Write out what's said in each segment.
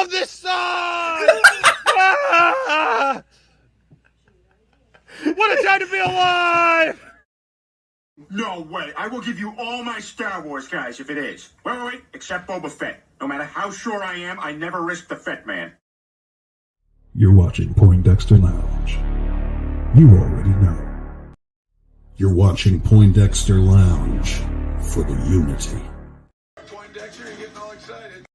love this song! Ah! What a time to be alive! No way. I will give you all my Star Wars guys if it is. Wait. Except Boba Fett. No matter how sure I am, I never risk the Fett man. You're watching Poindexter Lounge. You already know. You're watching Poindexter Lounge for the unity. Poindexter, you're getting all excited.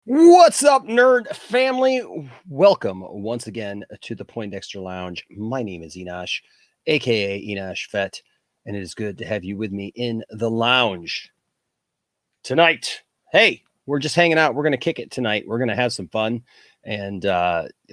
What's up, nerd family? Welcome once again to the Poindexter Lounge. My name is Enosh, aka Enosh Fett, and it is good to have you with me in the lounge tonight. Hey, we're just hanging out. We're going to kick it tonight. We're going to have some fun, and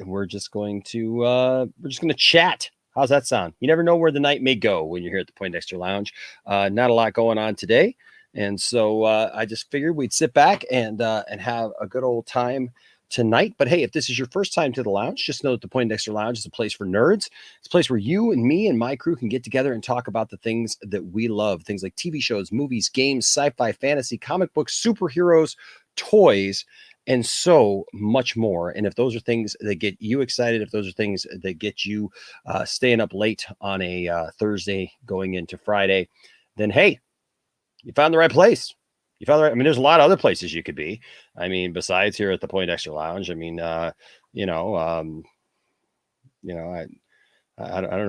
we're just going to chat. How's that sound? You never know where the night may go when you're here at the Poindexter Lounge. Not a lot going on today. And so I just figured we'd sit back and have a good old time tonight. But hey, if this is your first time to the lounge, just know that the Poindexter Lounge is a place for nerds. It's a place where you and me and my crew can get together and talk about the things that we love. Things like TV shows, movies, games, sci-fi, fantasy, comic books, superheroes, toys, and so much more. And if those are things that get you excited, if those are things that get you staying up late on a Thursday going into Friday, then hey, you found the right place. You found the right. I mean, there's a lot of other places you could be. I mean, besides here at the Poindexter Lounge. I mean, I don't know.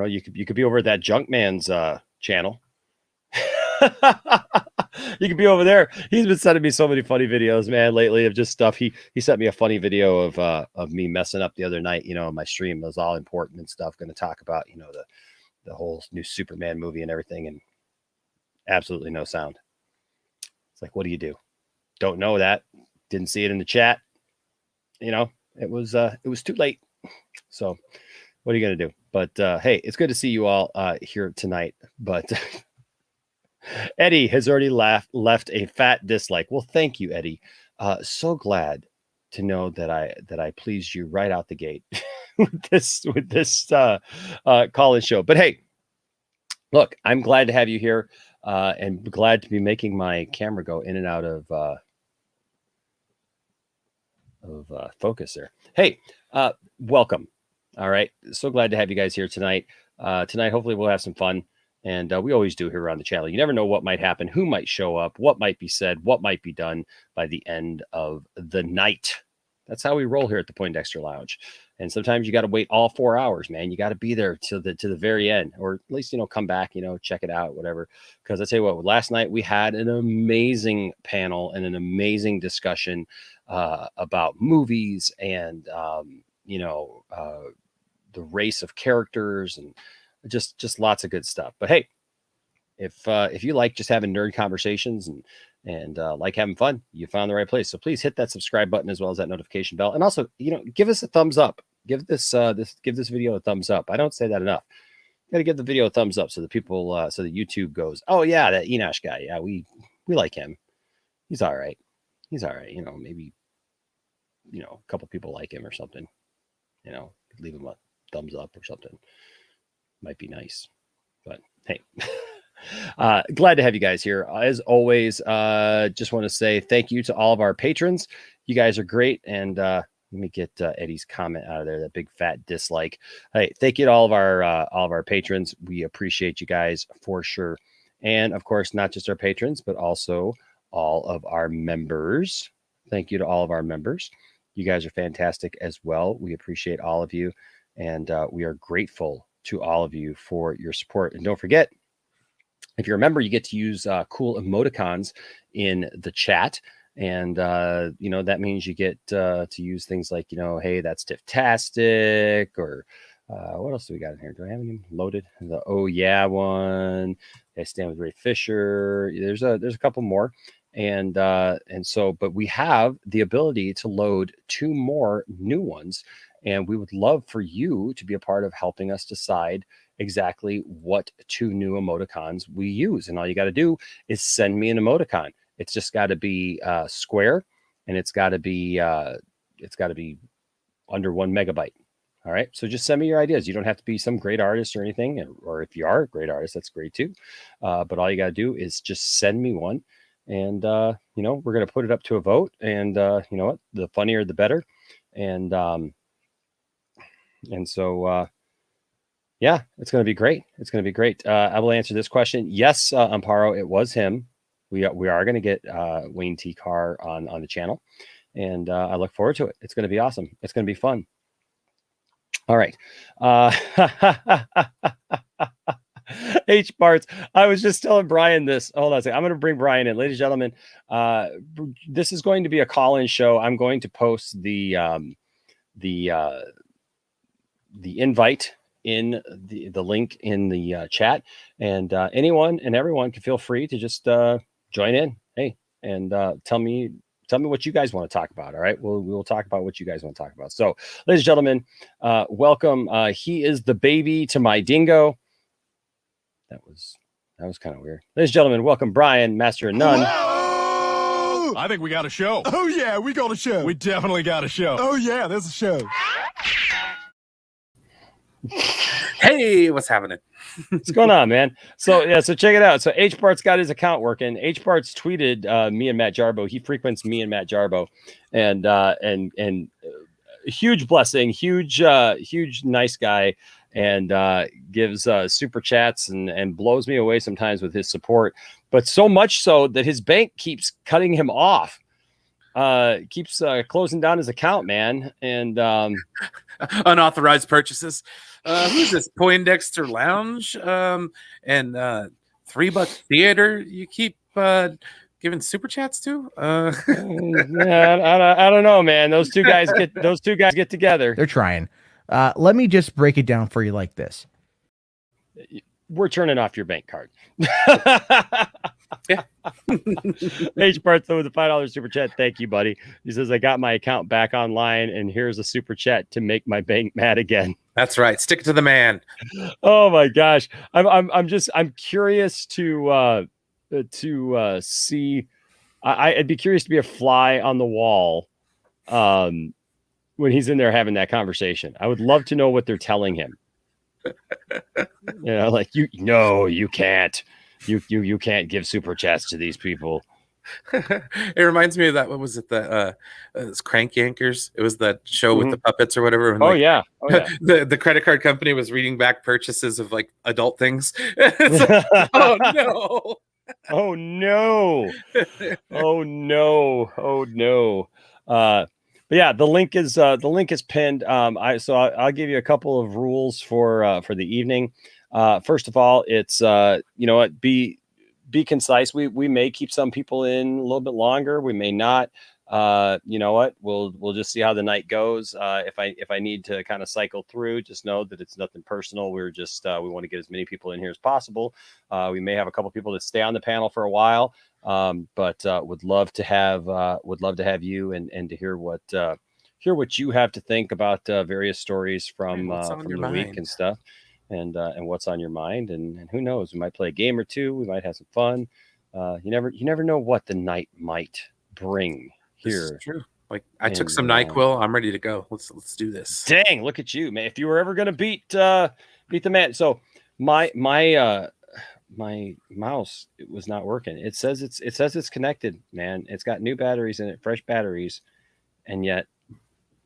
You could be over at that Junkman's channel. You could be over there. He's been sending me so many funny videos, man, lately of just stuff. He sent me a funny video of me messing up the other night. You know, my stream was all important and stuff. Going to talk about the whole new Superman movie and everything, and absolutely no sound. It's like, what do you do? Don't know that. Didn't see it in the chat. You know, it was too late. So what are you going to do? But hey, it's good to see you all here tonight. But Eddie has already left a fat dislike. Well, thank you, Eddie. So glad to know that I pleased you right out the gate with this call-in show. But hey, look, I'm glad to have you here. And glad to be making my camera go in and out of focus there. Hey, welcome. All right. So glad to have you guys here tonight. Tonight, hopefully we'll have some fun. And we always do here around the channel. You never know what might happen, who might show up, what might be said, what might be done by the end of the night. That's how we roll here at the Poindexter Lounge. And sometimes you got to wait all 4 hours, man. You got to be there to the very end, or at least, come back, check it out, whatever. Because I tell you what, last night we had an amazing panel and an amazing discussion about movies and, the race of characters and just lots of good stuff. But hey, if you like just having nerd conversations and like having fun, you found the right place. So please hit that subscribe button as well as that notification bell. And also, give us a thumbs up. Give this video a thumbs up. I don't say that enough. You got to give the video a thumbs up so that people, so that YouTube goes, oh yeah, that Enosh guy. Yeah, we like him. He's all right. Maybe, a couple people like him or something, leave him a thumbs up or something. Might be nice, but hey, glad to have you guys here. As always, just want to say thank you to all of our patrons. You guys are great. And let me get Eddie's comment out of there, that big fat dislike. Hey, thank you to all of our patrons. We appreciate you guys for sure. And of course, not just our patrons, but also all of our members. Thank you to all of our members. You guys are fantastic as well. We appreciate all of you. And we are grateful to all of you for your support. And don't forget, if you're a member, you get to use cool emoticons in the chat. And, that means you get to use things like, hey, that's Tiftastic, or what else do we got in here? Do I have any loaded? The oh yeah one. I stand with Ray Fisher. There's a couple more. And so, but we have the ability to load 2 more new ones. And we would love for you to be a part of helping us decide exactly what 2 new emoticons we use. And all you got to do is send me an emoticon. It's just got to be square, and it's got to be under 1 megabyte. All right. So just send me your ideas. You don't have to be some great artist or anything. Or if you are a great artist, that's great too. But all you got to do is just send me one. And, we're going to put it up to a vote. And you know what? The funnier, the better. And so, yeah, it's going to be great. It's going to be great. I will answer this question. Yes, Amparo, it was him. We are going to get Wayne T. Carr on the channel. And I look forward to it. It's going to be awesome. It's going to be fun. All right. H parts. I was just telling Brian this. Hold on a second. I'm going to bring Brian in. Ladies and gentlemen, this is going to be a call-in show. I'm going to post the invite in the link in the chat, and anyone and everyone can feel free to just join in. Hey, and tell me what you guys want to talk about. All right. We'll talk about what you guys want to talk about. So, ladies and gentlemen, welcome. He is the baby to my dingo. That was kind of weird. Ladies and gentlemen, welcome Brian, Master of None. Whoa! I think we got a show. Oh, yeah, we got a show. We definitely got a show. Oh, yeah, there's a show. Hey, what's happening? What's going on, man? So check it out. So H Bart's got his account working. H Bart's tweeted me and Matt Jarbo. He frequents me and Matt Jarbo, and huge blessing, huge nice guy, and gives super chats and blows me away sometimes with his support. But so much so that his bank keeps cutting him off. Keeps closing down his account, man, and Unauthorized purchases. Who's this? Poindexter Lounge and $3 Theater. You keep giving super chats to? Yeah, I don't know, man. Those two guys get together. They're trying. Let me just break it down for you like this. We're turning off your bank card. Yeah. H Bartho with the $5 super chat. Thank you, buddy. He says, I got my account back online, and here's a super chat to make my bank mad again. That's right. Stick it to the man. Oh my gosh. I'm curious to see. I'd be curious to be a fly on the wall when he's in there having that conversation. I would love to know what they're telling him. Like you can't. You can't give super chats to these people. It reminds me of that. What was it? It's Crank Yankers. It was that show with the puppets or whatever. And oh yeah. The credit card company was reading back purchases of like adult things. Like, oh no. Oh no. Oh no. Oh no. But yeah, the link is pinned. I'll give you a couple of rules for the evening. First of all, it's be concise. We may keep some people in a little bit longer. We may not. You know what? We'll just see how the night goes. If I need to kind of cycle through, just know that it's nothing personal. We're just we want to get as many people in here as possible. We may have a couple people that stay on the panel for a while, but would love to have you and to hear what you have to think about various stories from the week and stuff. And what's on your mind, and who knows, we might play a game or two. We might have some fun. You never know what the night might bring here. This is true. Like I took some NyQuil. I'm ready to go. Let's do this. Dang, look at you, man. If you were ever gonna beat the man. So my mouse, it was not working. It says it's connected, man. It's got new batteries in it, fresh batteries, and yet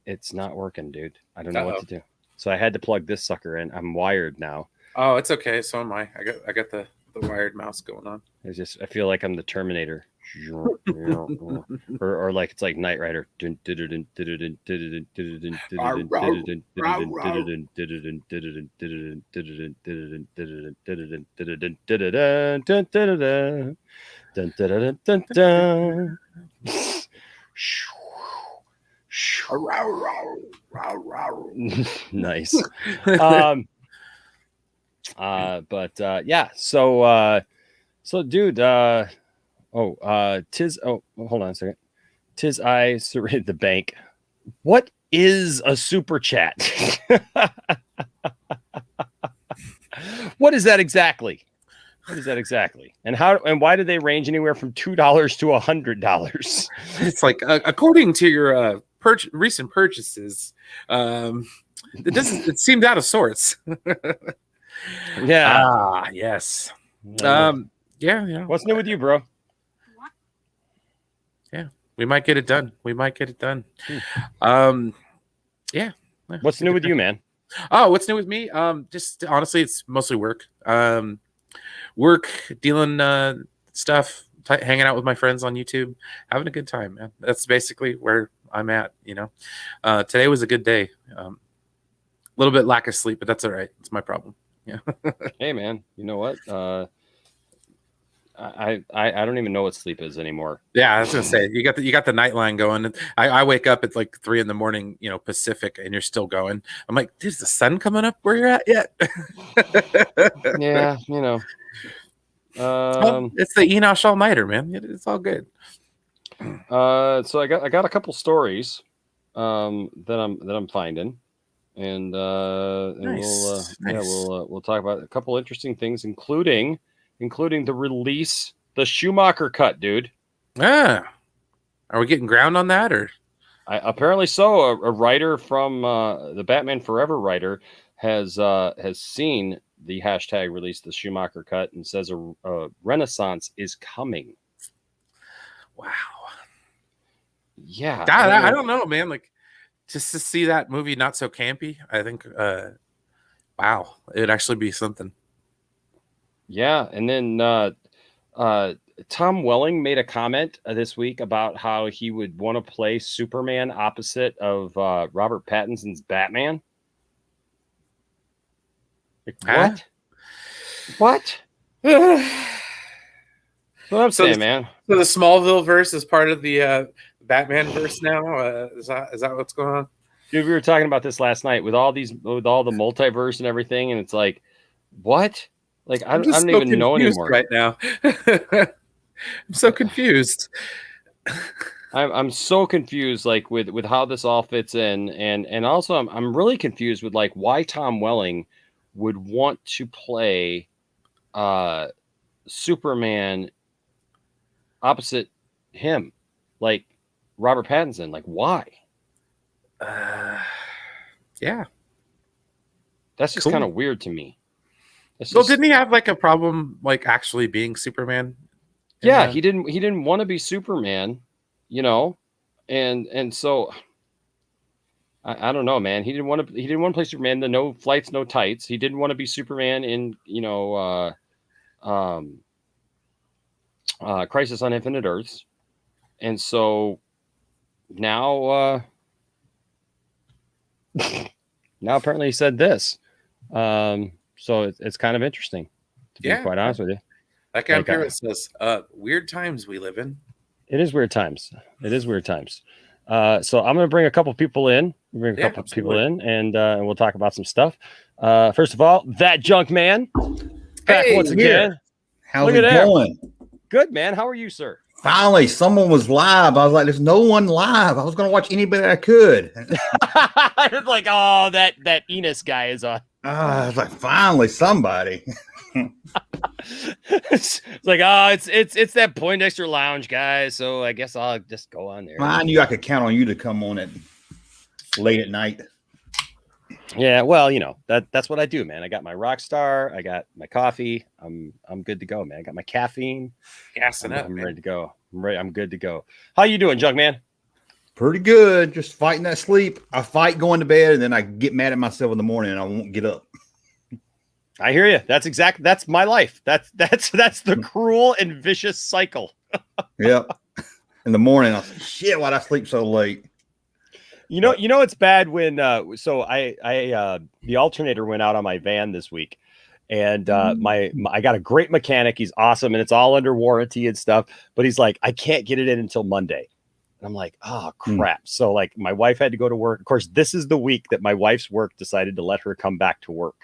it's not working, dude. I don't know what to do. So I had to plug this sucker in. I'm wired now. Oh, it's okay. So am I. I got the wired mouse going on. I feel like I'm the Terminator. or like it's like Knight Rider. Nice. Yeah, so dude, hold on a second. Tis I surrendered the bank. What is a super chat? What is that exactly? What is that exactly? And how and why do they range anywhere from $2 to $100? It's like according to your recent purchases, it seemed out of sorts. Yeah. Yes. Yeah. Yeah. What's new with you, bro? Yeah, we might get it done. Yeah. What's new with you, man? Oh, what's new with me? Just honestly, it's mostly work. Work, dealing stuff, hanging out with my friends on YouTube, having a good time, man. That's basically where I'm at, you know. Today was a good day. A little bit lack of sleep, but that's all right. It's my problem. Yeah. Hey, man, you know what? I don't even know what sleep is anymore. Yeah, I was gonna say you got the night line going. I wake up at like 3 a.m, you know, Pacific, and you're still going. I'm like, is the sun coming up where you're at yet? Yeah, you know. It's the Enosh all nighter, man. It's all good. So I got a couple stories that I'm finding, and Nice. we'll talk about a couple interesting things, including the release, the Schumacher cut, dude. Are we getting ground on that, or? Apparently so. A writer from the Batman Forever writer has seen the hashtag release, the Schumacher cut, and says a renaissance is coming. Wow. Yeah. I don't know, man. Like, just to see that movie not so campy, I think, wow, it'd actually be something. Yeah, and then Tom Welling made a comment this week about how he would want to play Superman opposite of Robert Pattinson's Batman. Like, what? What? What I'm saying, man. So the Smallville verse is part of the Batman verse now. Is that what's going on? Dude, we were talking about this last night with all the multiverse and everything, and it's like, what? Like, I don't even know anymore right now. I'm so confused. I'm so confused, like with how this all fits in, and also I'm really confused with like why Tom Welling would want to play Superman opposite him, like Robert Pattinson. Like, why? Yeah, that's just kind of weird to me. Well, didn't he have like a problem like actually being Superman? Yeah, he didn't want to be Superman, you know, and so I don't know, man. He didn't want to play Superman. The no flights, no tights. He didn't want to be Superman in, you know, Crisis on Infinite Earths, and so now now apparently he said this. So it's kind of interesting, to be quite honest with you. That guy like, says, weird times we live in. It is weird times. So I'm going to bring a couple people in. And we'll talk about some stuff. First of all, that junk man back once again. How's it going? Good, man. How are you, sir? Finally, someone was live. I was like, there's no one live. I was going to watch anybody I could. It's like, oh, that Enos guy is on. I was like, finally, somebody. It's like, oh, it's that Poindexter Lounge guy. So I guess I'll just go on there. I knew I could count on you to come on it late at night. Yeah, well, you know, that's what I do, man. I got my Rockstar, I got my coffee. I'm good to go, man. I got my caffeine. Gassing up. I'm ready to go. I'm good to go. How you doing, junk man? Pretty good. Just fighting that sleep. I fight going to bed, and then I get mad at myself in the morning, and I won't get up. I hear you. That's my life. That's the cruel and vicious cycle. Yep. In the morning, I say, shit, why'd I sleep so late? You know, it's bad when so I the alternator went out on my van this week, and I got a great mechanic. He's awesome, and it's all under warranty and stuff. But he's like, I can't get it in until Monday. And I'm like, oh crap. So like my wife had to go to work. Of course, this is the week that my wife's work decided to let her come back to work.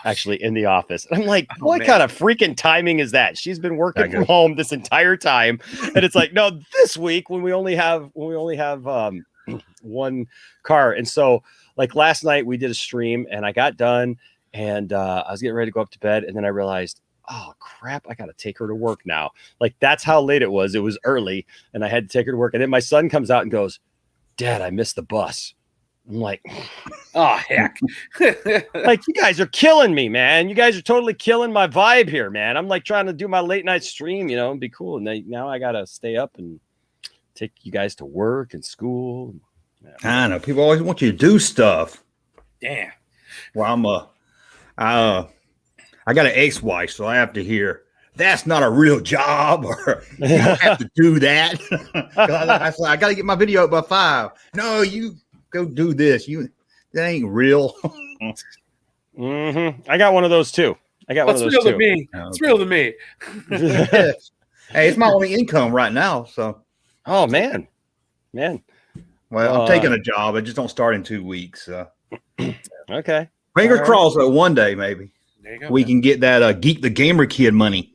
Actually in the office. And I'm like, what kind of freaking timing is that? She's been working from home this entire time. And it's like, no, this week when we only have one car. And so like last night we did a stream and I got done and I was getting ready to go up to bed. And then I realized, oh crap, I got to take her to work now. Like that's how late it was. It was early and I had to take her to work. And then my son comes out and goes, Dad, I missed the bus. I'm like, Oh heck. like you guys are killing me, man. You guys are totally killing my vibe here, man. I'm like trying to do my late night stream, you know, and be cool. And now I got to stay up and take you guys to work and school. I know people always want you to do stuff. Damn. Well, I got an ex-wife, so I have to hear that's not a real job, or you don't have to do that. I got to get my video up by 5. No, you go do this. That ain't real. I got one of those too. I got one of those real too. to me. It's real to me. Hey, it's my only income right now. So, oh man. Well, I'm taking a job. I just don't start in 2 weeks. Okay. Fingers crossed that one day maybe There you go. we can get that Geek the Gamer Kid money.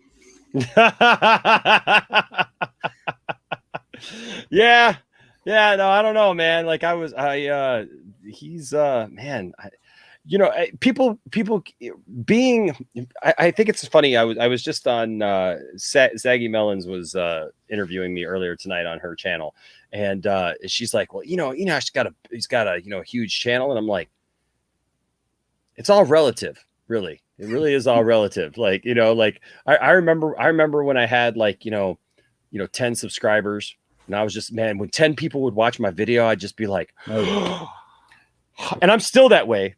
Yeah. No, I don't know, man. Like he's man, people being, I think it's funny. I was just on Zaggy Mellons was interviewing me earlier tonight on her channel. And she's like, well, he's got a huge channel. And I'm like, it's all relative, really. It really is all relative. Like, like I remember when I had like, 10 subscribers and I was just, man, when 10 people would watch my video, I'd just be like, oh. And I'm still that way.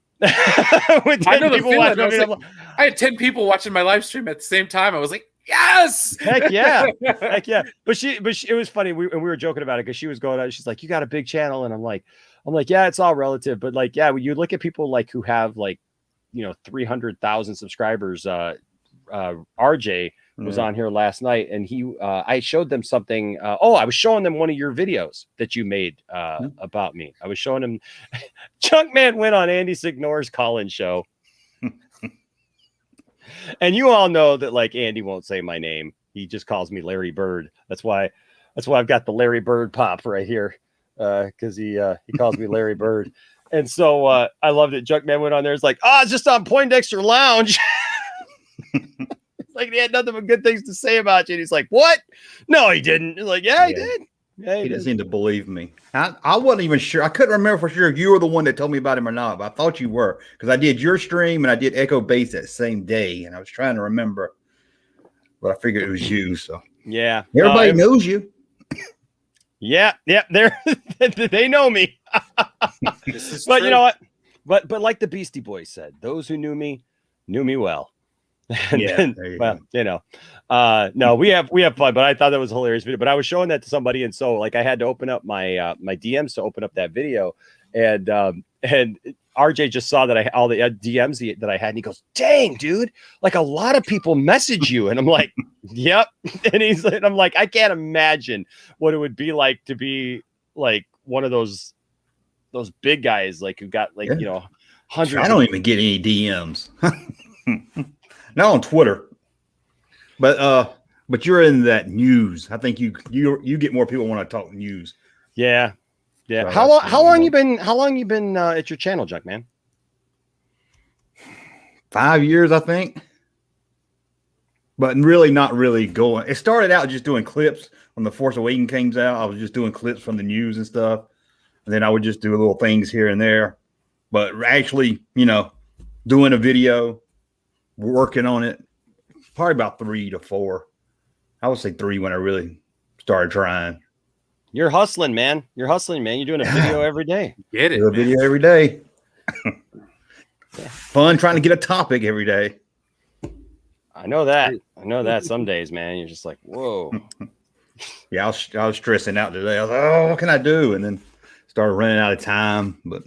When 10 people watch my video, I had 10 people watching my live stream at the same time. I was like, yes, heck yeah. But it was funny. We were joking about it because she was going out. She's like, you got a big channel. And I'm like, yeah, it's all relative. But like, yeah, when you look at people like who have like, 300,000 subscribers, RJ was on here last night and I showed them something. I was showing them one of your videos that you made about me. I was showing him Chunkman went on Andy Signore's call-in show. And you all know that like Andy won't say my name. He just calls me Larry Bird. That's why I've got the Larry Bird pop right here. Because he calls me Larry Bird. And so I loved it. Junkman went on there. It's like, it's just on Poindexter Lounge. Like he had nothing but good things to say about you. And he's like, what? No, he didn't. He's like, yeah, he did. Yeah, he didn't seem to believe me. I wasn't even sure. I couldn't remember for sure if you were the one that told me about him or not, but I thought you were because I did your stream and I did Echo Base that same day. And I was trying to remember, but I figured it was you. So yeah, everybody knows you. Yeah, they know me. But you know what? But like the Beastie Boys said, those who knew me well. And then, no, we have fun, but I thought that was a hilarious video. But I was showing that to somebody, and so like I had to open up my my DMs to open up that video, and RJ just saw that all the DMs that I had, and he goes, "Dang, dude! Like a lot of people message you," and I'm like, "Yep." And I'm like, I can't imagine what it would be like to be like one of those big guys, like who got like hundreds. I don't even get any DMs. Not on Twitter, but you're in that news. I think you get more people want to talk news. Yeah. So how long you been at your channel, Junkman? 5 years, I think. But really not really going. It started out just doing clips when The Force Awakens came out. I was just doing clips from the news and stuff. And then I would just do little things here and there. But actually, doing a video, working on it, probably about 3 to 4. I would say 3 when I really started trying. You're hustling, man. You're doing a video every day. Get it, do a video every day. Fun trying to get a topic every day. I know that. Some days, man, you're just like, whoa. Yeah, I was stressing out today. I was like, oh, what can I do? And then started running out of time. But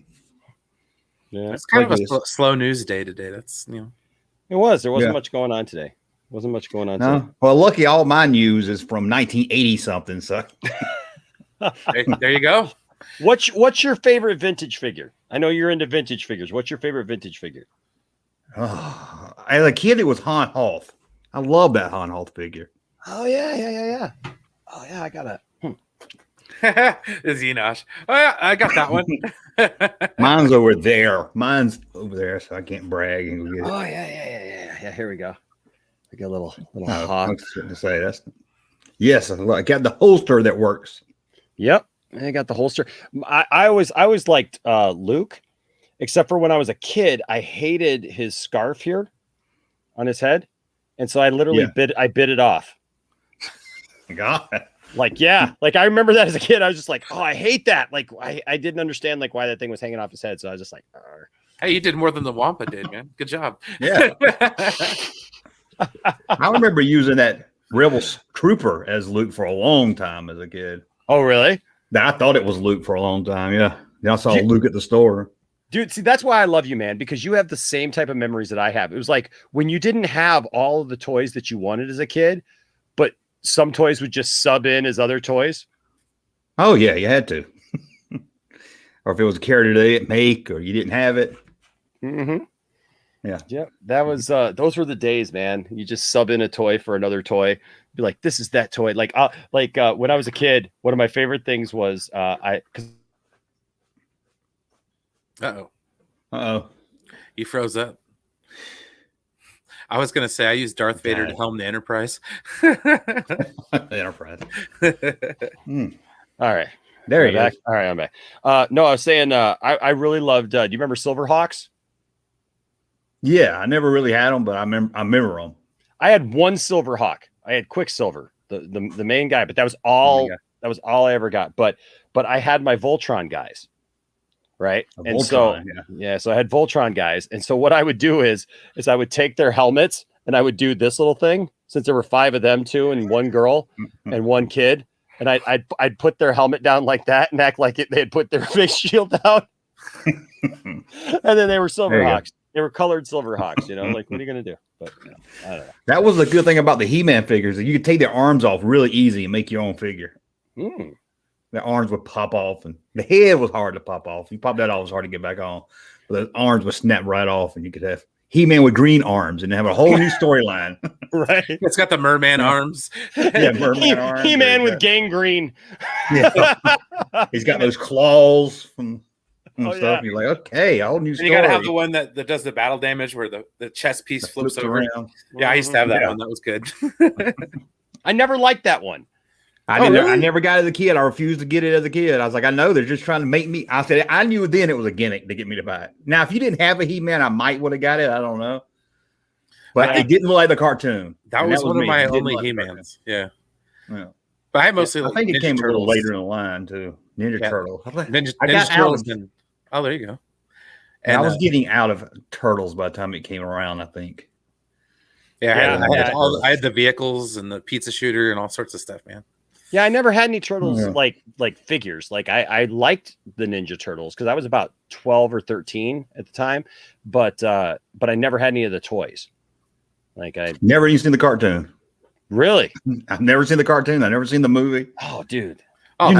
yeah, it's kind of a slow news day today. That's it was. There wasn't much going on today. Wasn't much going on today. Well, lucky all my news is from 1980 something. So there you go. What's your favorite vintage figure? I know you're into vintage figures. What's your favorite vintage figure? As a kid, it was Han Hoth. I love that Han Hoth figure. Oh yeah. Oh yeah, I got it. Is Enosh? Oh yeah, I got that one. Mine's over there. Mine's over there, so I can't brag and go get it. Oh yeah. Here we go. I got a little Oh, hawk. I was to say that's yes. I got the holster that works. Yep, I got the holster. I always liked Luke, except for when I was a kid. I hated his scarf here on his head, and so I literally bit it off. God. Like, yeah, like I remember that as a kid. I was just like, oh, I hate that. Like, I didn't understand like why that thing was hanging off his head. So I was just like, arr. Hey, you did more than the Wampa did, man. Good job. Yeah. I remember using that Rebel Trooper as Luke for a long time as a kid. Oh, really? I thought it was Luke for a long time. Yeah. Then I saw Luke at the store. Dude, see, that's why I love you, man, because you have the same type of memories that I have. It was like when you didn't have all of the toys that you wanted as a kid, but some toys would just sub in as other toys. Oh, yeah, you had to. Or if it was a character they didn't make or you didn't have it. Mm-hmm. Yeah. That was those were the days, man. You just sub in a toy for another toy. Be like, this is that toy. Like when I was a kid, one of my favorite things was Uh-oh. You froze up. I was going to say I used Darth Vader to helm the Enterprise. Enterprise. All right. There you go. All right, I'm back. No, I was saying I really loved do you remember Silverhawks? Yeah, I never really had them, but I remember them. I had one Silverhawk. I had Quicksilver, the main guy, but that was all I ever got. But I had my Voltron guys. Right. And Voltron, so I had Voltron guys. And so what I would do is I would take their helmets and I would do this little thing, since there were 5 of them too, and one girl and one kid. And I'd put their helmet down like that and act like they had put their face shield down. And then they were Silverhawks. They were colored Silverhawks, like, what are you going to do? But I don't know. That was the good thing about the He-Man figures, that you could take their arms off really easy and make your own figure. The arms would pop off, and the head was hard to pop off. You pop that off, it was hard to get back on. But the arms would snap right off, and you could have He-Man with green arms and have a whole new storyline. Right. It's got the merman arms. Yeah, merman arms. He-Man with gangrene. Yeah. He's got those claws from stuff. Yeah. You're like, okay, all new story. You got to have the one that does the battle damage where the chest piece flips over. Around. Yeah, I used to have that one. That was good. I never liked that one. I never got it as a kid. I refused to get it as a kid. I was like, I know they're just trying to make me. I said, I knew then it was a gimmick to get me to buy it. Now, if you didn't have a He-Man, I might would have got it. I don't know. But it didn't look like the cartoon. That was one of my only He-Mans. Yeah. But I mostly I think it came a little later in the line too. Ninja Turtle. Ninja Turtles. Oh, there you go. And I was getting out of Turtles by the time it came around, I think. Yeah, I had the vehicles and the pizza shooter and all sorts of stuff, man. Yeah, I never had any Turtles like figures. Like I liked the Ninja Turtles because I was about 12 or 13 at the time, but I never had any of the toys. Like I never even seen the cartoon. Really? I've never seen the cartoon. I've never seen the movie. Oh, dude. You've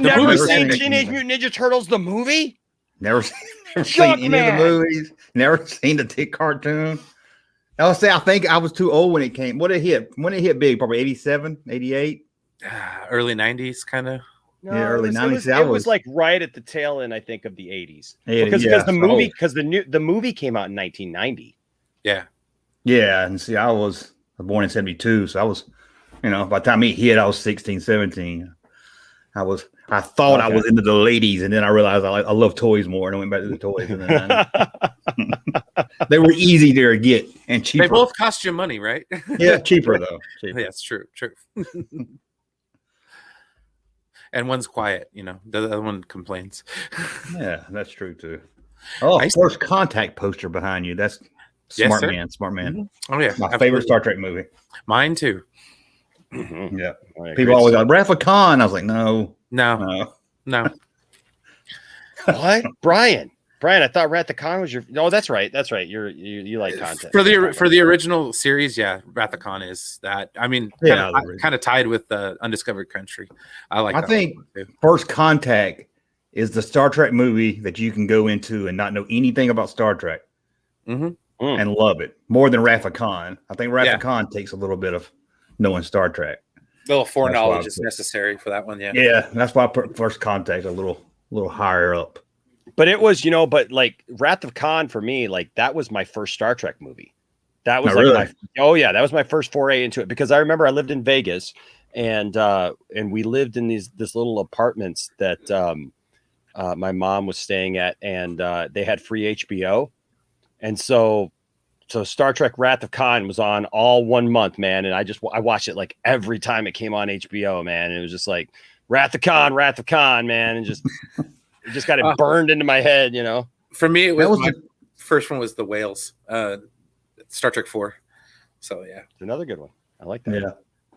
never seen Teenage Mutant Ninja Turtles, the movie? Never seen any of the movies. Never seen the cartoon. I think I was too old when it came. When it hit big, probably 87, 88. Early 90s, kind of. No, yeah, early 90s. It was like right at the tail end, I think, of the 80s. Because the movie came out in 1990. Yeah. Yeah, and see, I was born in 72, so I was, by the time he hit, I was 16, 17. I thought I was into the ladies, and then I realized I love toys more, and I went back to the toys. And then they were easier to get and cheaper. They both cost you money, right? Yeah, cheaper though. Yeah, it's true. And one's quiet, the other one complains. Yeah, that's true too. Oh, First Contact poster behind you. That's smart man. Mm-hmm. Oh yeah, my favorite Star Trek movie. Mine too. Mm-hmm. Yeah, people always like Wrath of Khan. I was like, no. What, Brian? I thought Wrath of Khan was your. No, that's right. You like Contact for the original series. Yeah, Wrath of Khan is that. I mean, kind of tied with the Undiscovered Country. I think First Contact is the Star Trek movie that you can go into and not know anything about Star Trek and love it more than Wrath of Khan. I think Wrath of Khan takes a little bit of knowing Star Trek. little foreknowledge That's is why I put- necessary for that one. Yeah. Yeah, that's why I put First Contact a little higher up. But it was, but like Wrath of Khan for me, like that was my first Star Trek movie. That was Oh, like really? that was my first foray into it, because I remember I lived in Vegas, and we lived in this little apartments that my mom was staying at, and they had free HBO. And so Star Trek Wrath of Khan was on all 1 month, man. And I watched it like every time it came on HBO, man. And it was just like Wrath of Khan, man. And it just got it burned into my head, For me, it That was was my first one was the Whales, Star Trek 4. So yeah, It's another good one. I like that. Yeah.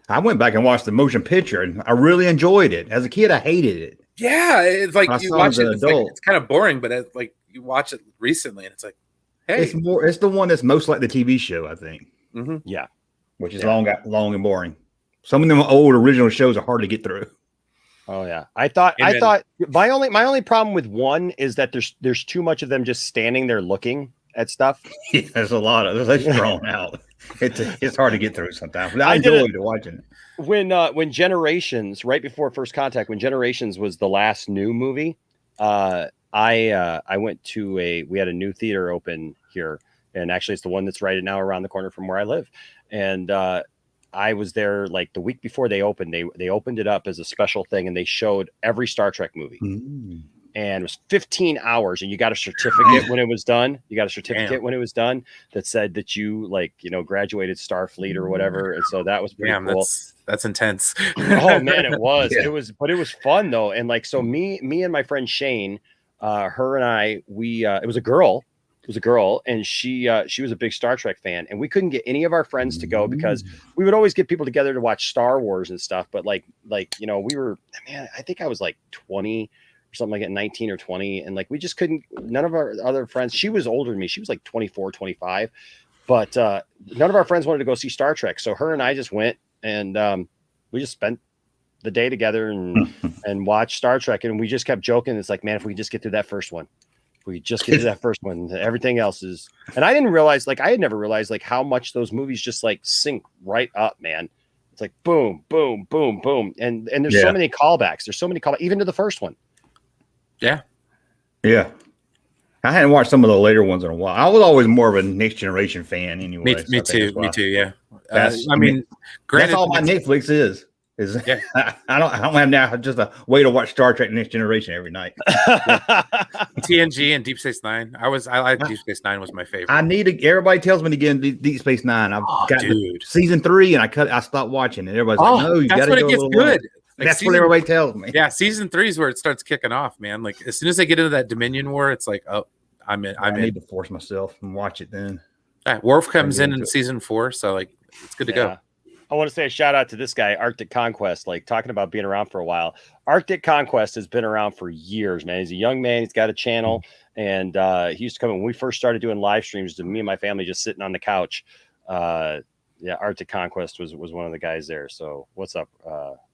I went back and watched the motion picture, and I really enjoyed it. As a kid, I hated it. yeah. It's like I you saw watch it it, as it's, an like, adult. it's kind of boring, but it's like you watch it recently, and it's like, hey, It's the one that's most like the TV show, I think, Yeah. which is long and boring. Some of them old original shows are hard to get through. Oh yeah. I thought my only problem with one is that there's too much of them just standing there looking at stuff. Yeah, there's a lot of that's drawn out. It's hard to get through sometimes. But I did enjoyed watching it. When Generations, right before First Contact, when Generations was the last new movie, I went to we had a new theater open here, and actually it's the one that's right now around the corner from where I live. And I was there like the week before they opened. They opened it up as a special thing, and they showed every Star Trek movie. And it was 15 hours, and you got a certificate when it was done. You got a certificate when it was done that said that you graduated Starfleet or whatever. And so that was pretty cool. That's intense. Oh man, it was. Yeah. It was fun though. And like, so me and my friend Shane, her and I, it was a girl. It was a girl, and she was a big Star Trek fan, and we couldn't get any of our friends to go because we would always get people together to watch Star Wars and stuff. But like we were, man, I think I was like 20 or something like that, 19 or 20, and like we just couldn't. None of our other friends. She was older than me. She was like 24, 25, but none of our friends wanted to go see Star Trek. So her and I just went, and we just spent the day together and watched Star Trek, and we just kept joking. It's like, man, if we just get through that first one. We just get to that first one. Everything else is, and I didn't realize, like, I had never realized, like, how much those movies just like sync right up, man. It's like boom, boom, boom, boom, and there's so many callbacks. There's so many callbacks, even to the first one. Yeah. I hadn't watched some of the later ones in a while. I was always more of a Next Generation fan, anyway. Me too. Yeah. That's granted, that's all my Netflix is. I don't have now just a way to watch Star Trek Next Generation every night. TNG and Deep Space Nine. I like Deep Space Nine was my favorite. I need to. Everybody tells me to get into Deep Space Nine. I've got season 3, and I stopped watching it. Everybody's like, "No, you got to go." That's when it gets good. Like that's what everybody tells me. Yeah, season 3 is where it starts kicking off, man. Like as soon as they get into that Dominion War, it's like, oh, I'm in. I need to force myself and watch it then. Worf comes in season 4, so like it's good to go. I want to say a shout out to this guy, Arctic Conquest, like talking about being around for a while. Arctic Conquest has been around for years, man. He's a young man. He's got a channel, and he used to come in when we first started doing live streams to me and my family just sitting on the couch. Arctic Conquest was one of the guys there. So what's up,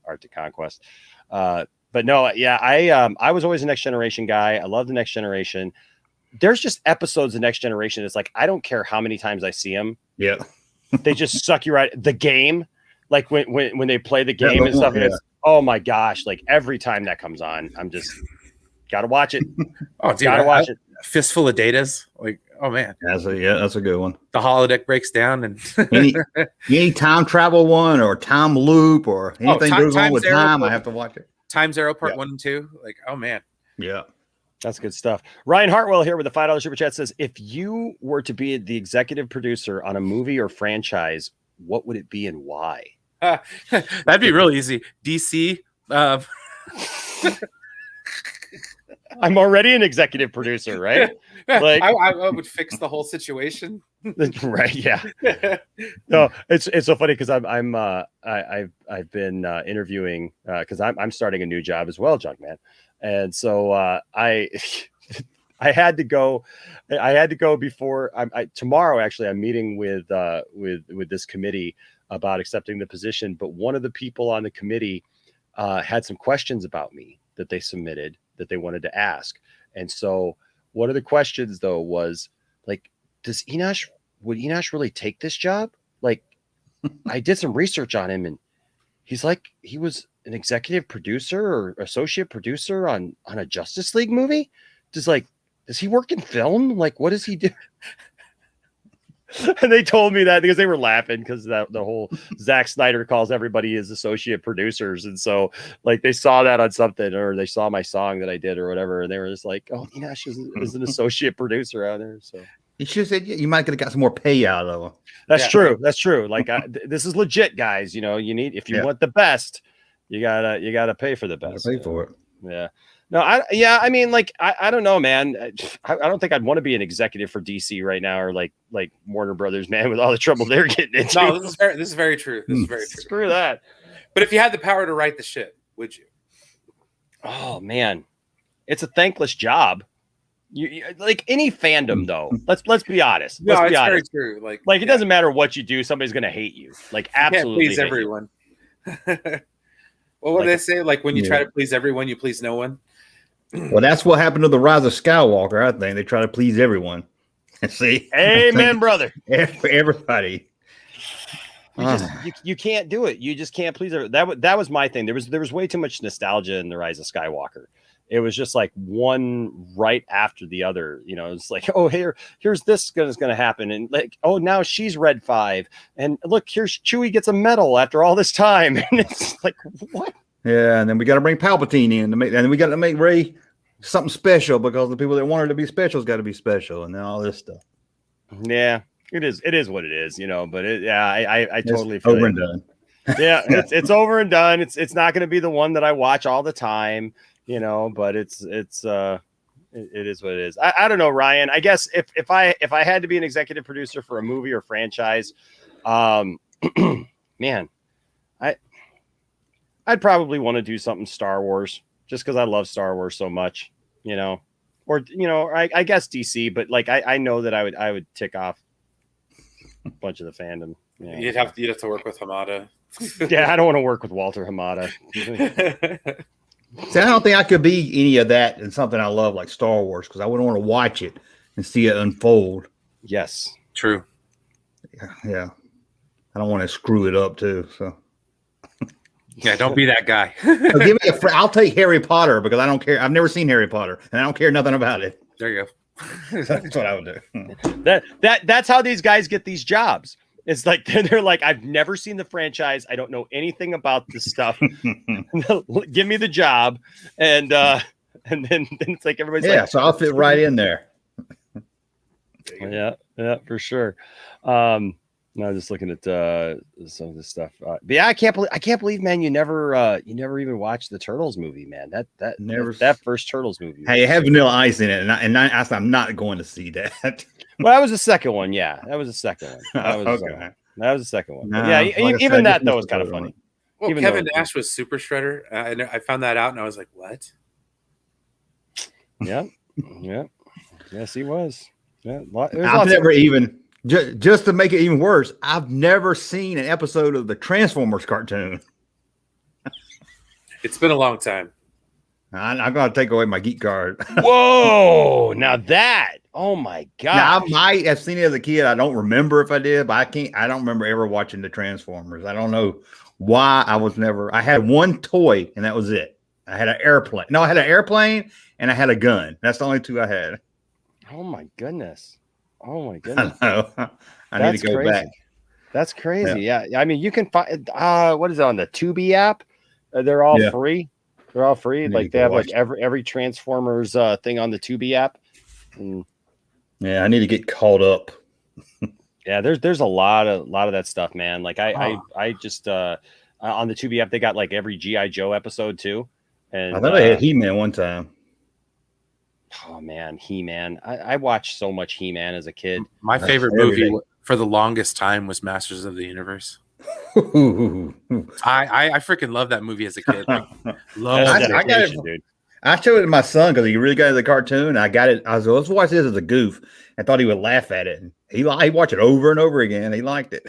Arctic Conquest? But no, yeah, I was always a Next Generation guy. I love the Next Generation. There's just episodes of Next Generation. It's like, I don't care how many times I see them. Yeah. They just suck you right. The game, like when they play the game and stuff, and it's, oh my gosh, like every time that comes on, I'm just gotta watch it. Oh, dude, gotta watch it. Fistful of Datas, like, oh man, that's a good one. The holodeck breaks down, and any time travel one or time loop or anything goes on with time, I have to watch it. Time Zero Part 1 and 2, like, oh man, yeah. That's good stuff. Ryan Hartwell here with the $5 super chat says, if you were to be the executive producer on a movie or franchise, what would it be and why? That'd be real easy. DC. I'm already an executive producer, right? Like I would fix the whole situation. Right. Yeah. No, it's so funny because I've been interviewing because I'm starting a new job as well, Junk Man. And so I had to go before tomorrow. Actually, I'm meeting with this committee about accepting the position. But one of the people on the committee had some questions about me that they submitted that they wanted to ask. And so one of the questions though was like, would Enosh really take this job? Like, I did some research on him and he's like, he was an executive producer or associate producer on a Justice League movie. Does he work in film? Like, what does he do? And they told me that because they were laughing because the whole Zack Snyder calls everybody his associate producers. And so like they saw that on something, or they saw my song that I did or whatever. And they were just like, oh, Enosh is an associate producer out there. So You should have said you might have got some more pay out of them. that's true. That's true. Like this is legit, guys. You know, you need, if you want the best, you gotta pay for the best. Pay for it. Yeah. No, I mean, like, I don't know, man. I don't think I'd want to be an executive for DC right now, or like Warner Brothers, man, with all the trouble they're getting into. No, this is very true. This is very true. Screw that. But if you had the power to write the shit, would you? Oh man, it's a thankless job. You like any fandom though. Let's be honest. No, Let's be it's honest. very true. Like it doesn't matter what you do, somebody's gonna hate you. Like absolutely, you can't please everyone. Well, what do they say? Like when you try to please everyone, you please no one. Well, that's what happened to the Rise of Skywalker. I think they try to please everyone. See, amen, brother. Everybody. You can't do it. You just can't please everyone. That was my thing. There was way too much nostalgia in the Rise of Skywalker. It was just like one right after the other. You know, it's like, oh, here's this is going to happen, and like, oh, now she's Red 5, and look, here's Chewie gets a medal after all this time, and it's like, what? Yeah, and then we got to bring Palpatine in to make, and we got to make Rey something special because the people that want her to be special has got to be special, and then all this stuff. Yeah, it is. It is what it is, you know. But I totally feel over and done. Yeah, it's over and done. It's not going to be the one that I watch all the time, you know. But it is what it is. I don't know, Ryan. I guess if I had to be an executive producer for a movie or franchise, man, I'd probably want to do something Star Wars just because I love Star Wars so much, you know, or, you know, I guess DC, but like, I know that I would tick off a bunch of the fandom. You know, you'd have to work with Hamada. Yeah. I don't want to work with Walter Hamada. See, I don't think I could be any of that in something I love like Star Wars because I wouldn't want to watch it and see it unfold. Yes. True. Yeah. I don't want to screw it up too. So. Yeah, don't be that guy. So give me I'll take Harry Potter because I don't care. I've never seen Harry Potter and I don't care nothing about it. There you go. That's what I would do. That's how these guys get these jobs. It's like they're like, I've never seen the franchise. I don't know anything about this stuff. Give me the job, and then it's like everybody's like, so I'll fit right in there. Yeah, for sure. No, just looking at some of this stuff. But yeah, I can't believe, man, you never even watched the Turtles movie, man. That first Turtles movie. Hey, it had Vanilla Ice in it, and I'm not going to see that. Well, that was the second one. Yeah, that was the second one. That was, okay. That was the second one. No, yeah, like even that though was kind of funny. Well, Kevin Nash was Super Shredder. I found that out, and I was like, what? Yeah. Yes, he was. Yeah, I've never even. Just to make it even worse, I've never seen an episode of the Transformers cartoon. It's been a long time. I'm going to take away my geek card. Whoa! Now that, oh my god! Now, I might have seen it as a kid. I don't remember if I did, but I don't remember ever watching the Transformers. I don't know why I had one toy and that was it. I had an airplane. No, I had an airplane and I had a gun. That's the only two I had. Oh my goodness! Oh my goodness! I know. I need to go crazy. back. That's crazy. Yeah. I mean, you can find what is it on the Tubi app? They're all free. They're all free. Like they have like every Transformers thing on the Tubi app. And, yeah, I need to get caught up. Yeah, there's a lot of that stuff, man. Like I just on the Tubi app they got like every G.I. Joe episode too. And I thought I had He-Man one time. Oh man, He-Man. I watched so much He-Man as a kid. My favorite movie for the longest time was Masters of the Universe. I freaking love that movie as a kid. Like, I got it, dude. I showed it to my son because he really got into the cartoon. I got it. I was like, let's watch this as a goof. I thought he would laugh at it. And he watched it over and over again. He liked it.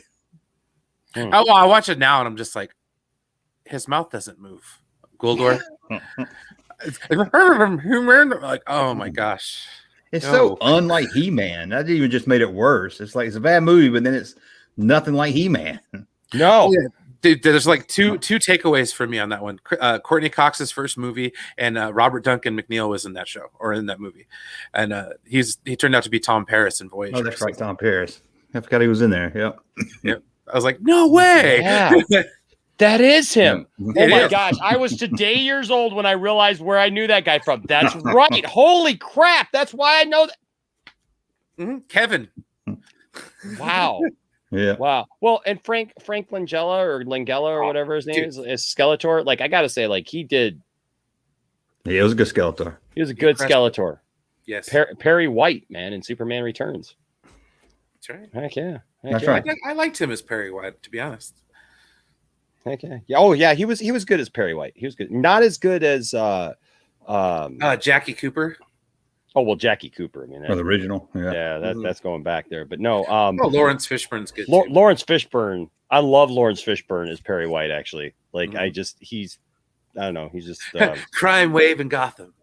Oh, well, I watch it now and I'm just like, his mouth doesn't move. Goldor. Like, oh my gosh. It's so unlike He-Man. That even just made it worse. It's like it's a bad movie, but then it's nothing like He-Man. No, Dude, there's like two takeaways for me on that one. Courtney Cox's first movie, and Robert Duncan McNeil was in that show or in that movie, and he turned out to be Tom Paris in Voyager. Oh, that's right, Tom Paris. I forgot he was in there. Yep. Yep. I was like, no way. Yeah. That is him. Yeah. Oh my is. gosh. I was today years old when I realized where I knew that guy from. That's right. Holy crap. That's why I know that. Kevin. Wow. Yeah. Wow. Well, and Frank Langella or whatever his name is Skeletor. Like, I got to say, like, he was a good Skeletor. He was a good Skeletor. Yes. Perry White, man, in Superman Returns. That's right. Heck yeah. That's right. I liked him as Perry White, to be honest. Heck yeah. Oh yeah, he was good as Perry White. He was good. Not as good as Jackie Cooper. Oh well, Jackie Cooper. I mean, Or the original. Yeah. That's going back there. But no, Lawrence Fishburne's good too. Lawrence Fishburne. I love Lawrence Fishburne as Perry White. Actually, like I don't know. He's just crime wave in Gotham.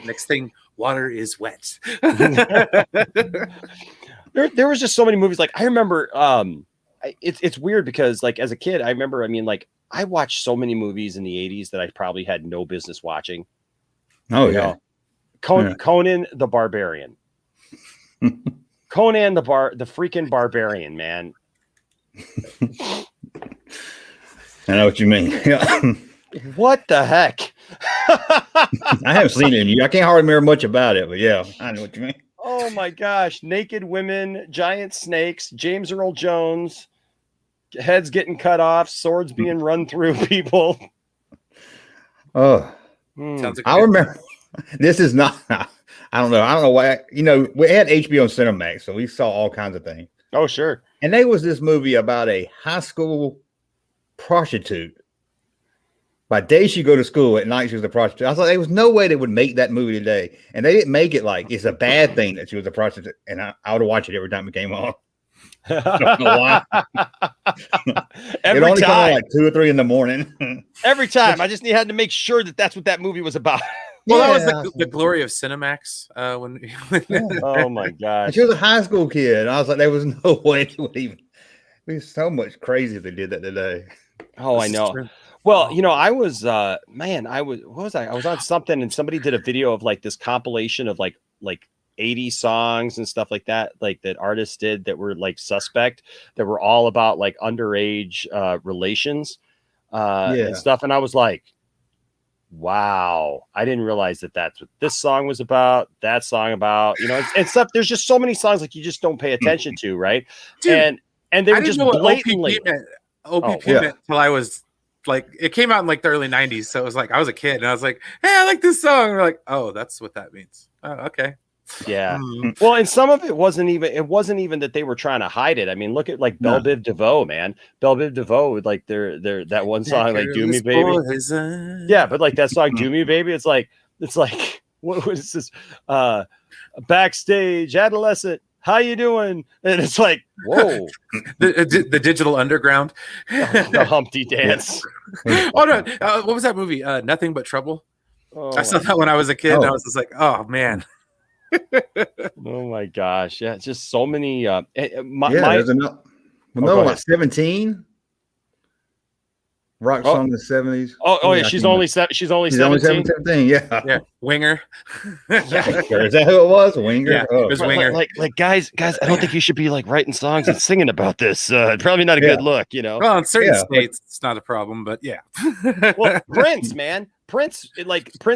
Next thing, water is wet. There was just so many movies. Like I remember, it's weird because like as a kid, I remember. I mean, like I watched so many movies in the '80s that I probably had no business watching. Oh You yeah. know? Conan the Barbarian. Conan the freaking barbarian, man. I know what you mean. Yeah. What the heck? I haven't seen it. I can't hardly remember much about it, but yeah, I know what you mean. Oh my gosh. Naked women, giant snakes, James Earl Jones, heads getting cut off, swords being run through people. Oh, Sounds like I remember. This is not. I don't know why. You know, we had HBO and Cinemax, so we saw all kinds of things. Oh, sure. And there was this movie about a high school prostitute. By day she go to school, at night she was a prostitute. I thought there was no way they would make that movie today, and they didn't make it like it's a bad thing that she was a prostitute. And I would watch it every time it came on. I don't know why. Every it only came on time, like 2 or 3 in the morning. every time. I just had to make sure that that's what that movie was about. Well, that was the glory of Cinemax. Oh my gosh. She was a high school kid. And I was like, there was no way it would even be so much crazy if they did that today. Oh, I know. Well, you know, I was what was I? I was on something and somebody did a video of like this compilation of like 80 songs and stuff like that artists did that were like suspect, that were all about like underage relations and stuff. And I was like, wow, I didn't realize that that's what this song was about, that song about, you know, and stuff. There's just so many songs like you just don't pay attention to, right? Dude, and they were I didn't just know what blatantly OPP meant till I was like, it came out in like the early 90s. So it was like, I was a kid and I was like, hey, I like this song. And we're like, oh, that's what that means. Oh, okay. Yeah. Well, and some of it wasn't even that they were trying to hide it. I mean, look at like Belle Biv DeVoe, man. Belle Biv DeVoe with like their that one song, like Do Me Baby. Yeah, but like that song Do Me Baby, it's like what was this? Backstage adolescent, how you doing? And it's like, whoa. the Digital Underground. The Humpty Dance. Oh no, what was that movie? Nothing But Trouble. Oh, I saw that when I was a kid and I was just like, oh man. Oh my gosh. Yeah, it's just so many There's enough. Like 17 rock song in the 70s. Yeah, she's only 17. Yeah. Winger. Is that who it was? Winger. Yeah, it was Winger. Like guys, I don't think you should be like writing songs and singing about this. Probably not a good look, you know. Well, in certain states it's not a problem, but yeah. Well, Prince, man. Prince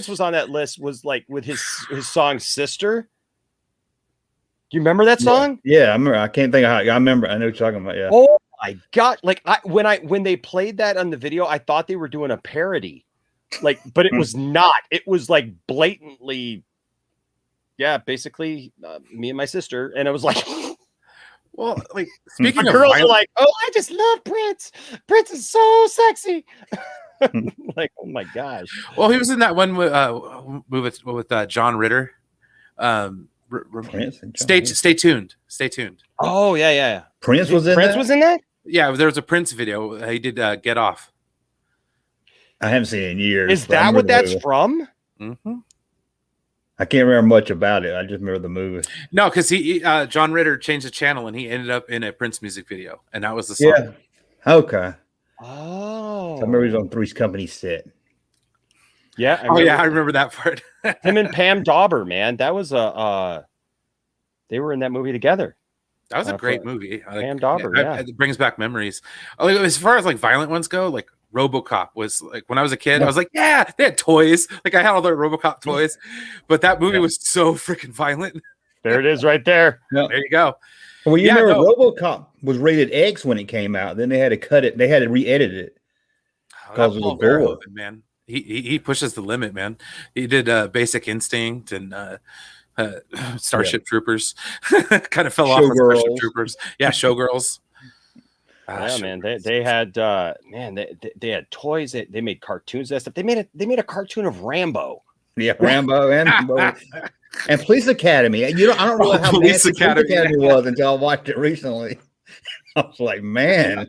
was on that list, was like with his song Sister. Do you remember that song? Yeah, I remember. I can't think of how. I remember. I know what you're talking about. Yeah. Oh my god! Like when they played that on the video, I thought they were doing a parody, like, but it was not. It was like blatantly, basically me and my sister, and it was like, well, like speaking of girls are like, oh, I just love Prince. Prince is so sexy. Like, oh my gosh. Well, he was in that one with John Ritter. Stay tuned. Oh yeah. Prince was in that? Yeah, there was a Prince video. He did Get Off. I haven't seen it in years. Is that what that's from? Mm-hmm. I can't remember much about it. I just remember the movie. No, because he John Ritter changed the channel and he ended up in a Prince music video, and that was the song. Yeah. Okay. Oh, I remember he was on Three's Company set. yeah. I remember that part. Him and Pam Dauber, man. That was they were in that movie together. That was a great movie. Pam Dauber, yeah. It brings back memories. Like, as far as like violent ones go, like RoboCop was like when I was a kid, I was like, yeah, they had toys. Like I had all their RoboCop toys, but that movie was so freaking violent. There it is, right there. There you go. Well, you remember RoboCop was rated X when it came out. Then they had to cut it. They had to re-edit it because of the gore. Man, he pushes the limit, man. He did Basic Instinct and Starship Troopers. Kind of fell off with Starship Troopers. Yeah, Showgirls. Yeah, man. They had they had toys. They made cartoons and stuff. They made a cartoon of Rambo. Yeah, Rambo and Police Academy. I don't know how Police Academy was until I watched it recently. I was like, man.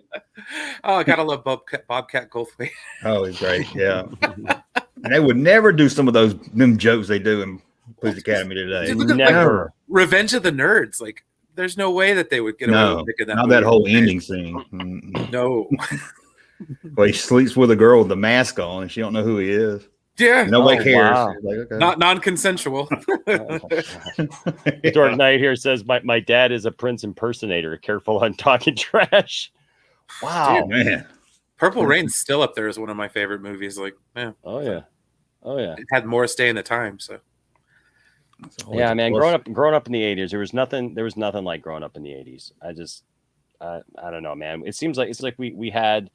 Oh, I gotta love Bobcat Goldthwait. Oh, he's great. Yeah. And they would never do some of them jokes they do in Police Academy today. Dude, never. Revenge of the Nerds. Like, there's no way that they would get away with making that. Not that whole ending scene. No. Well, he sleeps with a girl with the mask on, and she don't know who he is. Yeah. Nobody cares. Wow. Like, okay. Not non-consensual. Dark Knight here says my dad is a Prince impersonator. Careful on talking trash. Wow, dude, man. Purple Rain's still up there as one of my favorite movies. Like, yeah. Oh yeah. It had Morris Day in the time, so. Yeah, man. Growing up in the 80s, there was nothing like growing up in the 80s. I don't know, man. It seems like we had,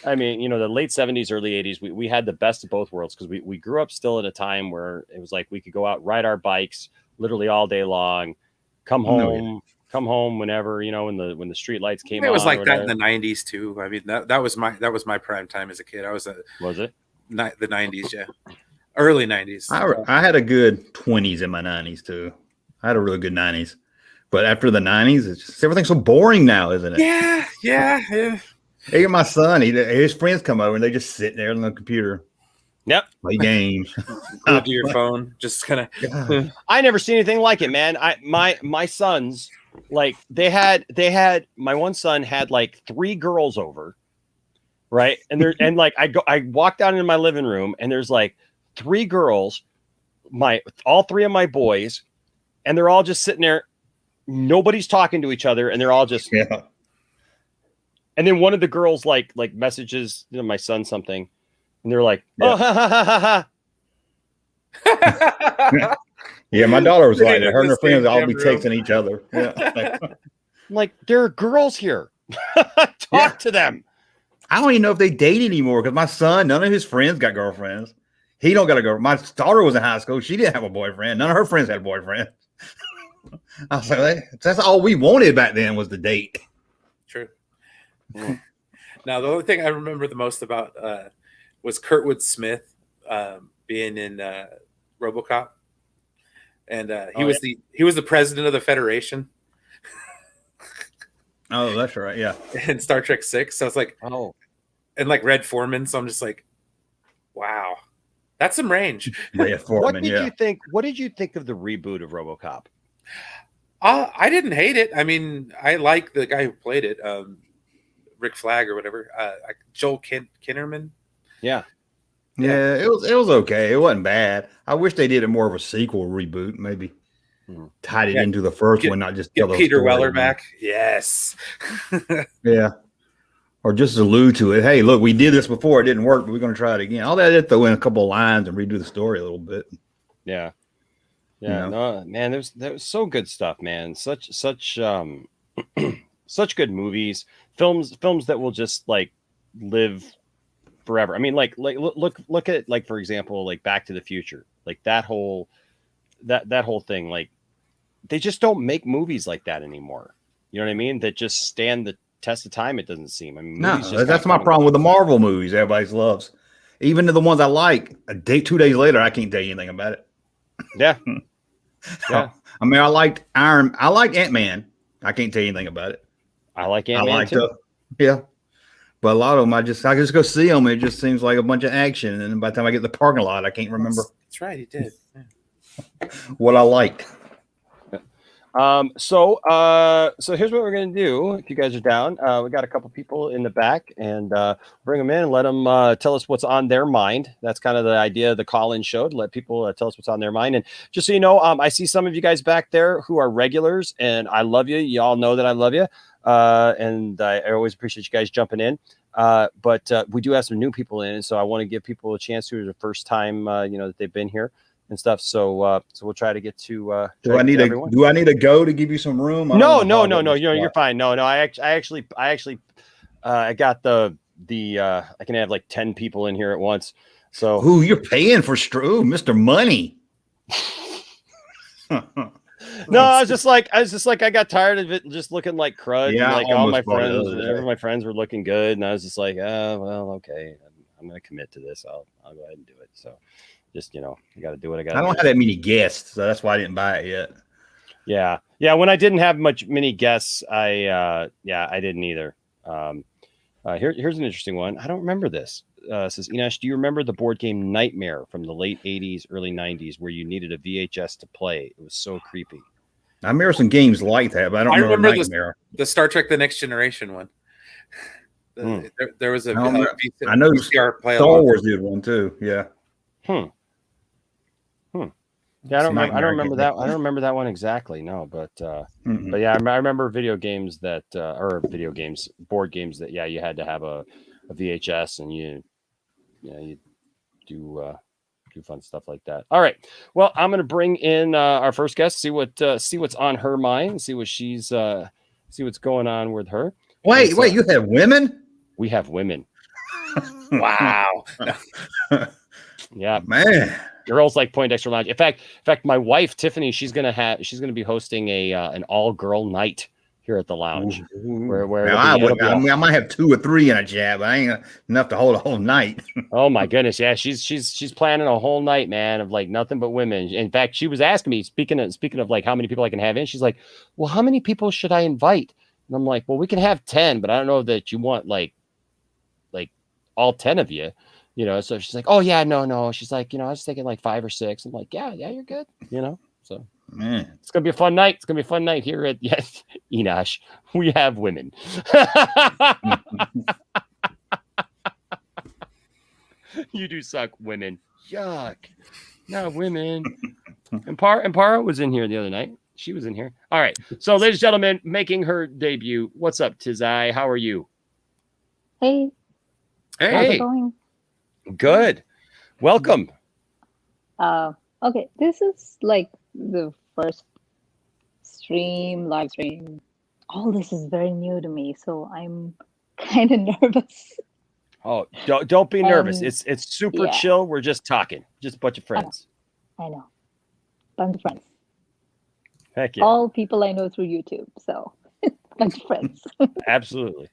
I mean, you know, the late 70s, early 80s, we had the best of both worlds because we grew up still at a time where it was like we could go out, ride our bikes literally all day long, come home whenever, you know, when the street lights came on. It was like that in the 90s too. I mean, that was my prime time as a kid. Was it? The 90s, yeah. Early 90s. I had a good 20s in my 90s too. I had a really good 90s. But after the 90s, it's just everything's so boring now, isn't it? Yeah. Hey, my son, his friends come over and they just sit there on the computer. Yep. Play games. Go to your phone. Just kind of. I never seen anything like it, man. My sons, like they had my one son had like 3 girls over, right? And like I walked down into my living room and there's like 3 girls, all 3 of my boys, and they're all just sitting there. Nobody's talking to each other, and they're all just. Yeah. And then one of the girls like messages, you know, my son something, and they're like, "Oh, ha ha ha ha." Yeah, my daughter was like that. Her and her friends all be texting each other. Yeah. Like there are girls here. Talk to them. I don't even know if they date anymore because my son, none of his friends got girlfriends. He don't got a girl. My daughter was in high school. She didn't have a boyfriend. None of her friends had a boyfriend. I was like, that's all we wanted back then was the date. True. Now, the only thing I remember the most about was Kurtwood Smith being in RoboCop, and he was the president of the Federation. Oh, that's right. Yeah. In Star Trek 6. So it's like, and like Red Foreman. So I'm just like, wow, that's some range. Red Foreman. What did you think of the reboot of RoboCop? I didn't hate it. I mean, I like the guy who played it, Rick Flag or whatever. Joel Kinnaman. Yeah, it was okay. It wasn't bad. I wish they did more of a sequel reboot, maybe tied it into the first one, not just get Peter Weller back. Yes. Yeah. Or just allude to it. Hey, look, we did this before. It didn't work, but we're going to try it again. All that did throw in a couple of lines and redo the story a little bit. Yeah. Yeah, no, man, that was so good stuff, man. Such such good movies, films that will just like live forever. I mean, like look at like, for example, like Back to the Future, like that whole thing. Like they just don't make movies like that anymore. You know what I mean? That just stand the test of time. It doesn't seem. I mean, no, that's my problem with the Marvel movies. Everybody loves, even the ones I like. 2 days later, I can't tell you anything about it. Yeah. Yeah. I mean, I liked Ant-Man. I can't tell you anything about it. I like Ant-Man too. Yeah. But a lot of them, I just go see them. And it just seems like a bunch of action. And then by the time I get to the parking lot, I can't remember. That's right. He did. Yeah. What I liked. So here's what we're gonna do. If you guys are down, we got a couple people in the back, and bring them in and let them tell us what's on their mind. That's kind of the idea of the call-in show, to let people tell us what's on their mind. And just so you know, I see some of you guys back there who are regulars, and I love you. You all know that I love you, and I always appreciate you guys jumping in. But we do have some new people in, so I want to give people a chance who are the first time, that they've been here and stuff. So we'll try to get to. Do I need to go to give you some room? I No. don't wanna hog up your You're spot. fine. No. I actually, I got the I can have like 10 people in here at once. So Ooh, you're paying for Mr. Money. no, I was just like, I got tired of it just looking like crud. Yeah, And I like all my almost bought it the friends, other and day. every my friends were looking good, and I was just like, oh well, okay, I'm gonna commit to this. I'll go ahead and do it. So just you got to do what I got. I don't have that many guests, so that's why I didn't buy it yet. Yeah. When I didn't have many guests, I didn't either. Here's an interesting one. I don't remember this. Says Enosh, do you remember the board game Nightmare from the late 80s, early 90s, where you needed a VHS to play? It was so creepy. I remember some games like that, but I don't remember Nightmare. the Star Trek: The Next Generation one. There was a I know VCR play Star Wars did one too. Yeah. Yeah, I don't remember that. Nightmare. I don't remember that one exactly. No, but Mm-mm. but yeah, I remember video games that board games that you had to have a VHS, and you do fun stuff like that. All right, well, I'm gonna bring in our first guest. See what's on her mind. See what's going on with her. Wait, you have women? We have women. Wow. Yeah, man. Girls like Poindexter Lounge. In fact, my wife Tiffany, she's gonna be hosting an all-girl night here at the lounge. Where I might have 2 or 3 in a chat, but I ain't enough to hold a whole night. Oh my goodness, yeah, she's planning a whole night, man, of like nothing but women. In fact, she was asking me, speaking of like how many people I can have in, she's like, well, how many people should I invite? And I'm like, well, we can have 10, but I don't know that you want like all 10 of you. So she's like, oh yeah, no. She's like, I was thinking like 5 or 6. I'm like, yeah, you're good. So Man. it's gonna be a fun night. It's gonna be a fun night here at Enosh. We have women. You do suck, women. Yuck. No women. And Para was in here the other night. She was in here. All right. So, ladies and gentlemen, making her debut. What's up, Tizai? How are you? Hey. How's it going? Good. Welcome. Okay. This is like the first live stream. All this is very new to me, so I'm kind of nervous. Oh, don't be nervous. It's super chill. We're just talking. Just a bunch of friends. I know. Bunch of friends. Heck yeah. All people I know through YouTube. So bunch of friends. Absolutely.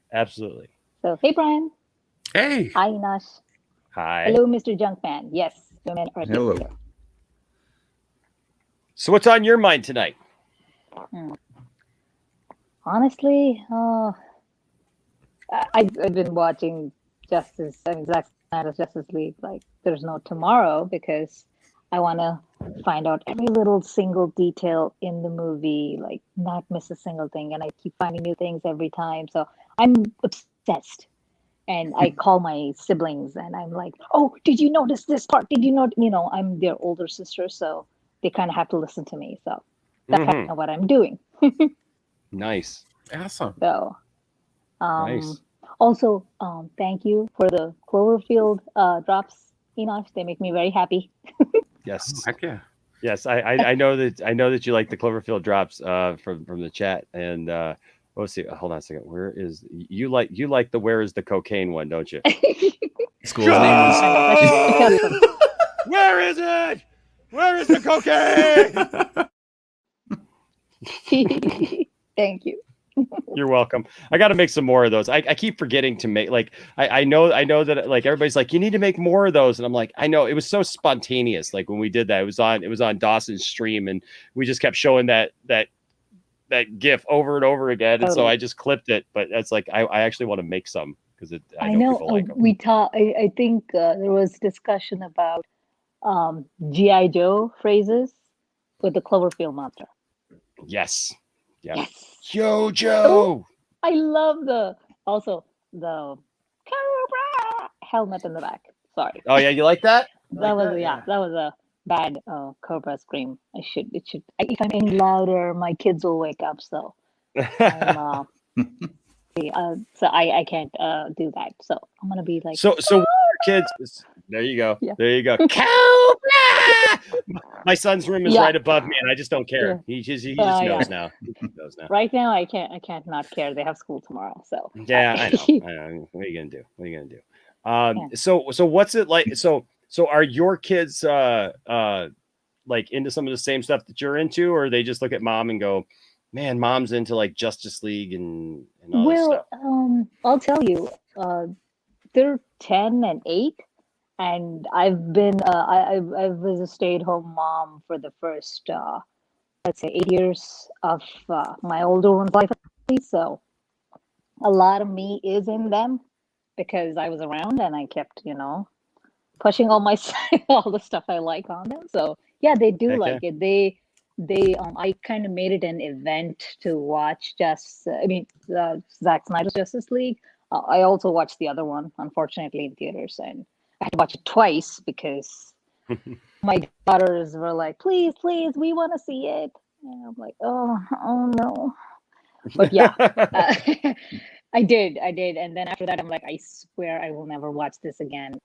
So hey Brian. Hey. Hi Enosh. Hi. Hello, Mr. Junkman. Yes, women are Hello. here. So what's on your mind tonight? Honestly, I've been watching Zack Snyder's Justice League like there's no tomorrow because I want to find out every little single detail in the movie, like not miss a single thing. And I keep finding new things every time. So I'm obsessed. And I call my siblings and I'm like, oh, did you notice this part? Did you know, I'm their older sister. So they kind of have to listen to me. So that's kind of what I'm doing. Nice. Awesome. So, nice. Also, thank you for the Cloverfield drops, Enosh. They make me very happy. Yes. Oh, heck yeah. Yes, I know that you like the Cloverfield drops from the chat. And let's see. Hold on a second. Where is you like the where is the cocaine one, don't you? School's name is. Where is it? Where is the cocaine? Thank you. You're welcome. I got to make some more of those. I keep forgetting to make I know that like everybody's like you need to make more of those, and I'm like I know it was so spontaneous. Like when we did that, it was on Dawson's stream, and we just kept showing that GIF over and over again, and so I just clipped it. But it's like I actually want to make some because I know people like them. We talked. I think there was discussion about GI Joe phrases with the Cloverfield monster. Yes. Yeah. Yes. JoJo. I love the Cobra helmet in the back. Sorry. Oh yeah, you like that? That was that was a bad Cobra scream. If I'm any louder, my kids will wake up. So I'm so I can't do that. So I'm gonna be like So kids. There you go. Yeah. There you go. Cobra. My son's room is Yeah. right above me, and I just don't care. Yeah. He just Yeah. knows now. He just knows now. Right now I can't not care. They have school tomorrow. So Yeah, I know. What are you gonna do? What are you gonna do? So what's it like? So are your kids like into some of the same stuff that you're into, or they just look at mom and go, man, mom's into like Justice League and all this stuff? I'll tell you, they're 10 and 8, and I've been I was a stay-at-home mom for the first let's say 8 years of my older one's life, so a lot of me is in them because I was around and I kept pushing all my all the stuff I like on them. So yeah, they do Heck like it. They I kind of made it an event to watch Zack Snyder's Justice League. I also watched the other one, unfortunately, in theaters, and I had to watch it twice because my daughters were like, "Please, please, we want to see it," and I'm like, "Oh no." But yeah, I did, and then after that, I'm like, I swear I will never watch this again.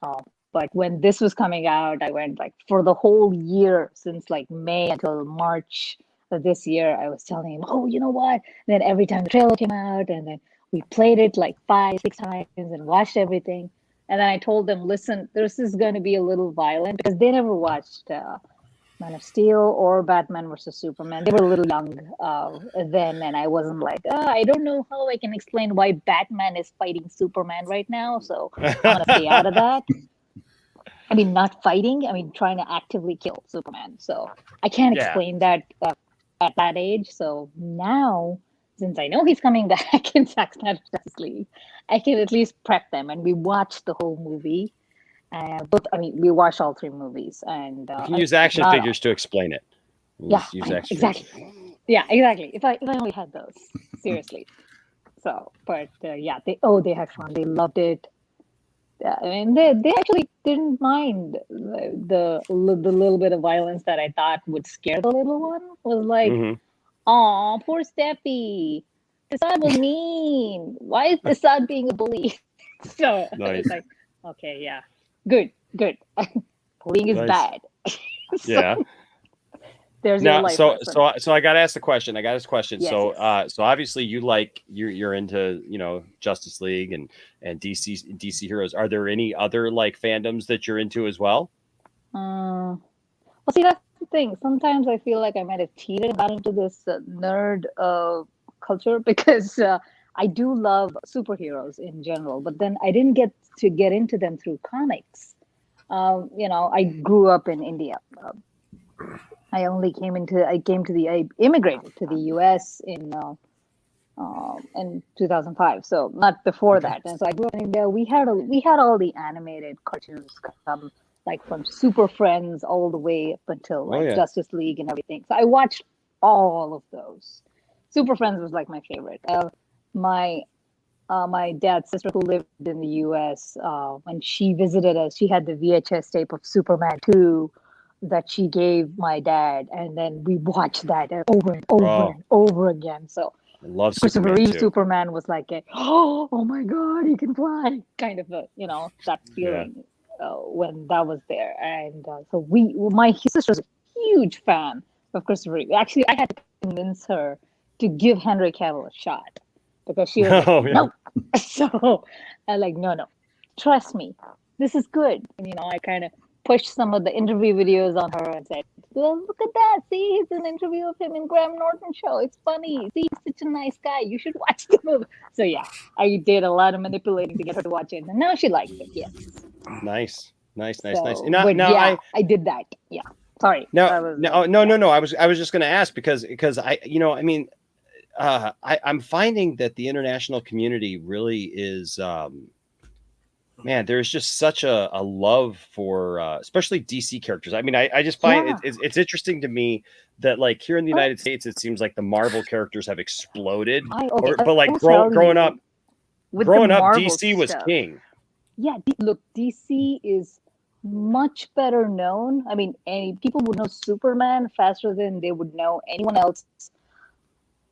But when this was coming out, I went like for the whole year since like May until March of this year. I was telling him, "Oh, you know what?" And then every time the trailer came out, and then we played it like 5-6 times and watched everything. And then I told them, "Listen, this is going to be a little violent," because they never watched Man of Steel or Batman versus Superman. They were a little young then, and I wasn't like, I don't know how I can explain why Batman is fighting Superman right now, so I'm gonna stay out of that. I mean, not fighting. I mean, trying to actively kill Superman. So I can't explain that at that age. So now, since I know he's coming back in Zack Snyder's Justice League, I can at least prep them, and we watched the whole movie. We watched all 3 movies, and you can use action figures to explain it. Exactly. Yeah, exactly. If I only had those, seriously. So, but they had fun. They loved it. They actually didn't mind the little bit of violence that I thought would scare the little one. Was like, "Aw, poor Steffi. Desad was mean. Why is Desad being a bully?" So nice. I was like, okay, yeah. Good. Bullying is bad. Yeah. There's now, your life so I got to ask the question. Yes, so obviously you're into Justice League and DC heroes. Are there any other like fandoms that you're into as well? Well, see, that's the thing. Sometimes I feel like I might have cheated and got into this nerd culture because I do love superheroes in general, but then I didn't get into them through comics. I grew up in India. I immigrated to the U.S. in 2005, so not before that. And so I grew up in India. We had all the animated cartoons come, like from Super Friends all the way up until Justice League and everything. So I watched all of those. Super Friends was like my favorite. My dad's sister who lived in the U.S. When she visited us, she had the VHS tape of Superman 2 that she gave my dad, and then we watched that over and over and over again. So I love Christopher Superman Reeve Superman was like oh my god, he can fly, kind of that feeling when that was there. And so his sister's a huge fan of Christopher Reeve. Actually, I had to convince her to give Henry Cavill a shot because she was like, no. So I'm like, no, trust me, this is good. And I kind of pushed some of the interview videos on her and said, well, look at that. See, it's an interview of him in Graham Norton show. It's funny. See, he's such a nice guy. You should watch the movie. So yeah, I did a lot of manipulating to get her to watch it. And now she likes it. Yes. Nice. I did that. Yeah. Sorry. No. I was just going to ask because I'm finding that the international community really is man, there's just such a love for especially DC characters. I mean, I just find Yeah. it's interesting to me that like here in the United States, it seems like the Marvel characters have exploded. Okay, But like will tell growing up, you with the Marvel DC was stuff. king. Yeah, look, DC is much better known. I mean, people would know Superman faster than they would know anyone else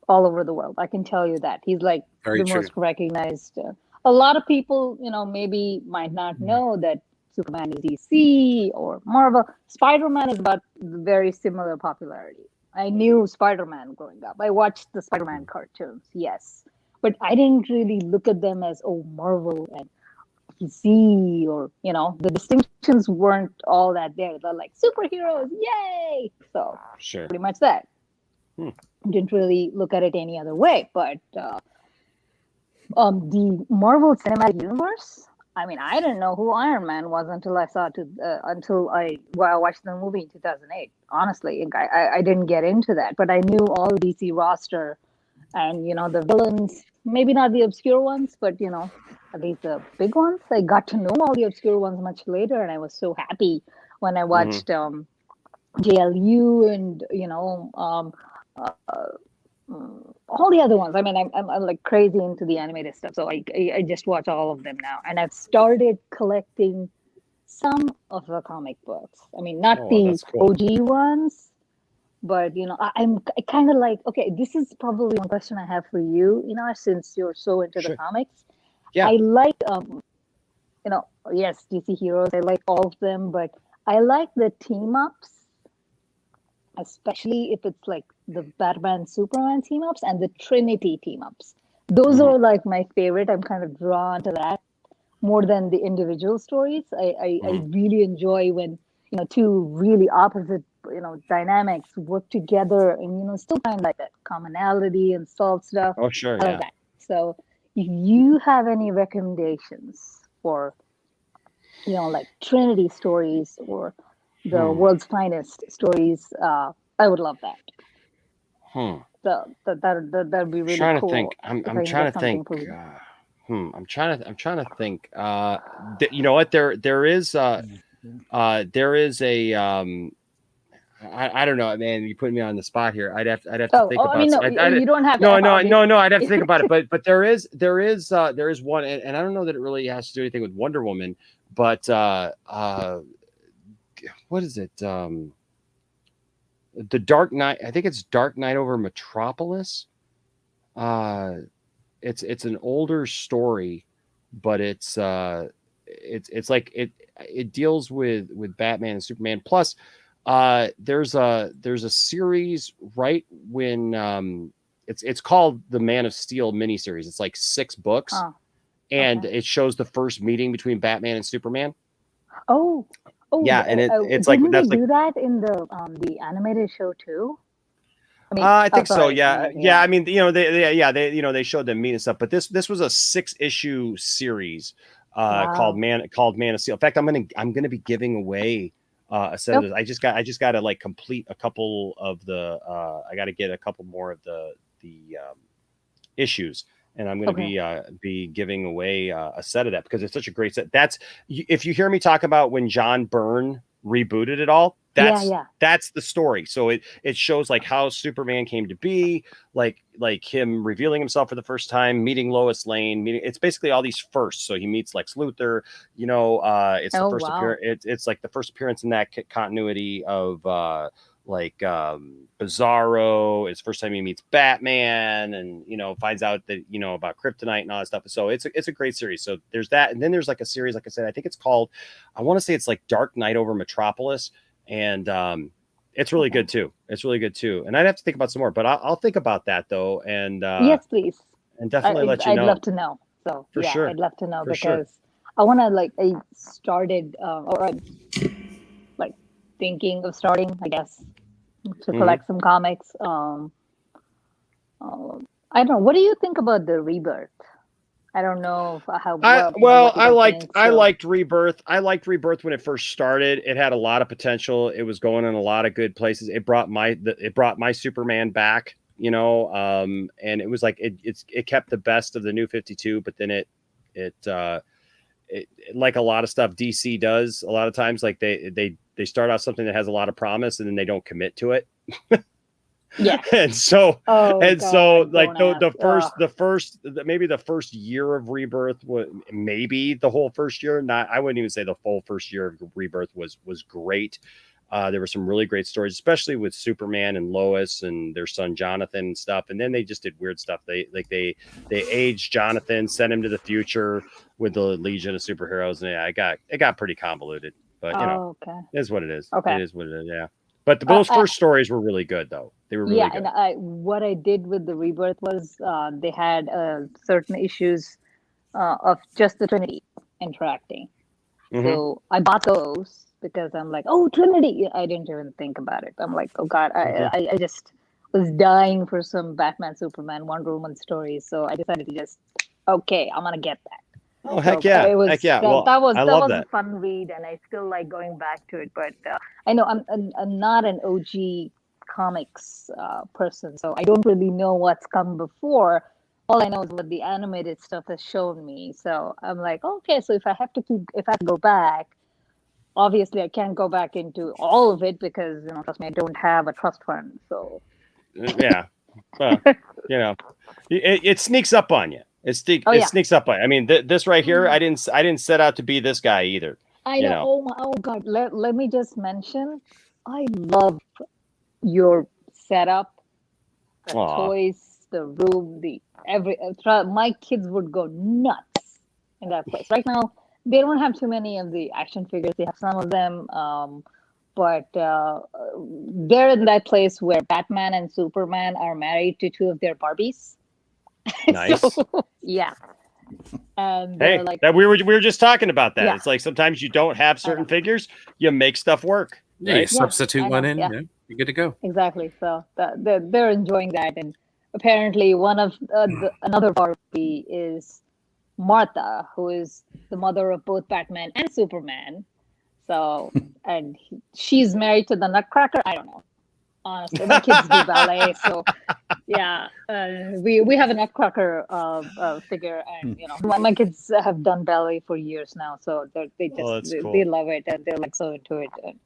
all over the world. I can tell you that. He's like Very the true. most recognized. A lot of people, maybe might not know that Superman is DC or Marvel. Spider-Man is about very similar popularity. I knew Spider-Man growing up. I watched the Spider-Man cartoons, yes. But I didn't really look at them as, Marvel and DC, or the distinctions weren't all that there. They're like superheroes, yay! So Sure. pretty much that. Hmm. Didn't really look at it any other way. But the Marvel Cinematic Universe, I mean, I didn't know who Iron Man was until I watched the movie in 2008. Honestly, I didn't get into that, but I knew all the DC roster and the villains. Maybe not the obscure ones, but at least the big ones. I got to know all the obscure ones much later, and I was so happy when I watched JLU and all the other ones. I mean, I'm like crazy into the animated stuff, so I just watch all of them now, and I've started collecting some of the comic books. I mean, not the that's cool. OG ones, but I kind of like. Okay, this is probably one question I have for you. Since you're so into the comics, Yeah. I like yes, DC heroes. I like all of them, but I like the team ups, especially if it's like the Batman Superman team ups and the Trinity team ups. Those are like my favorite. I'm kind of drawn to that more than the individual stories. I really enjoy when two really opposite dynamics work together and still find like that commonality and solve stuff. Oh, sure. I like that. So if you have any recommendations for like Trinity stories or the world's finest stories, I would love that. So that'd be really Trying cool. to think. I'm trying to think. I'm trying to think. You know what? There is a I don't know, man. You put me on the spot here. I'd have to think about. I mean, no, you don't have. No. I'd have to think about it. But there is one, and I don't know that it really has to do anything with Wonder Woman. But what is it? The Dark Knight. I think it's Dark Knight over Metropolis. It's an older story, but it's like it deals with Batman and Superman. Plus, there's a series right when it's called the Man of Steel miniseries. It's like 6 books, and it shows the first meeting between Batman and Superman. Oh, yeah, and it's didn't like that's they do like that in the animated show too? I think so. Yeah. I mean, they showed them meet and stuff, but this was a 6-issue series called Man of Steel. In fact, I'm gonna be giving away a set of this. I just got to like complete a couple of the. I got to get a couple more of the issues, and I'm going to be giving away a set of that because it's such a great set. That's if you hear me talk about when John Byrne rebooted it all. That's the story. So it shows like how Superman came to be, like him revealing himself for the first time, meeting Lois Lane, it's basically all these firsts. So he meets Lex Luthor, it's the first appearance. It's like the first appearance in that continuity of Bizarro. It's the first time he meets Batman and finds out that about kryptonite and all that stuff. So it's a great series. So there's that, and then there's like a series, like I said, I think it's called, I want to say it's like Dark Knight over Metropolis. And it's really good too. And I'd have to think about some more, but I'll think about that though. And yes, please. And definitely let you know. I'd love to know. So for sure, I'd love to know because I want to I started or I'm like thinking of starting, I guess, to collect some comics. I don't know. What do you think about the Rebirth? I don't know how well. I liked Rebirth. I liked Rebirth when it first started. It had a lot of potential. It was going in a lot of good places. It brought my Superman back, and it was like it kept the best of the New 52, but then like a lot of stuff DC does a lot of times, like they start out something that has a lot of promise and then they don't commit to it. Yeah. And so like maybe the first year of Rebirth was maybe the whole first year. I wouldn't even say the full first year of Rebirth was great. There were some really great stories, especially with Superman and Lois and their son Jonathan and stuff. And then they just did weird stuff. They aged Jonathan, sent him to the future with the Legion of Superheroes, and it got pretty convoluted. But okay. it is what it is. Okay. It is what it is. Yeah. But those first stories were really good, though. They were really good. And what I did with the Rebirth was they had certain issues of just the Trinity interacting. So I bought those because I'm like, oh, Trinity. I didn't even think about it. I'm like, oh God, I just was dying for some Batman, Superman, Wonder Woman stories. So I decided to just, okay, I'm gonna get that. Oh, heck yeah. Heck yeah. Well, that was that. a fun read, and I still like going back to it. But I know I'm not an OG comics person, so I don't really know what's come before. All I know is what the animated stuff has shown me. So I'm like, okay, so if I have to go back, obviously I can't go back into all of it because, trust me, I don't have a trust fund. So yeah, well, it sneaks up on you. It sneaks up on you. I mean, this right here, I didn't set out to be this guy either. I know. Oh God, let me just mention, I love your setup, the toys, the room, my kids would go nuts in that place. Right now, they don't have too many of the action figures. They have some of them, but they're in that place where Batman and Superman are married to two of their Barbies. Nice. Yeah. And hey, like, that we were just talking about that. Yeah. It's like sometimes you don't have certain figures, you make stuff work. Yeah, right? you substitute one in, yeah. You're good to go. Exactly. So they're enjoying that, and apparently one of another Barbie is Martha, who is the mother of both Batman and Superman. So, and she's married to the Nutcracker. I don't know. Honestly, my kids do ballet, so yeah, we have a Nutcracker figure, and my kids have done ballet for years now, so they love it, and they're like so into it. And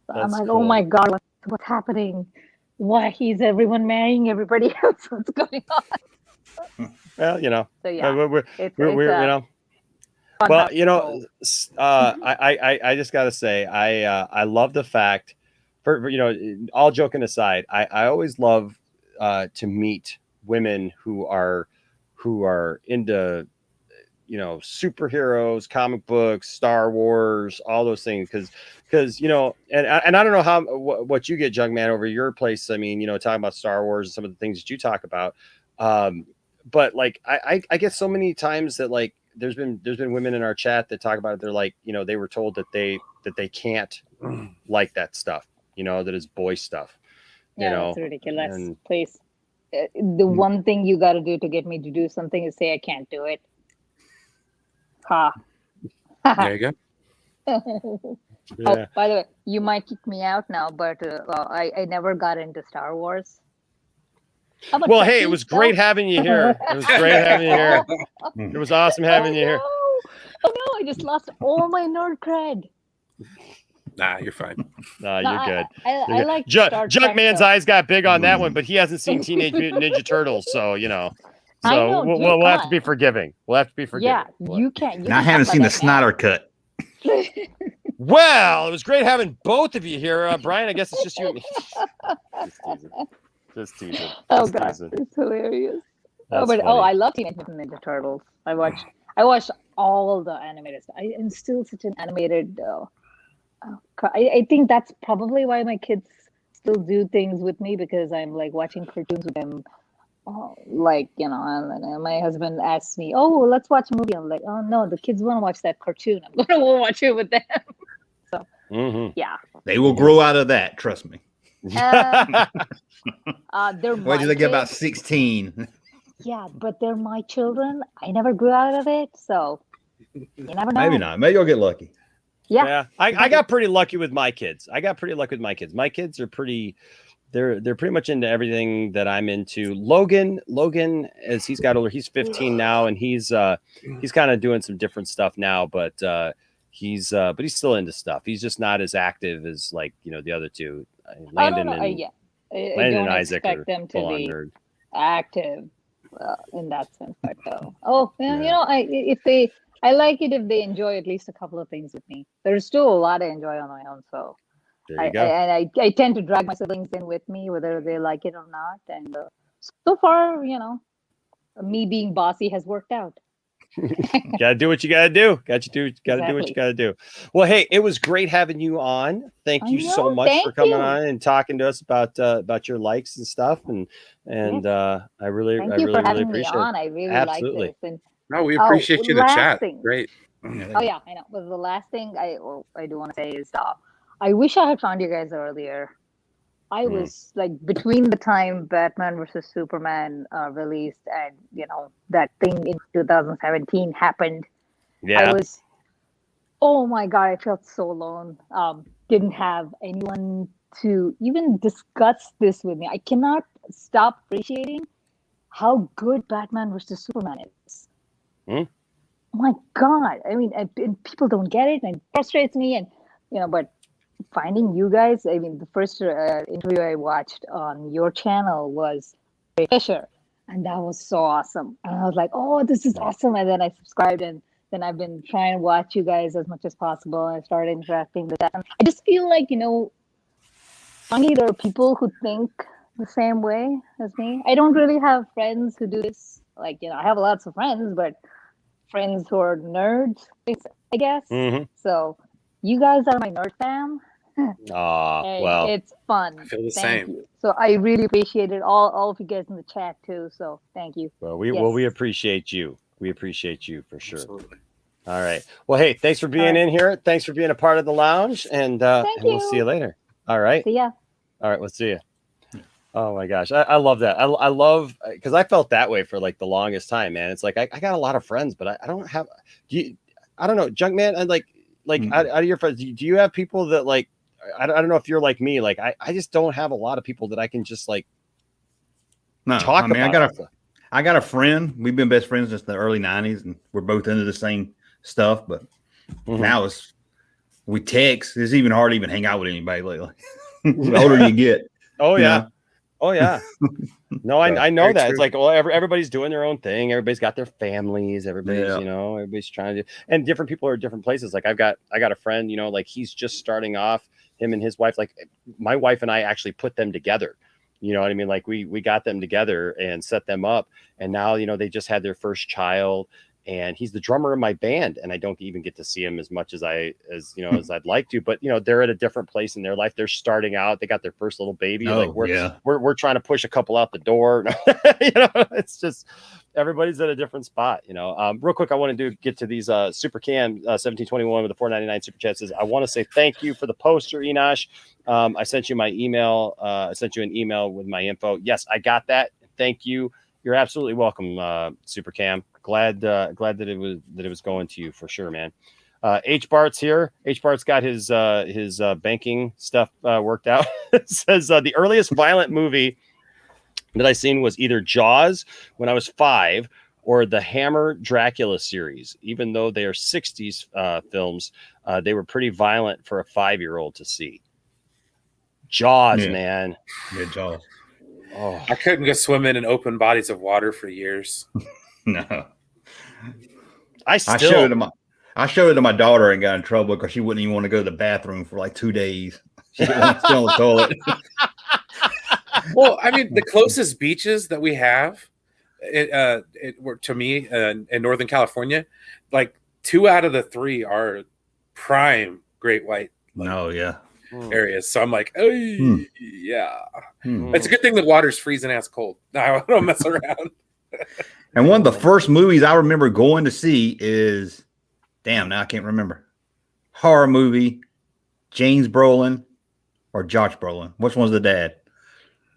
I'm like, oh my God, what's happening? Why is everyone marrying everybody else? What's going on? Well, So yeah, we're well, I just got to say, I love the fact, for all joking aside, I always love to meet women who are into superheroes, comic books, Star Wars, all those things, because and I don't know what you get, Jungman, over your place. I mean, talking about Star Wars and some of the things that you talk about, but like I get so many times that like there's been women in our chat that talk about it. They're like, they were told that they can't like that stuff, that is boy stuff. That's ridiculous. Please, the one thing you got to do to get me to do something is say I can't do it. Ha. There you go. Oh, by the way, you might kick me out now, but I never got into Star Wars. Well, hey, it was great having you here. It was great having you here. It was awesome having you here. Oh no, I just lost all my nerd cred. Nah, you're fine. No, you're good. I like Junkman's eyes got big on that one, but he hasn't seen Teenage Mutant Ninja Turtles, so So we'll have to be forgiving. We'll have to be forgiving. Yeah, you can't. I haven't seen the Snyder cut. Well, it was great having both of you here, Brian. I guess it's just you and me. Just teasing. Oh God, it's hilarious. I love Teenage Mutant Ninja Turtles. I watched all the animated stuff. I am still such an animated. I think that's probably why my kids still do things with me, because I'm like watching cartoons with them. And my husband asks me, "Oh, let's watch a movie." I'm like, "Oh no, the kids want to watch that cartoon. I'm gonna watch it with them." So yeah, they will grow out of that. Trust me. They're wait till they get about 16. Yeah, but they're my children. I never grew out of it, so you never know. Maybe not. Maybe you'll get lucky. Yeah. I got pretty lucky with my kids. My kids are they're pretty much into everything that I'm into. Logan, as he's got older, he's 15 now, and he's kind of doing some different stuff now, but he's still into stuff. He's just not as active as like the other two. Landon and Yeah, I Landon and don't Isaac expect are them to full on be nerd. active in that sense, but Yeah. I like it if they enjoy at least a couple of things with me. There's still a lot to enjoy on my own, so There you go. I tend to drag my siblings in with me, whether they like it or not. And so far, me being bossy has worked out. Gotta do what you gotta do. Gotta do what Exactly. you gotta do. Well, hey, it was great having you on. Thank you so much for coming on and talking to us about your likes and stuff. And I really Thank you for having me appreciate on. it. I really Absolutely. like this. And No, we appreciate you in the last chat. thing. Great. Oh yeah, I know. But the last thing I do want to say is I wish I had found you guys earlier. I was like between the time Batman versus Superman released and that thing in 2017 happened. Yeah. Oh my God, I felt so alone. Didn't have anyone to even discuss this with me. I cannot stop appreciating how good Batman versus Superman is. Oh my God. I mean, and people don't get it, and it frustrates me. And, but finding you guys, I mean, the first interview I watched on your channel was Ray Fisher, and that was so awesome. And I was like, oh, this is awesome. And then I subscribed, and then I've been trying to watch you guys as much as possible. And I started interacting with that. And I just feel like, finally there are people who think the same way as me. I don't really have friends who do this. Like, I have lots of friends, but friends who are nerds, I guess. So you guys are my nerd fam. Well, it's fun. I feel the Thank same. you. So I really appreciate it. All of you guys in the chat too. So thank you. Well, we appreciate you. We appreciate you for sure. Absolutely. All right. Well, hey, thanks for being in here. Thanks for being a part of the lounge, and we'll see you later. All right. See ya. All right. We'll see you. Oh my gosh, I love that. I love because I felt that way for like the longest time, man. It's like I got a lot of friends, but I don't have. I don't know, Junkman. And like out of your friends, do you have people that like? I don't know if you're like me. Like I just don't have a lot of people that I can just like talk about. I got a friend. We've been best friends since the early '90s, and we're both into the same stuff. But now we text. It's even hard to even hang out with anybody lately. The older you get. Oh yeah. Oh yeah. No, I know that. True. It's like, well, everybody's doing their own thing. Everybody's got their families. Everybody's, everybody's trying to, and different people are at different places. Like I got a friend, like he's just starting off, him and his wife. Like my wife and I actually put them together. You know what I mean? Like we got them together and set them up, and now they just had their first child. And he's the drummer of my band, and I don't even get to see him as much as I'd like to. But they're at a different place in their life. They're starting out. They got their first little baby. We're trying to push a couple out the door. It's just everybody's at a different spot. Real quick, I want to get to these Super Cam 1721 with the 4.99 super chat says, I want to say thank you for the poster, Enosh. I sent you my email. I sent you an email with my info. Yes, I got that. Thank you. You're absolutely welcome, Super Cam. Glad that it was going to you for sure, man. H Bart's here. H Bart's got his banking stuff worked out. It says the earliest violent movie that I seen was either Jaws when I was 5 or the Hammer Dracula series. Even though they are 60s films, they were pretty violent for a 5-year-old to see. Jaws, man. Yeah, Jaws. Oh, I couldn't go swimming in open bodies of water for years. No. I showed it to my daughter and got in trouble because she wouldn't even want to go to the bathroom for like 2 days. She didn't want to stay on the toilet. Well, I mean, the closest beaches that we have, to me in Northern California, like 2 out of the 3 are prime great white. Areas. So I'm like, oh yeah. It's a good thing the water's freezing ass cold. No, I don't mess around. And one of the first movies I remember going to see is, now I can't remember. Horror movie, James Brolin or Josh Brolin. Which one's the dad?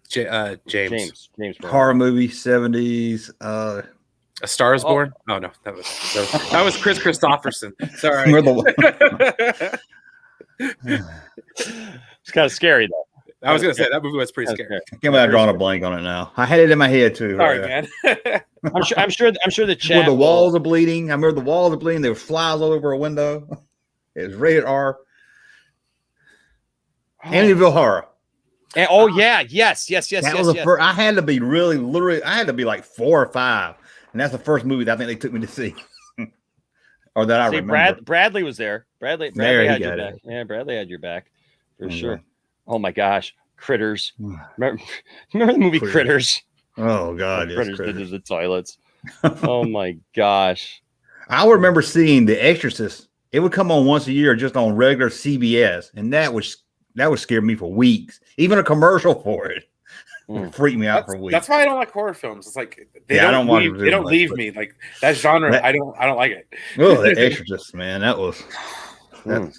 James Brolin. Horror movie, 70s. A Star is Born? Oh no, that was Chris Christopherson. Sorry. It's kind of scary though. I was gonna say that movie was pretty That's scary. fair. I can't believe I'm drawing a blank on it now. I had it in my head too. Sorry, right man. I'm sure the chat. Where the will- walls are bleeding. I remember the walls are bleeding. There was flies all over a window. It was rated R. Amityville Horror. And, oh yeah, yes. That was the first. I had to be literally. I had to be like 4 or 5, and that's the first movie that I think they took me to see, or that I See, remember. Bradley was there. Bradley There, had he your got back. it. Yeah, Bradley had your back for Okay. sure. Oh my gosh, Critters. Remember the movie Critters? Oh God, yes, Critters Critters. into the toilets. Oh my gosh. I remember seeing The Exorcist. It would come on once a year, just on regular CBS, and that would scare me for weeks. Even a commercial for it would freak me out for weeks. That's why I don't like horror films. It's like they Yeah, I don't don't watch leave, them they don't much, leave but- me like that genre. That- I don't like it. Oh, The Exorcist, man, that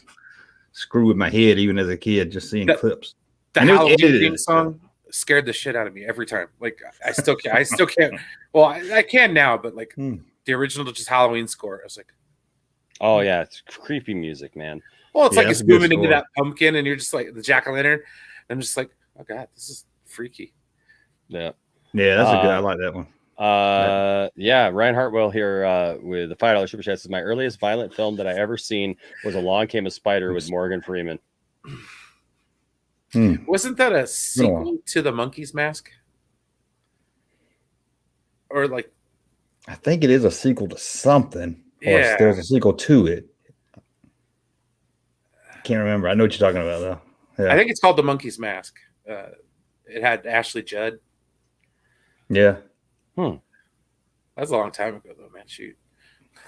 screw with my head even as a kid, just seeing clips. The And it was Halloween edited. theme song scared the shit out of me every time. Like I still can't. Well, I can now, but like the original just Halloween score, I was like, Oh yeah, it's creepy music, man. well, it's Yeah, like that's it's a good moving into score. that pumpkin, and you're just like the jack-o'-lantern. I'm just like, oh god, this is freaky. Yeah. Yeah, that's a good. I like that one. Yeah, Ryan Hartwell here with the $5 super chat says my earliest violent film that I ever seen was Along Came a Spider with Morgan Freeman. Wasn't that a sequel to the Monkey's Mask? Or like, I think it is a sequel to something. Yeah. Or there's a sequel to it. I can't remember. I know what you're talking about though. Yeah. I think it's called the Monkey's Mask. It had Ashley Judd. Yeah. That was a long time ago, though, man. Shoot.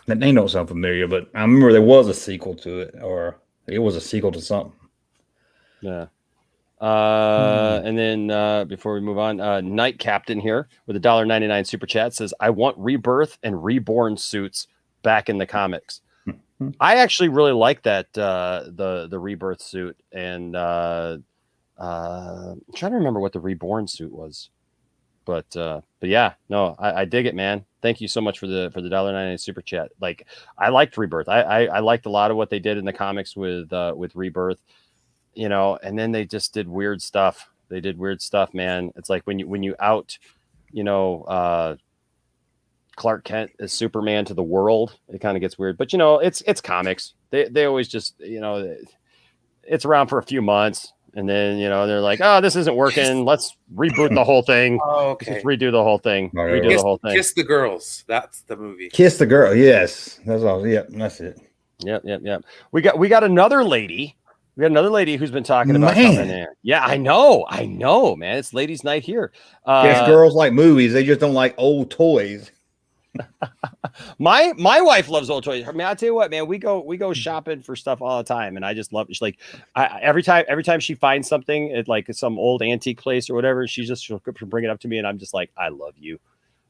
That name don't sound familiar, but I remember there was a sequel to it, or it was a sequel to something. Yeah. And then before we move on, Night Captain here with a $1.99 super chat says, I want Rebirth and Reborn suits back in the comics. I actually really like that the Rebirth suit, and I'm trying to remember what the Reborn suit was. But yeah, no, I dig it, man. Thank you so much for the $1.99 super chat. Like, I liked Rebirth. I liked a lot of what they did in the comics with Rebirth, you know. And then they just did weird stuff. They did weird stuff, man. It's like when you out, you know, Clark Kent as Superman to the world, it kind of gets weird. But you know, it's comics. They always just, you know, it's around for a few months. And then, you know, they're like, oh, this isn't working. Let's reboot the whole thing. Oh, okay. Just redo the whole thing. Redo the whole thing. Kiss the Girls. That's the movie. Kiss the Girl. Yes. That's all. Yep. That's it. Yep. We got another lady. We got another lady who's been talking about coming in. Yeah, I know, man. It's ladies' night here. Yes, girls like movies. They just don't like old toys. My wife loves old toys. I mean, I'll tell you what, man, we go shopping for stuff all the time, and I just love it. She's like, every time she finds something at like some old antique place or whatever, she'll bring it up to me, and I'm just like, I love you.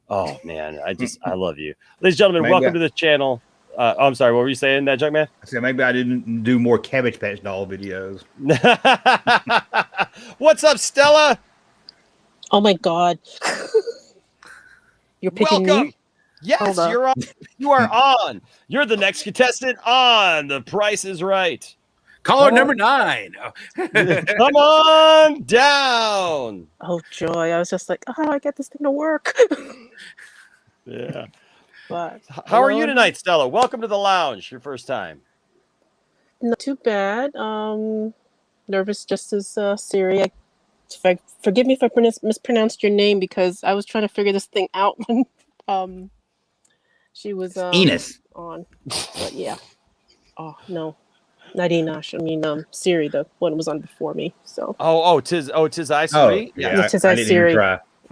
Oh man, I love you, ladies and gentlemen. Welcome to the channel. I'm sorry, what were you saying, that junk man? I said maybe I didn't do more Cabbage Patch Doll videos. What's up, Stella? Oh my god, you're picking me. Yes, you're on. You are on. You're the next contestant on The Price is Right. Caller number 9. Come on down. Oh joy! I was just like, oh, I get this thing to work. Yeah. But how are you tonight, Stella? Welcome to the lounge. Your first time. Not too bad. Nervous just as Siri. Forgive me if I mispronounced your name, because I was trying to figure this thing out when she was Enos on. But yeah. Oh no, not Enosh. I mean Siri, the one was on before me. So. Tis I Siri. Yeah, Tis I Siri.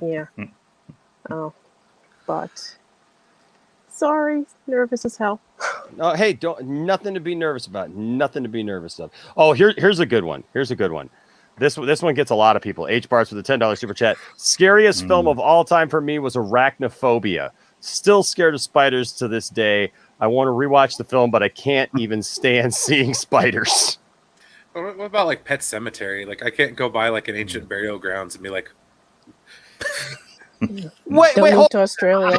Yeah. Oh, but. Sorry, nervous as hell. Oh, hey, nothing to be nervous about. Nothing to be nervous of. Oh, here's a good one. This one gets a lot of people. H Bars with a $10 super chat. Scariest film of all time for me was Arachnophobia. Still scared of spiders to this day. I want to rewatch the film, but I can't even stand seeing spiders. What about like Pet Cemetery? Like, I can't go by like an ancient burial grounds and be like, Wait, Don't wait, move hold. to Australia.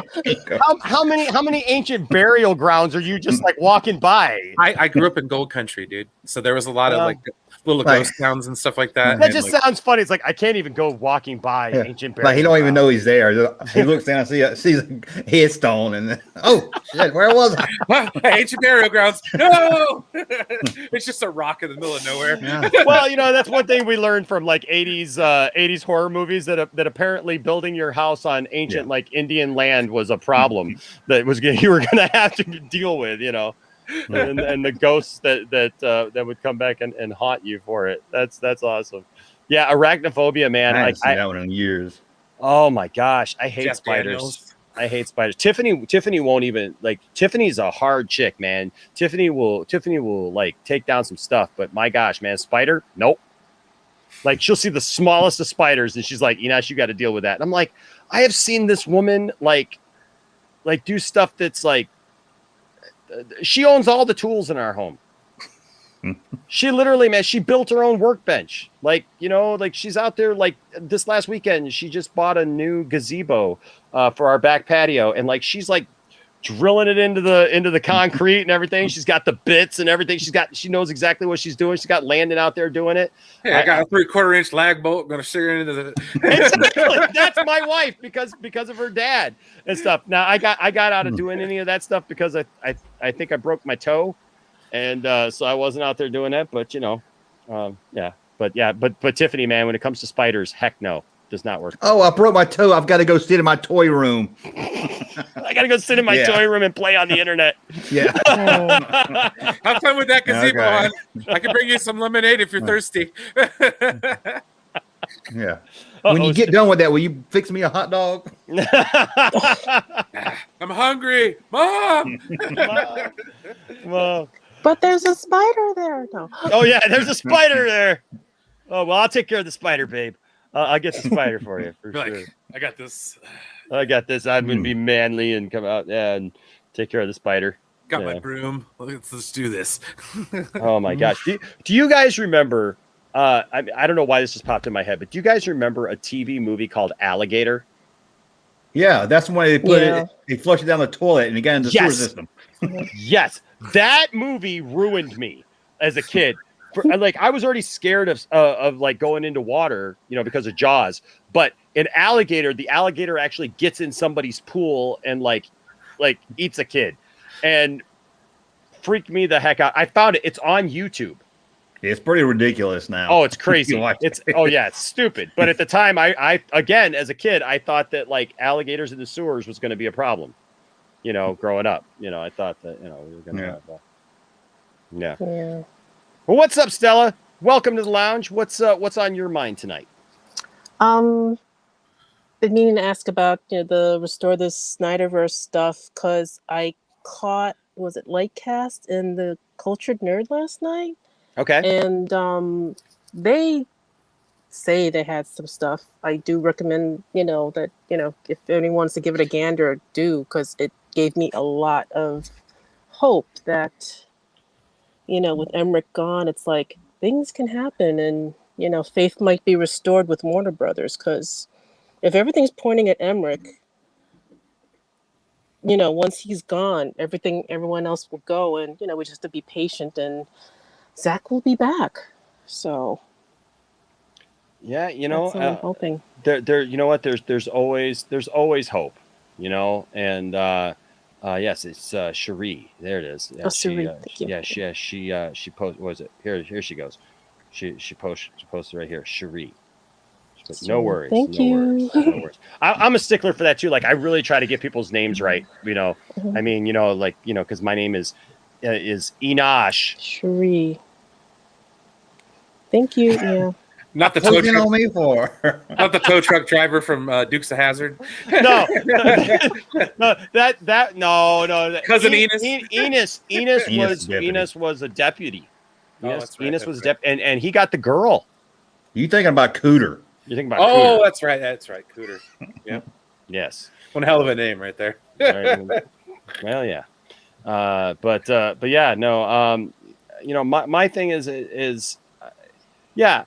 How many ancient burial grounds are you just like walking by? I grew up in gold country, dude. So there was a lot of like little Like- ghost towns and stuff like that. That and, just like, sounds funny. It's like I can't even go walking by Yeah. ancient burial. Like he don't even know grounds. he's there. He looks down, sees a headstone, and then, oh shit, where was I? ancient burial grounds. No, it's just a rock in the middle of nowhere. Yeah. Well, that's one thing we learned from like 80s horror movies that apparently building your house on ancient like Indian land was a problem that you were going to have to deal with, and the ghosts that would come back and haunt you for it. That's awesome. Yeah, arachnophobia, man. I haven't seen that one in years. Oh my gosh, I hate Jeff spiders. Daniels. I hate spiders. Tiffany won't even like. Tiffany's a hard chick, man. Tiffany will like take down some stuff, but my gosh, man, spider, nope. Like she'll see the smallest of spiders, and she's like, Enosh, you got to deal with that. And I'm like, I have seen this woman like do stuff that's like. She owns all the tools in our home. She literally, man, she built her own workbench. Like, like she's out there. Like this last weekend, she just bought a new gazebo for our back patio, and like she's like drilling it into the concrete and everything. She's got the bits and everything. She knows exactly what she's doing. She's got Landon out there doing it. Hey, I got a 3/4 inch lag bolt. Going to stick it into the. Exactly. That's my wife because of her dad and stuff. Now I got out of doing any of that stuff because I think I broke my toe. And so I wasn't out there doing that, but but Tiffany, man, when it comes to spiders, heck no, does not work. Oh, I broke my toe. I've got to go sit in my toy room. I gotta go sit in my toy room and play on the internet. Yeah. Have fun with that gazebo. Okay. Hon. I can bring you some lemonade if you're thirsty. Yeah. When you get done with that, will you fix me a hot dog? I'm hungry, Mom. Well, But there's a spider there. No. oh yeah, there's a spider there. Oh well, I'll take care of the spider, babe. I'll get the spider for you for sure. I got this. I got this. I'm gonna be manly and come out and take care of the spider. Got my broom. Let's do this. Oh my gosh. Do you guys remember? I don't know why this just popped in my head, but do you guys remember a TV movie called Alligator? Yeah, that's when they put it. They flushed it down the toilet and it got in the sewer system. Yes, that movie ruined me as a kid. Like I was already scared of like going into water, because of Jaws. But in Alligator, the alligator actually gets in somebody's pool and like eats a kid, and freaked me the heck out. I found it. It's on YouTube. It's pretty ridiculous now. Oh, it's crazy. It's stupid. But at the time, I again as a kid, I thought that like alligators in the sewers was going to be a problem. Growing up, I thought that we were going to have. Yeah. Well, what's up, Stella? Welcome to the lounge. What's on your mind tonight? Been meaning to ask about the Restore the Snyderverse stuff because I caught Lightcast in the Cultured Nerd last night. Okay. And they say they had some stuff. I do recommend that if anyone wants to give it a gander, do, because it gave me a lot of hope that with Emmerich gone, it's like things can happen and faith might be restored with Warner Brothers, because if everything's pointing at Emmerich, once he's gone, everyone else will go, and we just have to be patient, and Zach will be back. So yeah, that's what I'm hoping. There you know what, there's always hope, and yes, it's Cherie. There it is. Yeah, Cherie, thank you. She posted. Was it here she goes. She posted right here, Cherie. No worries. Thank you. No worries. I'm a stickler for that too. Like I really try to get people's names right. I mean, because my name is Enosh. Cherie. Thank you. Yeah. Not the tow truck. Me for? Not the tow truck driver from Dukes of Hazzard. No, no, no. Cousin Enos. Enos was a deputy. Enos was a deputy, and he got the girl. You thinking about Cooter? You're thinking about? Oh, Cooter. that's right, Cooter. Yeah. Yes. One hell of a name right there. Well, yeah. But yeah, no. My thing is. Yeah,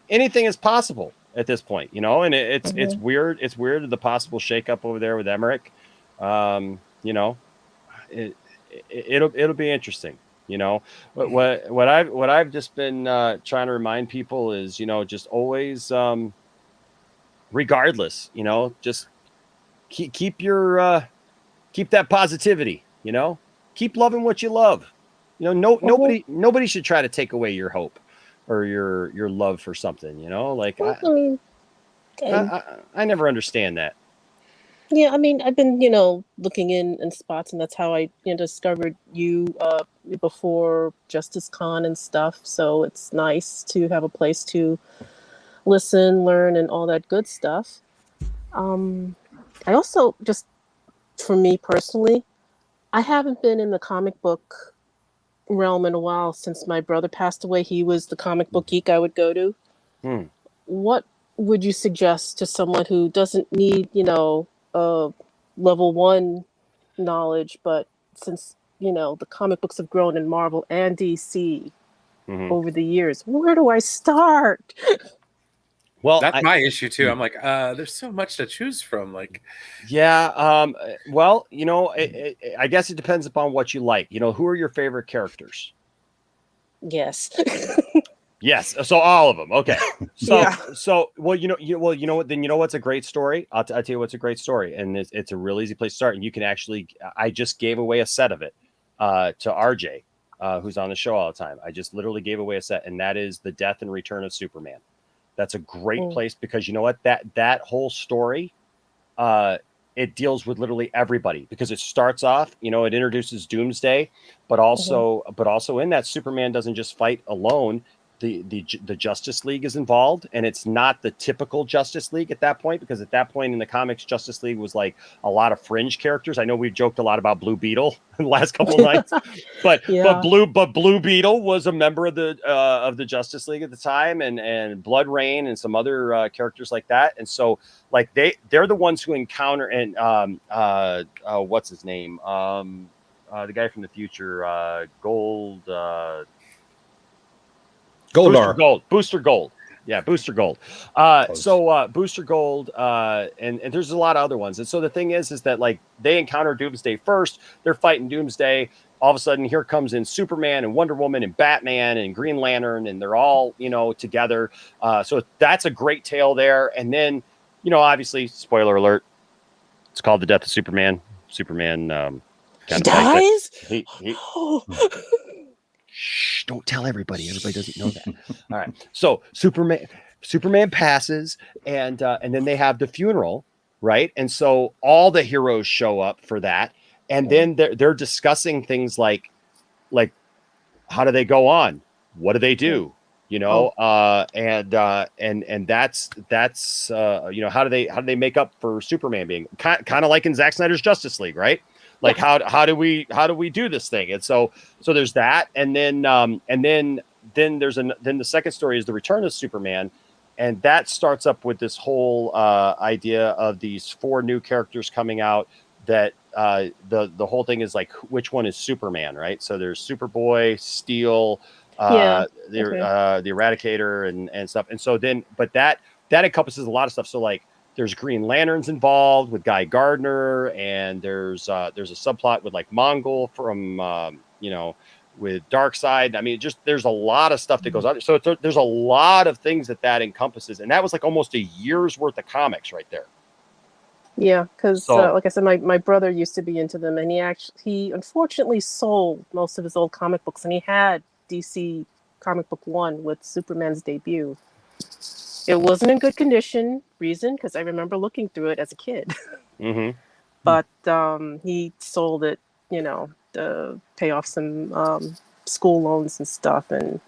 anything is possible. at this point, you know, and it's Mhm. weird. It's weird the possible shakeup over there with Emmerich. You know, it'll be interesting. You know, what I've just been trying to remind people is, you know, just always, regardless, you know, just keep your keep that positivity. You know, keep loving what you love. You know, Mhm. nobody should try to take away your hope or your love for something. You know, like Well, I mean, I, I never understand that. yeah, I mean, I've been, looking in spots, and that's how I, discovered you before Justice Con and stuff. So it's nice to have a place to listen, learn, and all that good stuff. Um, I also just, for me personally, I haven't been in the comic book realm in a while since my brother passed away. He was the comic book geek I would go to. Hmm. What would you suggest to someone who doesn't need, level one knowledge, but since, the comic books have grown in Marvel and DC Mm-hmm. over the years, where do I start? Well, That's my issue too. I'm like, there's so much to choose from. Like, yeah. Well, you know, I guess it depends upon what you like. You know, who are your favorite characters? Yes. Yes. So all of them. Okay. So, Yeah. well, you know what, then you know what's a great story? I'll tell you what's a great story. And it's a really easy place to start. And you can actually, I just gave away a set of it to RJ, who's on the show all the time. I just literally gave away a set, and that is The Death and Return of Superman. That's a great Mm. place because you know what? That whole story, uh, it deals with literally everybody because it starts off, you know, it introduces Doomsday, but Mhm. also in that Superman doesn't just fight alone. The Justice League is involved, and it's not the typical Justice League at that point, because at that point in the comics, Justice League was like a lot of fringe characters. I know we've joked a lot about Blue Beetle in the last couple of nights, but Yeah. Blue Beetle was a member of the Justice League at the time, and Blood Rain and some other characters like that. And so like they're the ones who encounter, and what's his name, the guy from the future, Gold, Goldar. Booster Gold. Yeah, Booster Gold. Booster Gold, and there's a lot of other ones. And so the thing is that like they encounter Doomsday first. They're fighting Doomsday. All of a sudden, here comes in Superman and Wonder Woman and Batman and Green Lantern, and they're all, you know, together. So that's a great tale there. And then, you know, obviously, spoiler alert, it's called The Death of Superman. Superman He kind of like that. dies? He Oh. Shh, don't tell everybody. Everybody doesn't know that. All right. So Superman passes, and then they have the funeral, right? And so all the heroes show up for that, and then they're discussing things like how do they go on? What do they do? You know, and that's you know, how do they make up for Superman being kind of like in Zack Snyder's Justice League, right? Like how do we do this thing? And so there's that, and then then the second story is the return of Superman, and that starts up with this whole idea of these 4 new characters coming out. That the whole thing is like, which one is Superman, right? So there's Superboy, Steel, Yeah. the Okay. the Eradicator, and stuff. And so then, but that encompasses a lot of stuff. So like, there's Green Lanterns involved with Guy Gardner, and there's a subplot with like Mongol from you know, with Darkseid. I mean, just there's a lot of stuff that goes on. So there's a lot of things that encompasses, and that was like almost a year's worth of comics right there. Yeah, because So like I said, my brother used to be into them, and he unfortunately sold most of his old comic books, and he had DC Comic Book 1 with Superman's debut. It wasn't in good condition, reason because I remember looking through it as a kid. mm-hmm. But he sold it, to pay off some school loans and stuff, and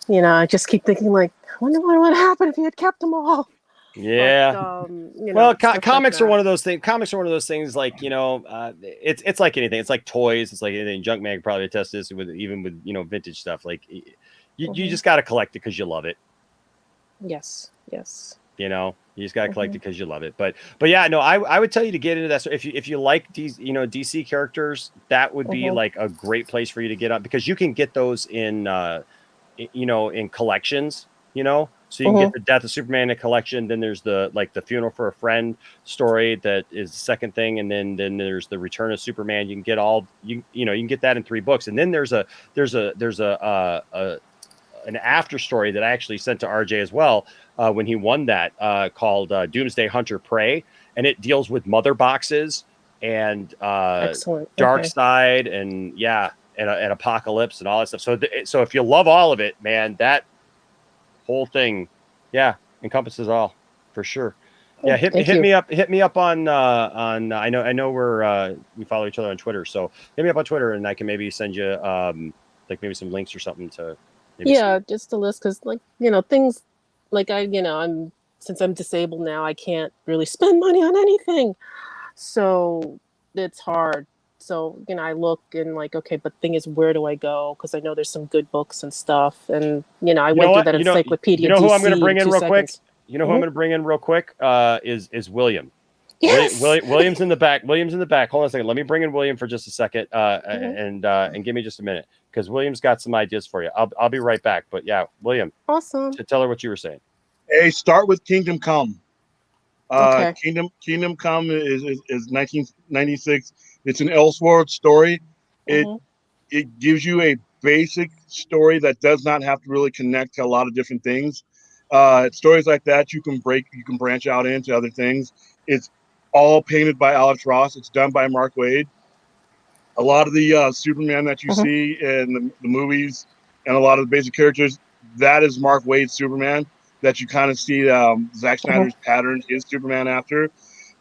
I just keep thinking like, I wonder what would happen if he had kept them all. Yeah. But well, stuff comics like are one that. of those things. Comics are one of those things, like, you know, it's like anything. It's like toys. It's like anything. Junkman could probably attest this with, even with, you know, vintage stuff. Like, you just got to collect it because you love it. Yes. You know, you just got to collect it because you love it. But yeah, no, I would tell you to get into that. So if you like these, you know, DC characters, that would be like a great place for you to get up, because you can get those in, you know, in collections, you know. So you can get the Death of Superman in a collection. Then there's the Funeral for a Friend story that is the second thing, and then there's the Return of Superman. You can get all you can get that in 3 books, and then there's an after story that I actually sent to RJ as well when he won that called Doomsday Hunter Prey, and it deals with mother boxes and Excellent. Dark Okay. Side and and Apocalypse and all that stuff. So if you love all of it, man, that whole thing, encompasses all for sure. Yeah, hit me up on I know we follow each other on Twitter, so hit me up on Twitter and I can maybe send you maybe some links or something to maybe just a list, because things like since I'm disabled now, I can't really spend money on anything, so it's hard. So I look and okay, but thing is, where do I go? Because I know there's some good books and stuff, and I went through that encyclopedia. You know who I'm going to bring in real quick? You know who I'm going to bring in real quick is William. Yes. William's in the back. Hold on a second. Let me bring in William for just a second, and give me just a minute because William's got some ideas for you. I'll be right back. But yeah, William, awesome. Tell her what you were saying. Hey, start with Kingdom Come. Okay. Kingdom Come is 1996. It's an Elseworld story. It gives you a basic story that does not have to really connect to a lot of different things. Stories like that you can branch out into other things. It's all painted by Alex Ross. It's done by Mark Waid. A lot of the Superman that you see in the movies and a lot of the basic characters, that is Mark Waid's Superman that you kind of see Zack Snyder's pattern his Superman after.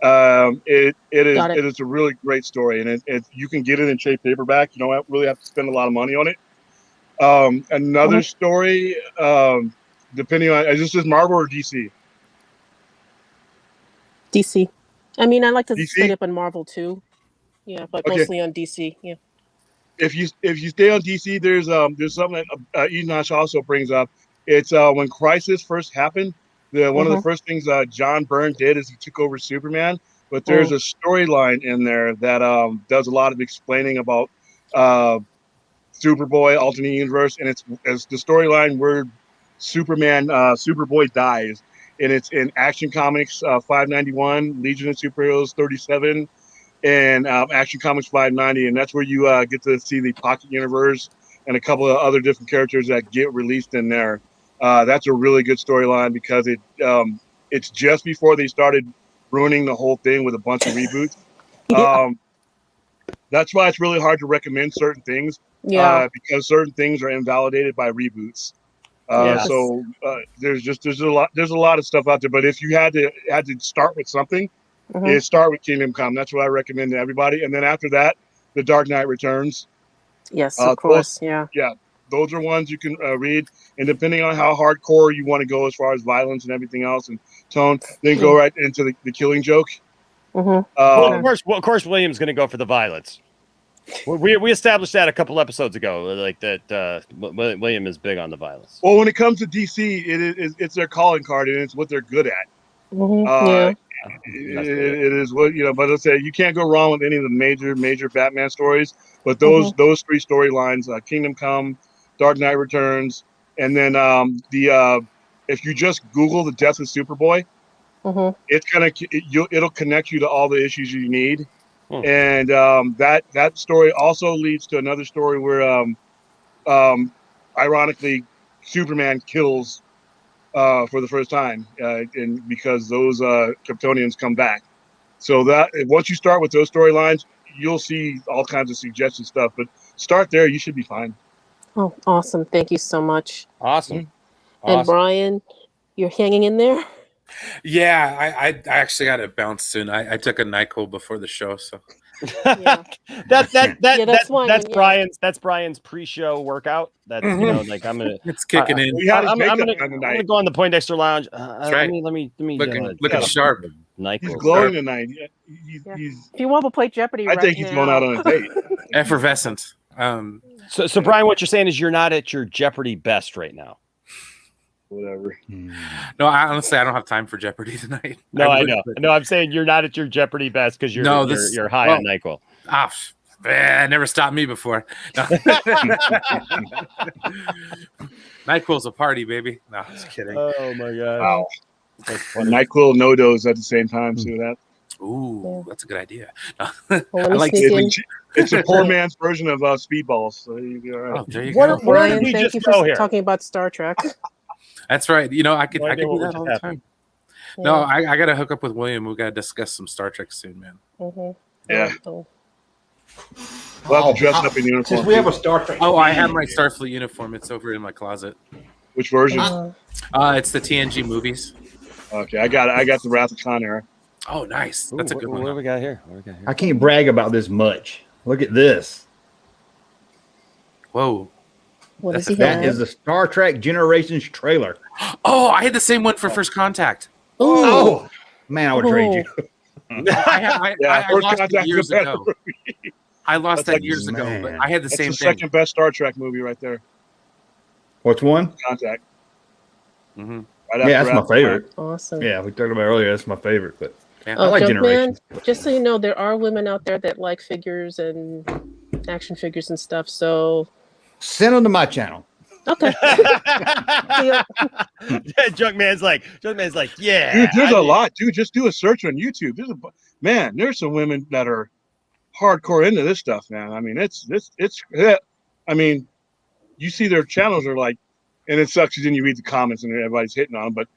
It is a really great story, and you can get it in trade paperback. You don't really have to spend a lot of money on it. Another story, depending on is this just Marvel or DC? DC. I mean, I like to DC? stay up on Marvel too. Yeah, but mostly on DC. Yeah. If you stay on DC, there's something that Enosh also brings up. It's when Crisis first happened. One of the first things John Byrne did is he took over Superman. But there's a storyline in there that does a lot of explaining about Superboy, alternate universe, and it's the storyline where Superboy dies, and it's in Action Comics 591, Legion of Superheroes 37, and Action Comics 590, and that's where you get to see the Pocket Universe and a couple of other different characters that get released in there. That's a really good storyline because it's just before they started ruining the whole thing with a bunch of reboots. That's why it's really hard to recommend certain things because certain things are invalidated by reboots. So there's a lot of stuff out there. But if you had to start with something, start with Kingdom Come. That's what I recommend to everybody. And then after that, The Dark Knight Returns. Yes, of course. Those are ones you can read. And depending on how hardcore you want to go as far as violence and everything else and tone, then go right into the Killing Joke. Of course, William's going to go for the violence. We established that a couple episodes ago, like that. William is big on the violence. Well, when it comes to DC, it's their calling card and it's what they're good at. It is what but let's say you can't go wrong with any of the major Batman stories. But those 3 storylines: Kingdom Come, Dark Knight Returns, and then if you just Google the death of Superboy, it'll connect you to all the issues you need. And that story also leads to another story where ironically Superman kills for the first time and because those Kryptonians come back. So that once you start with those storylines, you'll see all kinds of suggested stuff, but start there, you should be fine. Oh, awesome. Thank you so much. Awesome. And Brian, you're hanging in there? Yeah, I actually got to bounce soon. I took a NyQuil before the show, so that's Brian's pre-show workout. That's it's kicking in. I'm gonna go on the Poindexter Lounge. Right. Let me looking sharp. He's glowing tonight. If you want to play Jeopardy, I think he's going out on a date. Effervescent. So Brian, what you're saying is you're not at your Jeopardy best right now. Whatever. No, honestly, I don't have time for Jeopardy tonight. No, I know. No, I'm saying you're not at your Jeopardy best because you're high on NyQuil. Never stopped me before. No. NyQuil's a party, baby. No, just kidding. Oh my god! Wow. And NyQuil no-dose at the same time. See that? Ooh, that's a good idea. Well, let I me like sneak in. It's a poor man's version of Speedballs. So you'll be all right. Oh, there you Where go. did Ryan, we thank just you go for here? talking about Star Trek. That's right. You know, I could No I idea could what do that just all the happened. time. No, I got to hook up with William. We got to discuss some Star Trek soon, man. Yeah. Oh. We'll have to dress up in uniform. Since we have a Star Trek. Oh, I have my Starfleet uniform. It's over in my closet. Which version? It's the TNG movies. Okay, I got the Wrath of Khan era. Oh, nice. That's a good one. What do we got here? What do we got here? I can't brag about this much. Look at this. Whoa. What does he That have? is the Star Trek Generations trailer. Oh, I had the same one for First Contact. Oh, man, I would trade you. I First lost Contact it is years a better ago. movie. I lost That's that like- years ago, but Man. I had the That's same the thing. second best Star Trek movie right there. Which one? Contact. Mm-hmm. Right Yeah, that's after my Wrath of Khan. favorite. Awesome. Yeah, we talked about it earlier. That's my favorite. But Yeah. I like Junkman, Generations. just so you know, there are women out there that like figures and action figures and stuff. So, send them to my channel. okay. Junkman's like, yeah. Dude, there's I a did. lot, dude. Just do a search on YouTube. There's some women that are hardcore into this stuff, man. I mean, it's I mean, you see their channels are like, and it sucks because then you read the comments and everybody's hitting on them, but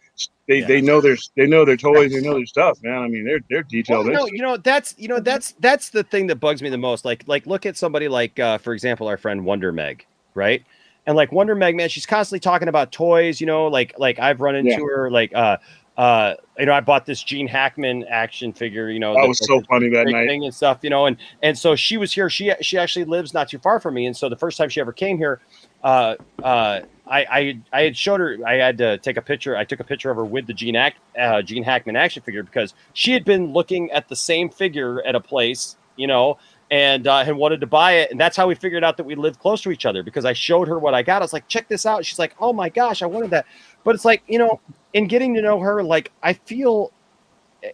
they know their toys, they know their stuff, man. I mean, they're detailed. Well, no, that's the thing that bugs me the most. Like look at somebody like, for example, our friend Wonder Meg, right? And like Wonder Meg, man, she's constantly talking about toys. You know, like I've run into her, like I bought this Gene Hackman action figure. You know, that was so funny that night and stuff. You know, and so she was here. She actually lives not too far from me, and so the first time she ever came here, I had showed her. I had to take a picture. I took a picture of her with the Gene Hackman action figure because she had been looking at the same figure at a place, you know, and had wanted to buy it. And that's how we figured out that we lived close to each other because I showed her what I got. I was like, check this out. She's like, oh my gosh, I wanted that. But it's like, you know, in getting to know her, like I feel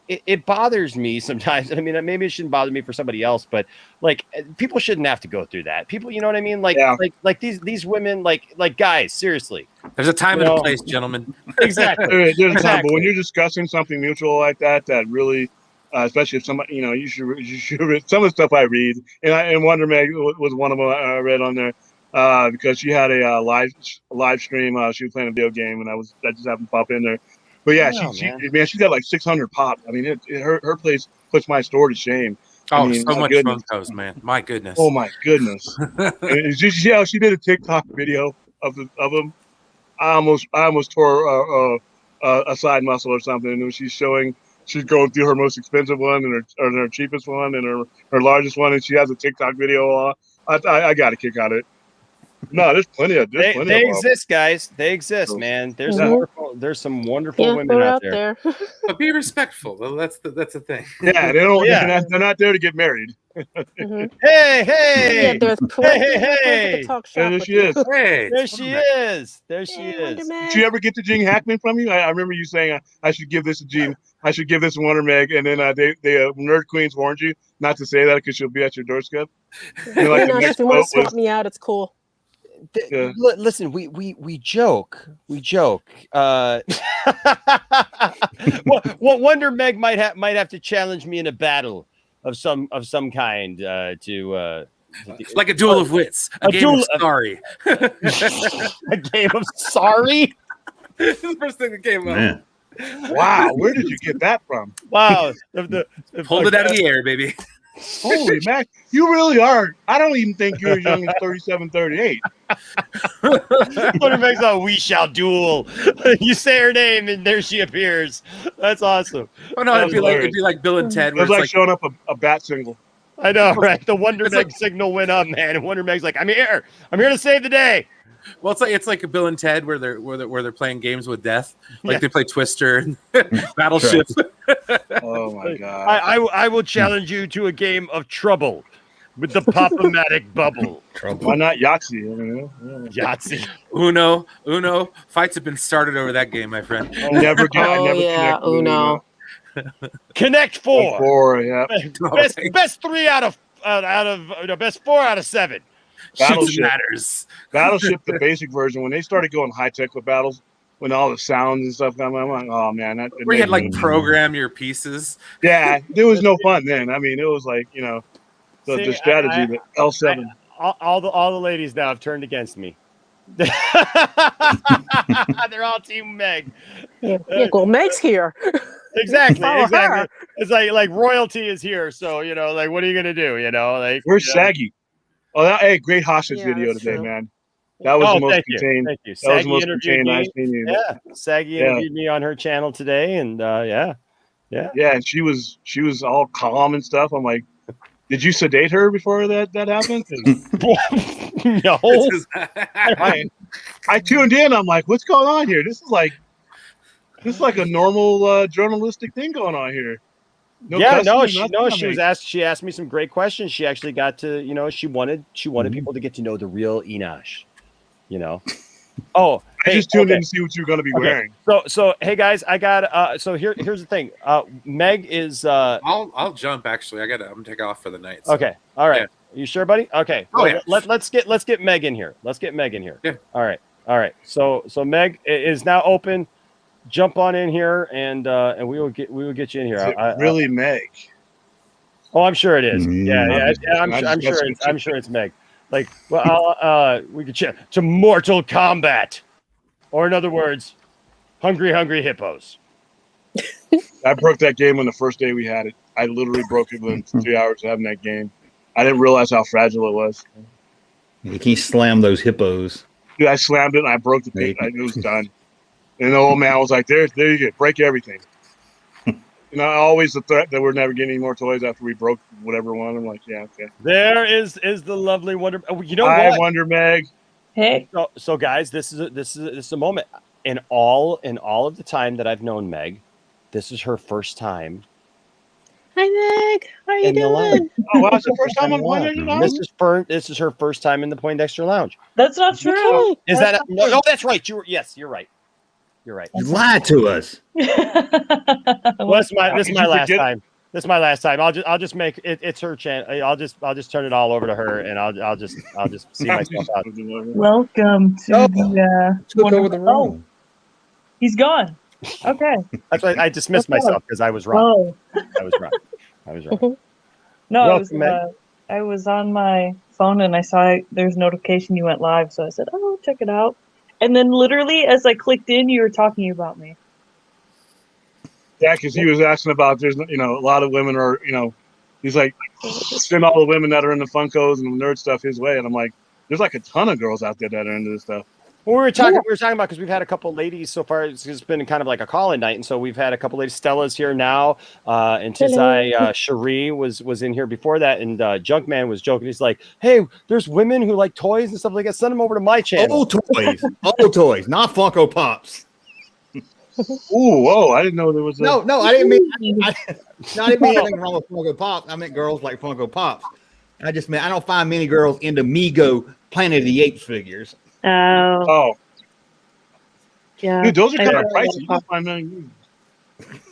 it bothers me sometimes. I mean, maybe it shouldn't bother me for somebody else, but like people shouldn't have to go through that. People, you know what I mean? Like, like these women, like guys, seriously. There's a time and a place, gentlemen. Exactly. There's a time, but when you're discussing something mutual like that really, especially if somebody, you know, you should read some of the stuff I read, and Wonder Meg was one of them I read on there because she had a live stream. She was playing a video game, and that just happened to pop in there. But yeah, she's got like 600 pop. I mean, her place puts my store to shame. Oh, I mean, so much Funkos, man! My goodness. Oh my goodness. And she did a TikTok video of them. I almost tore a side muscle or something. And she's going through her most expensive one and her cheapest one and her largest one, and she has a TikTok video on. I got a kick out of it. No, there's plenty of they exist, guys. They exist, man. There's some wonderful women out there. But be respectful. Well, that's the thing. Yeah, they don't. Yeah. They're not there to get married. Hey! Yeah, there's Hey! to talk shop There with she you. is. Hey, There she is. There she is. Did you ever get the Gene Hackman from you? I remember you saying I should give this to Gene. I should give this to Wonder Meg, and then they Nerd Queens warned you not to say that because she'll be at your doorstep. No, if you want to swap me out, it's cool. Yeah. Listen, we joke. Well, Wonder Meg might have to challenge me in a battle of some kind to like a duel of wits, a game of sorry, a game of sorry. This is the first thing that came up. Wow, where did you get that from? Wow, pulled it out of the air, baby. Holy Mac, you really are. I don't even think you're as young as 37, 38. Wonder Meg's on We Shall Duel. You say her name and there she appears. That's awesome. Oh no, it'd be like Bill and Ted. It was like showing up a bat single. I know, right? The Wonder Meg signal went up, man, and Wonder Meg's like, "I'm here to save the day." Well, it's like a Bill and Ted where they're playing games with death, like they play Twister and Battleship. Oh my god! I will challenge you to a game of trouble with the Pop-O-Matic bubble. Trouble. Why not Yahtzee? Yahtzee. Uno. Fights have been started over that game, my friend. Never Uno. Connect 4. Four, yeah. Best 3 out of best 4 out of 7. Shoots matters. Battleship, the basic version, when they started going high tech with battles, when all the sounds and stuff, I'm like, oh man, Where you had like program your pieces. Yeah, there was no fun then. I mean, it was like the strategy, the L7. All the ladies now have turned against me. They're all Team Meg. Yeah, well, Meg's here. Exactly. Her. It's like royalty is here. So like, what are you gonna do? Like, where's Shaggy? Oh, hey, great hostage video today, man. That was the most contained. Thank you. That was Saggy the most interviewed contained me. I've seen you. Yeah, Saggy interviewed me on her channel today, and yeah. And she was all calm and stuff. I'm like, did you sedate her before that happened? No. I tuned in. I'm like, what's going on here? This is like a normal journalistic thing going on here. She asked me some great questions. She actually got to, she wanted people to get to know the real Enosh, Oh, I just tuned in to see what you're going to be wearing. So hey guys, I got so here's the thing. Meg is I'll jump actually. I'm gonna take off for the night. So. Okay. All right. Yeah. You sure, buddy? Okay. Oh, yeah. Let's get Meg in here. Yeah. All right. So Meg is now open. Jump on in here and we will get you in here. Is it really Meg? Oh, I'm sure it is. Yeah. I'm sure it's Meg. Like, well, we could check to Mortal Kombat, or in other words, Hungry Hippos. I broke that game on the first day we had it. I literally broke it within 3 hours of having that game. I didn't realize how fragile it was. You can't slam those hippos. Dude, I slammed it and I broke the thing. It was done. And the old man was like, there you go, break everything. Always the threat that we're never getting any more toys after we broke whatever one. I'm like, yeah, okay. There is the lovely Wonder. Hi, Wonder Meg. Hey. So guys, this is a moment. In all of the time that I've known Meg, this is her first time. Hi, Meg. How are you doing? Oh, wow, it's the first time I'm Poindexter Lounge? This is her first time in the Poindexter Lounge. That's not true. Is that no? That's right. You're right. You're right. You lied to us. Well, this is my last time. This is my last time. I'll just make it. It's her chance. I'll just turn it all over to her, and I'll just see myself out. Welcome to took over the room. He's gone. Okay. That's why I dismissed myself because I was wrong. I was wrong. No, Welcome, I was on my phone and I saw there's notification you went live, so I said, "Oh, check it out." And then literally, as I clicked in, you were talking about me. Yeah, because he was asking about there's a lot of women are he's like send all the women that are into Funkos and nerd stuff his way, and I'm like, there's like a ton of girls out there that are into this stuff. Well, we were talking about because we've had a couple ladies so far. It's been kind of like a call-in night, and so we've had a couple ladies. Stella's here now, and Tizai Cherie was in here before that, and Junkman was joking. He's like, "Hey, there's women who like toys and stuff like that. Send them over to my channel." Old toys, not Funko Pops. Ooh, whoa! I didn't know there was. No, I didn't mean. I didn't mean anything wrong with Funko Pops. I meant girls like Funko Pops. I just meant I don't find many girls into Mego Planet of the Apes figures. Oh, yeah. Dude, those are kind of pricey.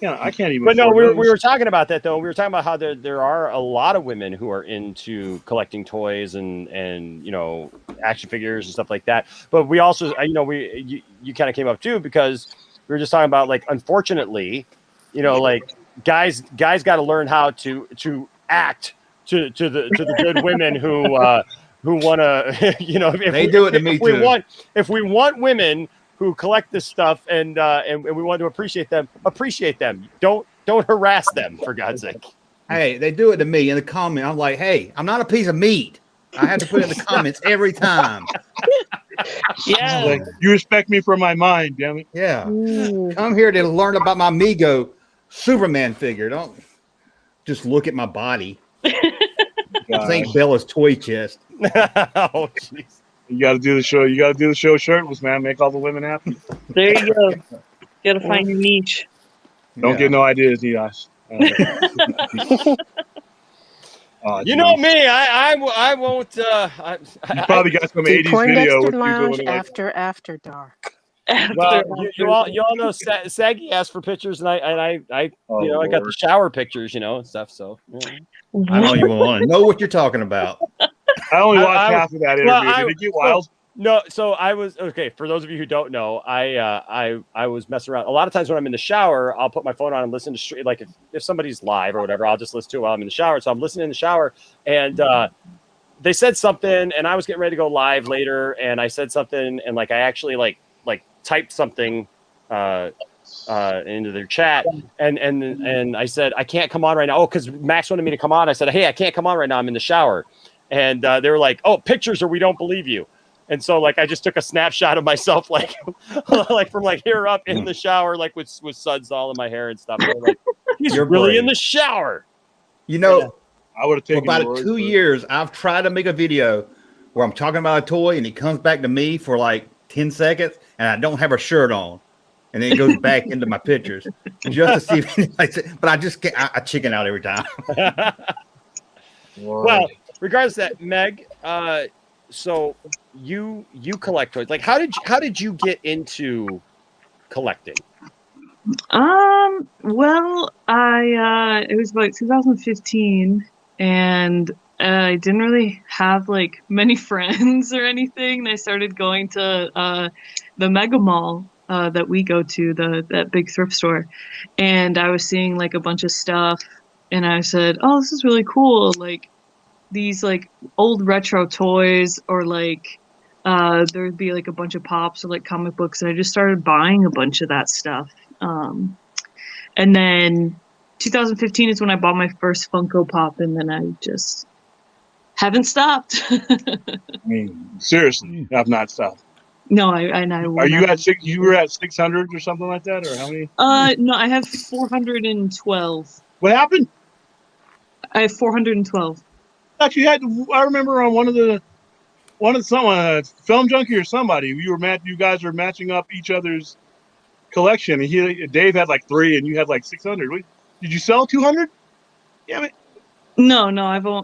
I can't even. But no, we were talking about that though. We were talking about how there are a lot of women who are into collecting toys and action figures and stuff like that. But we also, you kind of came up too because we were just talking about like, unfortunately, like guys got to learn how to act to the good women who want to, they do it to me too. If we want women who collect this stuff and we want to appreciate them. Don't harass them, for God's sake. Hey, they do it to me in the comment. I'm like, hey, I'm not a piece of meat. I have to put it in the comments every time. Yeah. Like, you respect me for my mind, damn it. Yeah. Come here to learn about my Mego Superman figure. Don't just look at my body. This ain't Bella's toy chest. Oh, jeez. You got to do the show. You got to do the show shirtless, man. Make all the women happy. There you go. Got to find your niche. Don't get no ideas, Nias. You know me. I won't. You probably got some 80s video. Lounge after dark. Well, you all know Saggy asked for pictures, and I I got the shower pictures, and stuff. So I don't even want to know what you're talking about. I only watched half of that interview. Did it get wild? No, so I was okay. For those of you who don't know, I was messing around. A lot of times when I'm in the shower, I'll put my phone on and listen to like if somebody's live or whatever, I'll just listen to it while I'm in the shower. So I'm listening in the shower, and they said something, and I was getting ready to go live later, and I said something, and like I actually like typed something into their chat, and I said I can't come on right now. Oh, because Max wanted me to come on. I said, hey, I can't come on right now. I'm in the shower, and they were like, oh, pictures or we don't believe you. And so like I just took a snapshot of myself like like from like here up in the shower, like with suds all in my hair and stuff. Like, he's really in the shower. You know, I would have taken for about 2 years. I've tried to make a video where I'm talking about a toy and it comes back to me for like 10 seconds and I don't have a shirt on. And then it goes back into my pictures just to see if but I just can't, I chicken out every time. Well, regardless of that, Meg, so you collect toys. Like how did you get into collecting? Well, I it was about 2015 and I didn't really have like many friends or anything. I started going to the Mega Mall that we go to, that big thrift store, and I was seeing like a bunch of stuff and I said, oh, this is really cool, like these like old retro toys, or like there'd be like a bunch of pops or like comic books, and I just started buying a bunch of that stuff. And then 2015 is when I bought my first Funko Pop, and then I just haven't stopped. I mean, seriously, I've not stopped. No, I Are you at six? You were at 600 or something like that, or how many? No, I have 412. What happened? I have 412. Actually, I remember on one of someone, Film Junkie or somebody, you guys were matching up each other's collection, and Dave had like 3 and you had like 600. Did you sell 200? Yeah, No,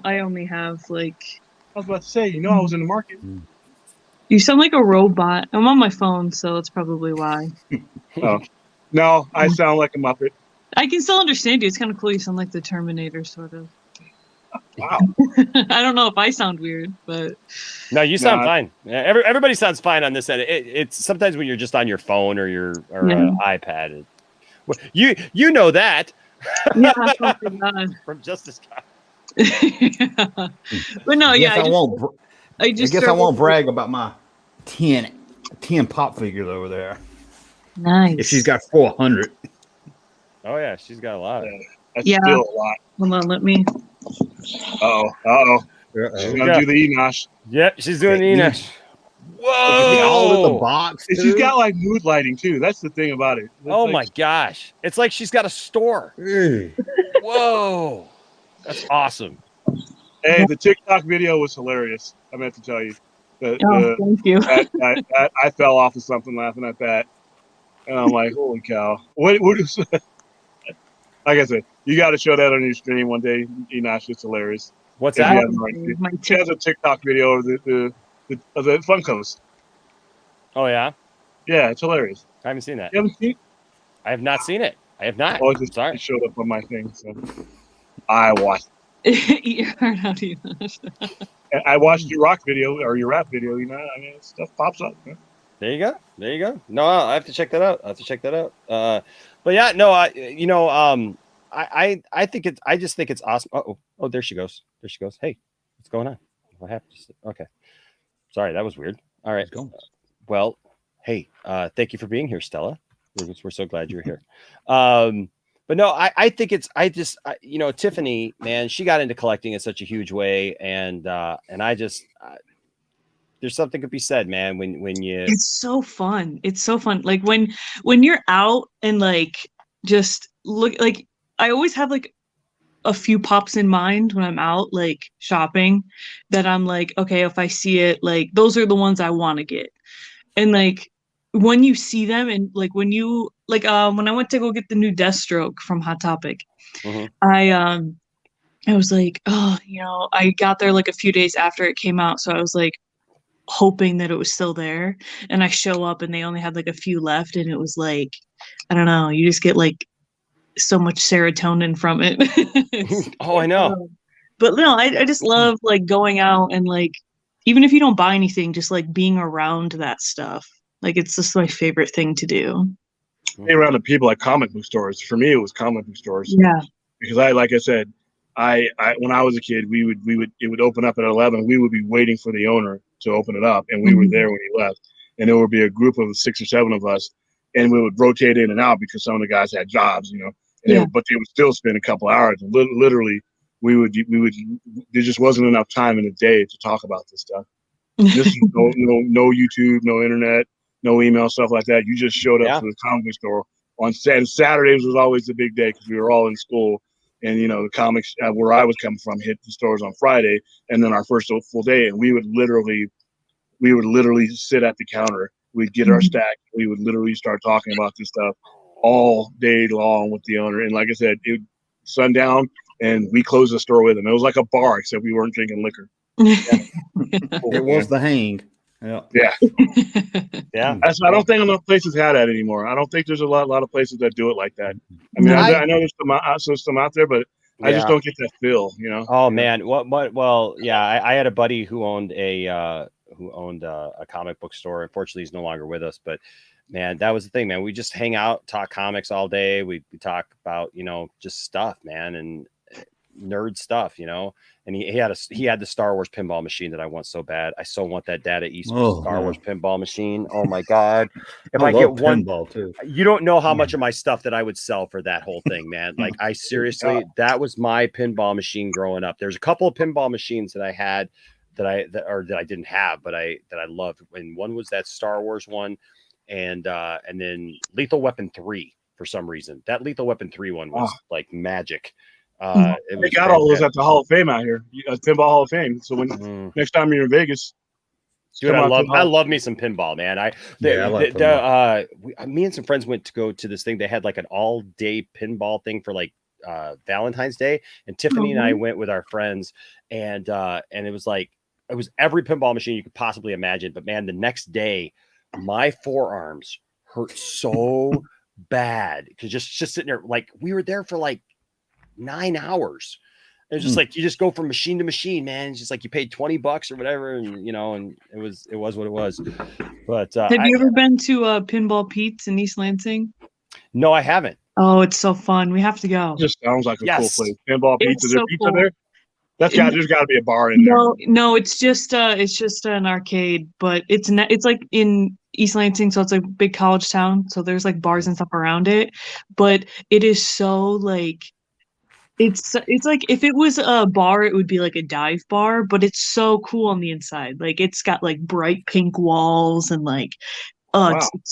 I only have like. I was about to say, I was in the market. You sound like a robot. I'm on my phone, so that's probably why. Oh, no, I sound like a Muppet. I can still understand you. It's kind of cool. You sound like the Terminator, sort of. Wow. I don't know if I sound weird, but no, you sound fine. Yeah, everybody sounds fine on this end. It's sometimes when you're just on your phone or your iPad. You know that. Yeah, from Justice Cop. Yeah. But no, I guess I won't brag about my 10 pop figures over there. Nice. If she's got 400. Oh yeah, she's got a lot. That's still a lot. Hold on, let me. Uh-oh. She's gonna do the Enosh. Yep, she's doing the Enosh. Whoa! All in the box. And she's got like mood lighting too. That's the thing about it. My gosh, it's like she's got a store. Whoa, that's awesome. Hey, the TikTok video was hilarious. I meant to tell you. Thank you. I fell off of something laughing at that, and I'm like, holy cow! What is? Like I said, you got to show that on your stream one day, Enosh. It's hilarious. What's that? She has a TikTok video of the Funkos. Oh yeah. Yeah, it's hilarious. I haven't seen that. You haven't seen it? I have not seen it. I have not. Oh, it showed up on my thing, so I watched. Eat your heart out, Enosh. I watched your rock video or your rap video. I mean, stuff pops up. Man. There you go. No, I have to check that out. But yeah, no, I think it's. I just think it's awesome. Oh, there she goes. Hey, what's going on? What happened? Okay, sorry, that was weird. All right, well, hey, thank you for being here, Stella. We're so glad you're here. But no, I think it's. Tiffany, man, she got into collecting in such a huge way, and I just. There's something to be said, man, when you. It's so fun. Like when you're out and like just look, like I always have like a few pops in mind when I'm out like shopping that I'm like, okay, if I see it, like those are the ones I want to get. And like when you see them and like when you like when I went to go get the new Deathstroke from Hot Topic, I was like, I got there like a few days after it came out, so I was like, hoping that it was still there. And I show up and they only had like a few left, and it was like, I don't know, you just get like so much serotonin from it. Oh, I know. But no, I just love like going out and like, even if you don't buy anything, just like being around that stuff. Like it's just my favorite thing to do. Being around the people at comic book stores. For me, it was comic book stores. Yeah. Because like I said, I when I was a kid, it would open up at 11. We would be waiting for the owner to open it up, and we were there when he left. And there would be a group of 6 or 7 of us, and we would rotate in and out because some of the guys had jobs, you know. And but they would still spend a couple hours. And literally, we would. There just wasn't enough time in the day to talk about this stuff. This is no YouTube, no internet, no email, stuff like that. You just showed up to the comic store on Saturdays was always the big day because we were all in school. And, you know, the comics where I was coming from hit the stores on Friday, and then our first full day. And we would literally sit at the counter. We'd get our stack. We would literally start talking about this stuff all day long with the owner. And like I said, it sundown, and we closed the store with them. It was like a bar, except we weren't drinking liquor. It was the hang. Yeah. I don't think enough places have that anymore. I don't think there's a lot of places that do it like that. I mean, I know there's some out there, but I just don't get that feel, you know. Oh man, what? Well, yeah, I had a buddy who owned a comic book store. Unfortunately, he's no longer with us, but man, that was the thing, man. We just hang out, talk comics all day. We talk about, you know, just stuff, man, and nerd stuff, you know. And he had the Star Wars pinball machine that I want so bad. I so want that Data East Star Wars pinball machine. Oh my god! If I get one, pinball too. You don't know how much of my stuff that I would sell for that whole thing, man. Like I seriously, that was my pinball machine growing up. There's a couple of pinball machines that I had that I didn't have, but I loved. And one was that Star Wars one, and then Lethal Weapon 3 for some reason. That Lethal Weapon 3 one was like magic. They got all those at the Hall of Fame out here, Pinball Hall of Fame. So when next time you're in Vegas, dude, I love me some pinball, man. Me and some friends went to go to this thing. They had like an all day pinball thing for like Valentine's Day, and Tiffany and I went with our friends, and it was like it was every pinball machine you could possibly imagine. But man, the next day, my forearms hurt so bad because just sitting there, like we were there for like 9 hours. It's just like you just go from machine to machine, man. It's just like you paid $20 or whatever, and you know, and it was what it was. But have you ever been to Pinball Pete's in East Lansing? No, I haven't. Oh, it's so fun. We have to go. It just sounds like a cool place. Pinball Pete's. Is there pizza there? There's got to be a bar in there. No, it's just an arcade, but it's like in East Lansing, so it's like a big college town. So there's like bars and stuff around it, but it is so like. It's like if it was a bar, it would be like a dive bar, but it's so cool on the inside. Like it's got like bright pink walls and like,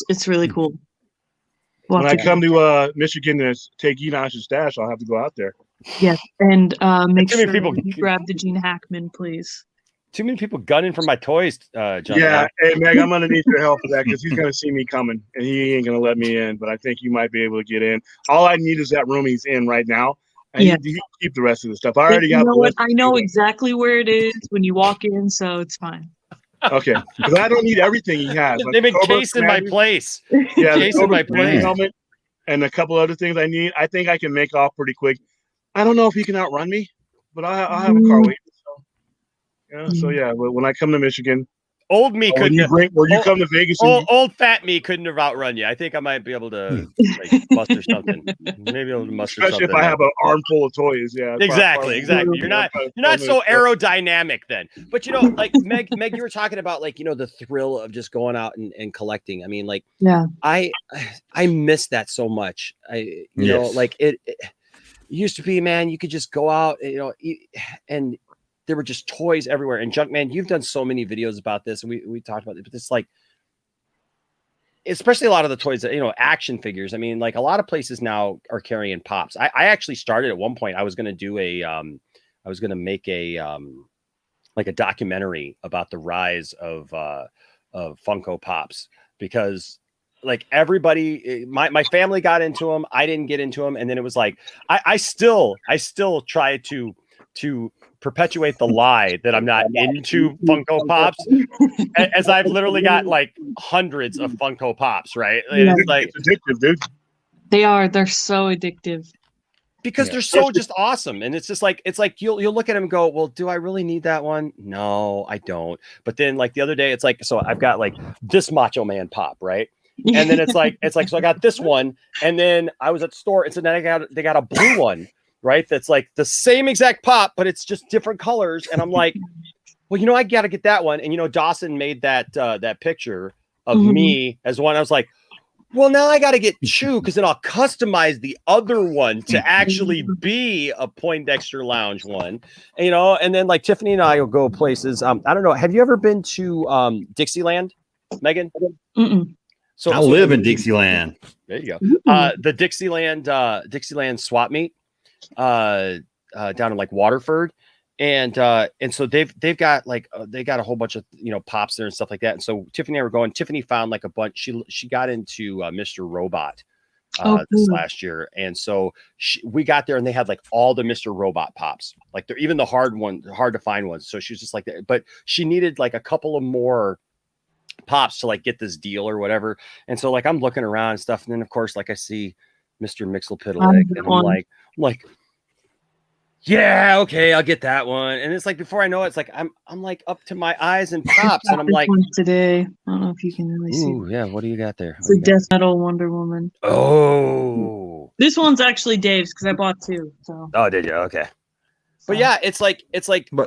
it's really cool. When I come to Michigan to take Enosh's stash, I'll have to go out there. Yes, and make sure you grab the Gene Hackman, please. Too many people gunning for my toys, John. Yeah, hey Meg, I'm gonna need your help with that because he's gonna see me coming and he ain't gonna let me in. But I think you might be able to get in. All I need is that room he's in right now. You keep the rest of the stuff. I already got. I know exactly where it is when you walk in, so it's fine. Okay, because I don't need everything he has. They've been casing my place. Yeah, casing my place. Helmet and a couple other things I need. I think I can make off pretty quick. I don't know if he can outrun me, but I'll have a car waiting. So yeah. When I come to Michigan. Old me couldn't. When you come to Vegas, old fat me couldn't have outrun you. I think I might be able to like, muster something. Maybe able to muster especially something. If I have an armful of toys. Yeah, exactly. You're not so aerodynamic then. But you know, like Meg, you were talking about like, you know, the thrill of just going out and collecting. I mean, like, I miss that so much. You know, like it used to be, man. You could just go out, you know, and there were just toys everywhere. And Junkman, you've done so many videos about this, and we talked about it, but it's like, especially a lot of the toys that, you know, action figures. I mean, like a lot of places now are carrying pops. I actually started at one point. I was going to do make a like a documentary about the rise of Funko Pops, because like everybody, my family got into them. I didn't get into them. And then it was like, I still try to to perpetuate the lie that I'm not into Funko Pops, as I've literally got like hundreds of Funko Pops, right? And it's like it's addictive, dude. They are. They're so addictive. because they're so just awesome. And it's just like, it's like you'll look at them and go, well, do I really need that one? No, I don't. But then like the other day, it's like, so I've got like this Macho Man pop, right? And then it's like, so I got this one, and then I was at the store, and so then they got a blue one, right? That's like the same exact pop, but it's just different colors. And I'm like, well, I got to get that one. And Dawson made that picture of me as one. I was like, well, now I got to get two, because then I'll customize the other one to actually be a Poindexter Lounge one. And then like Tiffany and I will go places. I don't know. Have you ever been to Dixieland, Megan? So I live in Dixieland. There you go. The Dixieland swap meet down in like Waterford. And so they've got like they got a whole bunch of pops there and stuff like that. And so Tiffany and I were going. Tiffany found like a bunch. She got into Mr. Robot this last year, and so we got there and they had like all the Mr. Robot pops, like they're even the hard to find ones. So she was just like that, but she needed like a couple of more pops to like get this deal or whatever. And so like I'm looking around and stuff, and then of course like I see Mr. Mixelpidleg, and I'm like. Yeah, okay, I'll get that one. And it's like before I know it, it's like I'm like up to my eyes in pops, and I'm like today. I don't know if you can really see. Yeah, what do you got there? It's a Death Metal Wonder Woman. Oh, this one's actually Dave's because I bought two. So. Oh, did you? Okay. But yeah, it's like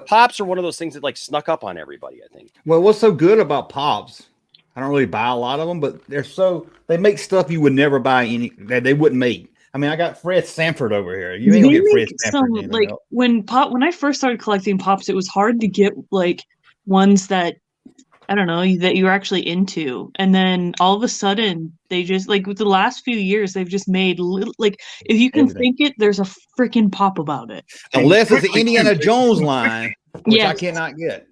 pops are one of those things that like snuck up on everybody, I think. Well, what's so good about pops? I don't really buy a lot of them, but they make stuff you would never buy that they wouldn't make. I mean, I got Fred Sanford over here. You ain't gonna get Fred Sanford. Like when I first started collecting pops, it was hard to get like ones that I don't know that you were actually into, and then all of a sudden they just like with the last few years they've just made little like if you can think it, there's a freaking pop about it. Unless it's the Indiana Jones line, which I cannot get.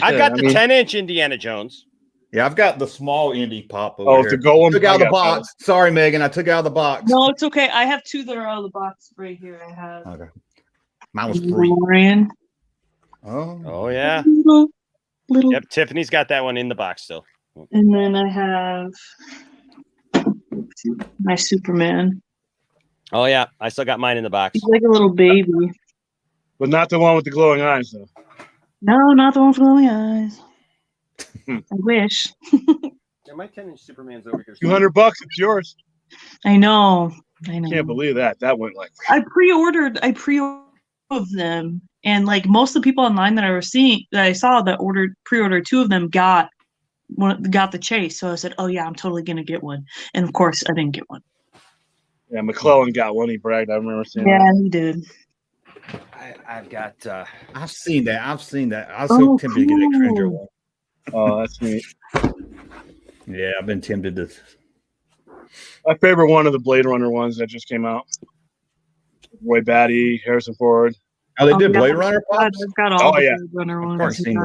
I've got the 10-inch Indiana Jones. Yeah, I've got the small indie pop over here. To go on. Took out of the box. Sorry, Megan. I took out of the box. No, it's okay. I have two that are out of the box right here. I have. Okay. Mine was free. Marion. Oh yeah. Little. Yep, Tiffany's got that one in the box still. And then I have my Superman. Oh yeah, I still got mine in the box. He's like a little baby. But not the one with the glowing eyes, though. No, not the one with glowing eyes. I wish. Yeah, my 10-inch Superman's over here. $200, it's yours. I know. Can't believe that. That went like. I pre-ordered of them, and like most of the people online that I saw that pre-ordered two of them got the chase. So I said, oh yeah, I'm totally gonna get one. And of course, I didn't get one. Yeah, McClellan got one. He bragged. I remember seeing. Yeah, that. he did. I've got. I've seen that. I was so tempted to get a Cringer one. Oh, that's neat. Yeah, I've been tempted to. My favorite one of the Blade Runner ones that just came out. Roy Batty, Harrison Ford. Oh, they did Blade Runner pops? I've got all the Blade Runner ones. Of course, seen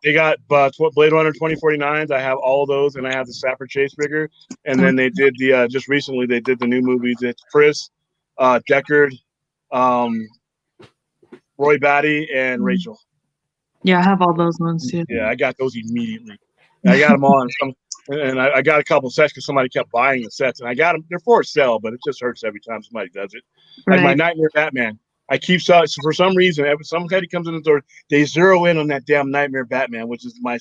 They got Blade Runner 2049s. I have all those, and I have the Sapper Chase figure. And then they did the just recently they did the new movies. It's Chris, Deckard, Roy Batty, and Rachel. Yeah, I have all those ones too. Yeah, I got those immediately. I got them on and I got a couple sets because somebody kept buying the sets, and I got them. They're for sale, but it just hurts every time somebody does it. Like my Nightmare Batman, I keep selling. So for some reason, every somebody comes in the door, they zero in on that damn Nightmare Batman, which is my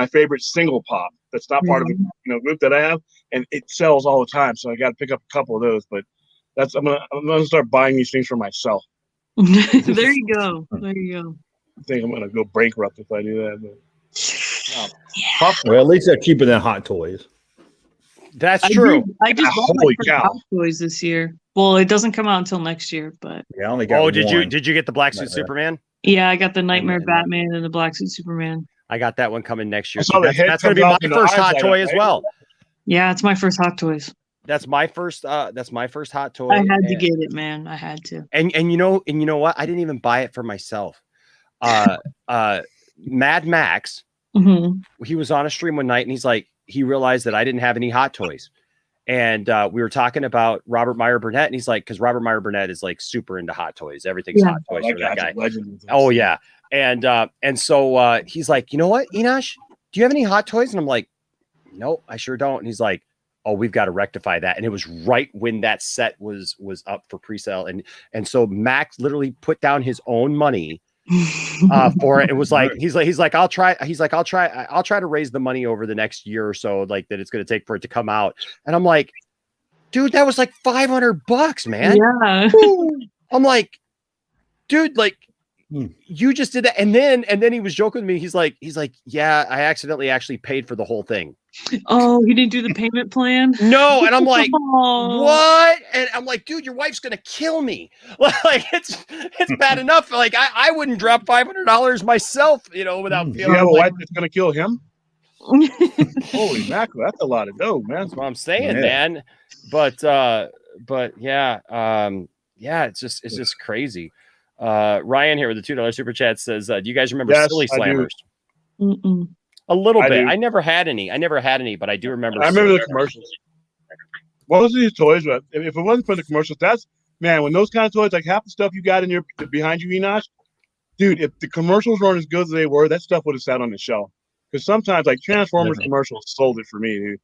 favorite single pop. That's not part of the group that I have, and it sells all the time. So I got to pick up a couple of those. But I'm gonna start buying these things for myself. There you go. There you go. I think I'm gonna go bankrupt if I do that. But, well, at least they're cheaper than Hot Toys. That's true. I just bought my first Hot Toys this year. Well, it doesn't come out until next year, but yeah, I only got. Oh, did you get the Black Suit Superman? Yeah, I got the Nightmare Batman and the Black Suit Superman. I got that one coming next year. So that's going to be my first Hot Toy as well. Yeah, it's my first Hot Toys. That's my first Hot Toy. I had to get it, man. I had to. And you know what? I didn't even buy it for myself. Mad Max. Mm-hmm. He was on a stream one night, and he realized that I didn't have any Hot Toys, And we were talking about Robert Meyer Burnett, and he's like, because Robert Meyer Burnett is like super into hot toys. Everything's hot toys for that guy. Oh yeah. And so he's like, you know what, Enosh, do you have any hot toys? And I'm like, no, I sure don't. And he's like, oh, we've got to rectify that. And it was right when that set was up for pre-sale. And so Max literally put down his own money for it. It was like, he's like, I'll try to raise the money over the next year or so, like that it's going to take for it to come out. And I'm like, dude, that was like $500, man. Yeah. I'm like, dude, like, you just did that. And then he was joking with me. He's like, yeah, I accidentally actually paid for the whole thing. Oh, he didn't do the payment plan? No. And I'm like, Oh. what? And I'm like, dude, your wife's going to kill me. Like, it's bad enough. Like, I wouldn't drop $500 myself, without feeling. You have a wife that's going to kill him? Holy mackerel, that's a lot of dough, man. That's what I'm saying, man. But yeah, it's just crazy. Ryan here with the $2 super chat says, do you guys remember Silly Slammers? A little bit. I never had any, but I do remember. I remember the commercials. What was these toys? But if it wasn't for the commercials, man, when those kind of toys, like half the stuff you got in your behind you, Enosh, dude, if the commercials weren't as good as they were, that stuff would have sat on the shelf. Because sometimes, like Transformers commercials sold it for me, dude.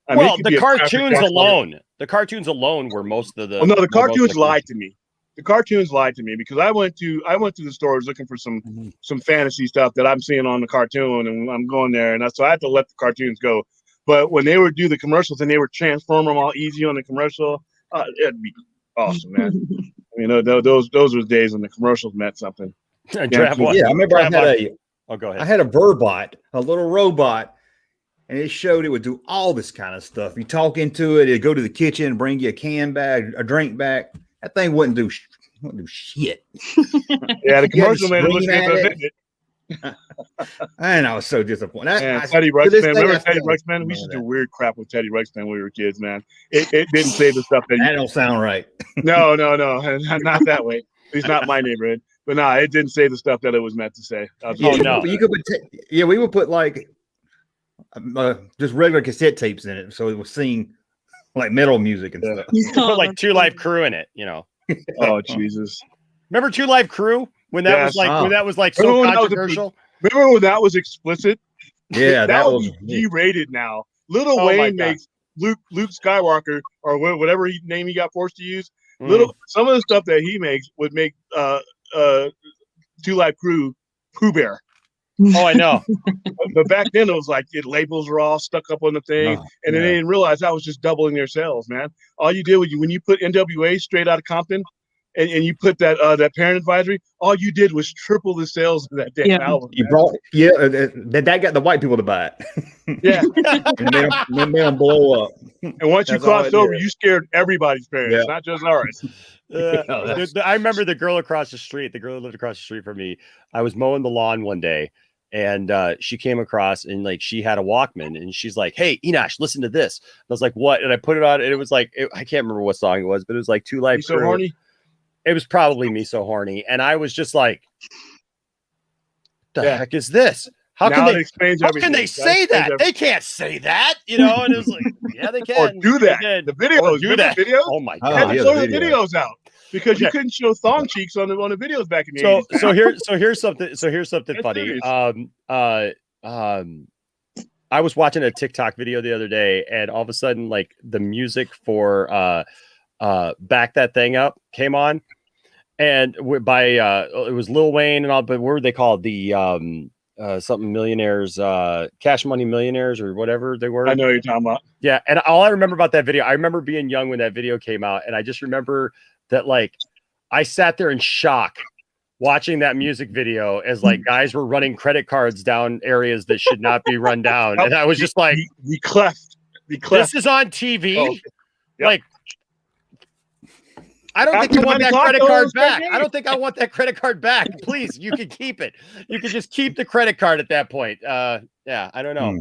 Well, the cartoons alone were most of the. Well, no, the cartoons lied to me. The cartoons lied to me because I went to the stores looking for some fantasy stuff that I'm seeing on the cartoon, and I'm going there, and so I had to let the cartoons go. But when they would do the commercials and they would transform them all easy on the commercial, it'd be awesome, man. I mean, those were days when the commercials meant something. Yeah, I remember go ahead. I had a Burbot, a little robot, and it showed it would do all this kind of stuff. You talk into it, it'd go to the kitchen, bring you a can bag, a drink back. That thing wouldn't do shit. Yeah, the commercial made it look good. And I was so disappointed. Teddy Ruxpin. Remember Teddy Ruxpin? We used to do weird crap with Teddy Ruxpin when we were kids, man. It didn't say the stuff that don't sound right. No, not that way. At least not my neighborhood. But no, it didn't say the stuff that it was meant to say. You could we would put like just regular cassette tapes in it, so it was singing like metal music and stuff. Put like 2 Live Crew in it, Oh Jesus! Remember 2 Live Crew when that was like so controversial? Remember when that was explicit? Yeah, that was G-rated now. Lil Wayne makes Luke Skywalker or whatever name he got forced to use. Some of the stuff that he makes would make 2 Live Crew Pooh Bear. Oh, I know. But back then it was like labels were all stuck up on the thing, and then they didn't realize that was just doubling their sales, man. All you did was when you put NWA straight out of Compton, and you put that parent advisory, all you did was triple the sales of that damn album. You brought that got the white people to buy it. Yeah, and made them blow up. And once you crossed over, you scared everybody's parents, not just ours. I remember the girl across the street. The girl that lived across the street from me. I was mowing the lawn one day, and she came across, and like she had a Walkman, and she's like, "Hey, Enosh, listen to this." And I was like, "What?" And I put it on, and it was like I can't remember what song it was, but it was like 2 Live Crew. So horny. It was probably Me So Horny, and I was just like, "The heck is this? How can they say that? They can't say that, And it was like, yeah, they can. Or do that. The videos, do that. Videos? Oh my god! God! They had to throw the videos out because you couldn't show thong cheeks on the videos back in the 80s. So here's something funny. I was watching a TikTok video the other day, and all of a sudden, like the music for Back That Thing Up came on, and by it was Lil Wayne and all, but what were they called? The something millionaires, Cash Money Millionaires or whatever they were. I know what you're talking about. Yeah, and all I remember about that video, I remember being young when that video came out, and I just remember that like I sat there in shock watching that music video as like guys were running credit cards down areas that should not be run down, and I was just like, the cleft. This is on TV. Oh, yep. Like, I don't think I want that credit card back. I don't think I want that credit card back. Please, you can keep it. You can just keep the credit card at that point. Yeah, I don't know.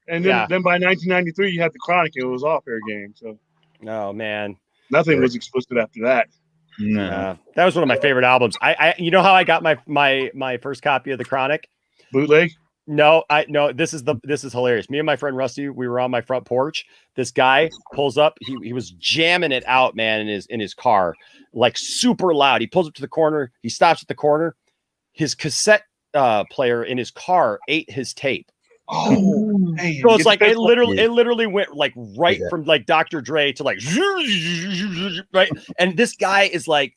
And then by 1993, you had the Chronic. It was off air game. So, oh man, nothing was explicit after that. No, that was one of my favorite albums. I you know how I got my first copy of the Chronic? Bootleg. No, this is hilarious. Me and my friend Rusty, we were on my front porch. This guy pulls up. He was jamming it out, man, in his car, like super loud. He pulls up to the corner. He stops at the corner. His cassette player in his car ate his tape. Oh, man. So it's like it literally went like right from like Dr. Dre to like right. And this guy is like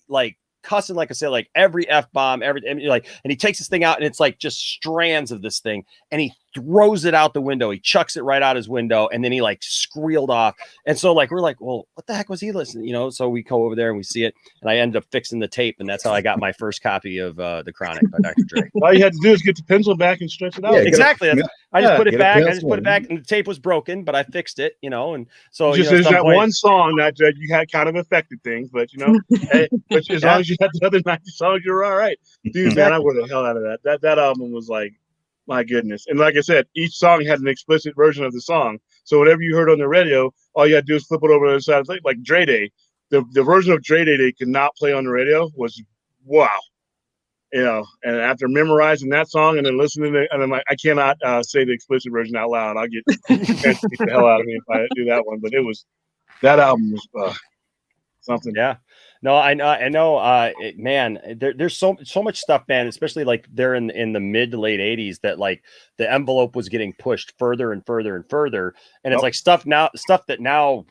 cussing, like I said, like every F-bomb, and he takes this thing out and it's like just strands of this thing and he throws it out the window. He chucks it right out his window and then he like squealed off. And so like, we're like, well, what the heck was he listening? So we go over there and we see it and I ended up fixing the tape. And that's how I got my first copy of The Chronic by Dr. Dre. All you had to do is get the pencil back and stretch it out. Yeah, exactly. I just put it back. I just put it back and the tape was broken, but I fixed it, and so there's that one song that you had kind of affected things, but hey, but as long as you had the other 90 songs, you're all right. Dude, man, I wore the hell out of that. That album was like, my goodness. And like I said, each song had an explicit version of the song. So whatever you heard on the radio, all you had to do is flip it over to the other side. Like Dre Day. The version of Dre Day they could not play on the radio was wow. And after memorizing that song and then listening to it, and I'm like, I cannot say the explicit version out loud. I'll get the hell out of me if I do that one. But that album was something. Yeah. No, I know. Man, there's so much stuff, man. Especially like they're in the mid to late '80s that like the envelope was getting pushed further and further and further, and it's like stuff that now,